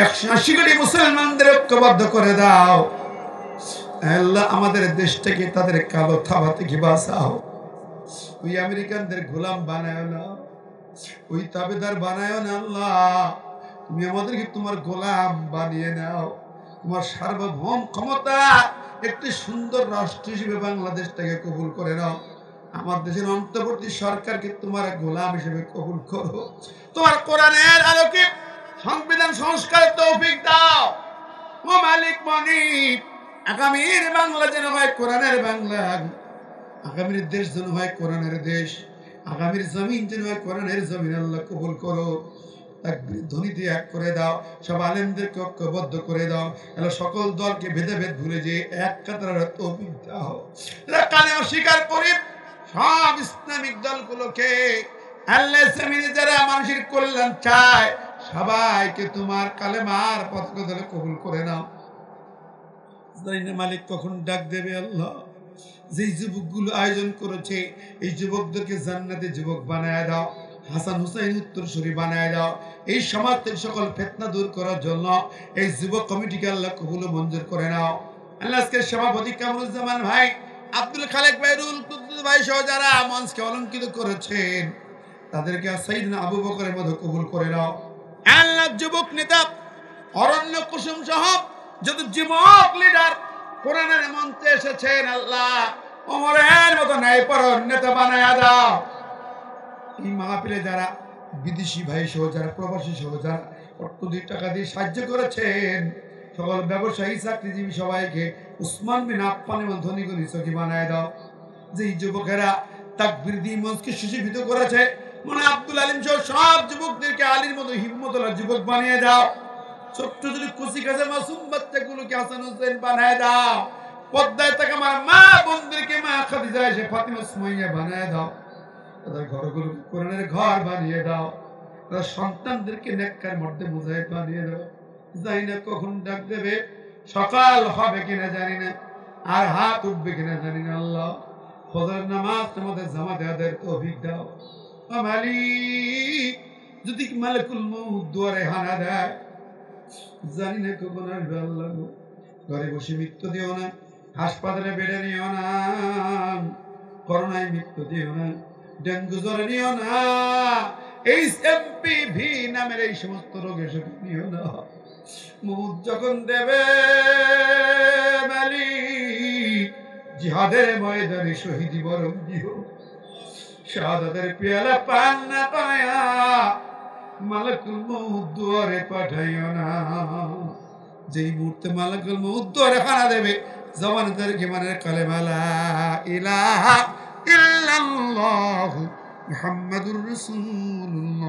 180 কোটি মুসলমানদের ঐক্যবদ্ধ করে দাও। আল্লাহ, আমাদের দেশটাকে তাদের কালো থাবা থেকে বাঁচাও। ওই আমেরিকানদের গোলাম বানায় না, ওই তাবেদার বানায় না আল্লাহ, তুমি আমাদেরকে তোমার গোলাম বানিয়ে নাও। তোমার সার্বভৌম ক্ষমতা একটি সুন্দর রাষ্ট্র হিসেবে বাংলাদেশটাকে কবুল করে নাও। আমার দেশের অন্তর্বর্তী সরকারকে তোমার গোলাম হিসেবে কবুল করো। তোমার কোরআনের আলোকে সংবিধান সংস্কারের তৌফিক দাও। ও মালিক মনিব, আগামীর বাংলা যেন হয় কোরআনের বাংলা, আগামীর দেশ যেন হয় কোরআনের দেশ, আগামীর জমিন যেন হয় কোরআনের জমিন। আল্লাহ কবুল করো। তাকবীর ধ্বনিতে এক করে দাও, সব আলেমদেরকে ঐক্যবদ্ধ করে দাও। আল্লাহ, সকল দলকে ভেদাভেদ ভুলে যে এক কাতারে তৌফিক দাও। কালেমা স্বীকার করে সব ইসলামিক দলগুলোকে আল্লাহ জমিনে যারা মানুষের কল্যাণ চায় সবাইকে তোমার কালেমার পতাকা ধরে কবুল করে নাও। জানি না মালিক কখন ডাক দেবে আল্লাহ। যেই যুবকগুলো আয়োজন করেছে এই যুবকদেরকে জান্নাতে যুবক বানায় দাও, হাসান হুসাইন উত্তরসূরি বানায় দাও। এই সমাজ থেকে সকল ফিতনা দূর করার জন্য এই যুবক কমিটিকে আল্লাহ কবুল ও মঞ্জুর করে নাও। আল্লাহ, আজকের সভাপতি কামরুজ্জামান ভাই, আব্দুল খালেক ভাই, রুল কুদ্দুস ভাই সহ যারা মঞ্চকে অলঙ্কৃত করেছেন তাদেরকে সাইয়েদনা আবু বকরের মতো কবুল করে নাও। আল্লাহ, যুবক নেতা অরণ্য কুসুম সহ যত যুবক লিডার কোরআনের মঞ্চে এসেছেন আল্লাহ, ওমরের মতো ন্যায়পরায়ণ নেতা বানায়া দাও। এই মাহফিলে যারা বিদেশি ভাই সহ যারা প্রবাসী সহ যারা অর্থ দিয়ে টাকা দিয়ে সাহায্য করেছেন, সকল ব্যবসায়ী চাকরিজীবী সবাইকে উসমান বিন আফফানের মতো ধনী করে চকি বানায় দাও। যেই যুবকেরা তাকবীর দিয়ে মঞ্চকে সুশোভিত করেছে, মনে আব্দুল আলিম সহ সব যুবকদেরকে আলীর মতো হিম্মতওয়ালা যুবক বানিয়ে দাও। ছোট্ট যদি কুচি কাছে মাসুম বাচ্চাগুলোকে হাসান হোসেন বানায় দাও। পদ্মায় থাকা আমার মা বোনদেরকে মা খাদিজা এসে ফাতিমা সুমাইয়া বানায় দাও। তাদের ঘরগুলোকে কোরআনের ঘর বানিয়ে দাও। তাদের সন্তানদেরকে নেককার মধ্যে মুজাহিদ বানিয়ে দাও। জানি না কখন ডাক দেবে, সকাল হবে কিনা জানি না, আর হাত উঠবে কিনা জানি না। আল্লাহ, ফজর নামাজ তোমাদের জামাতে আদায়ের তৌফিক দাও। ও মালিক, যদি মালিকুল মউত দুয়ারে হানা দেয় জানি না কখন আসবে আল্লাহ। ঘরে বসে মৃত্যু দিও না, হাসপাতালে বেডে নিও না, করোনায় মৃত্যু দিও না, ডেঙ্গু জ্বরে নিও না, HMPV নামের এই সমস্ত রোগে শোকে নিও না। মউত যখন দেবে মালিক, জিহাদের ময়দানে শহীদি বরণ দিও। শাহাদাতের পেয়ালা পান না পায়া মালাকুল মউত দুয়ারে পাঠাইও না। যেই মুহূর্তে মালাকুল মউত দুয়ারে হানা দেবে, জবানদেরকে মানে কালেমা লা ইলাহা ইল্লাল্লাহু মুহাম্মাদুর রাসূলুল্লাহ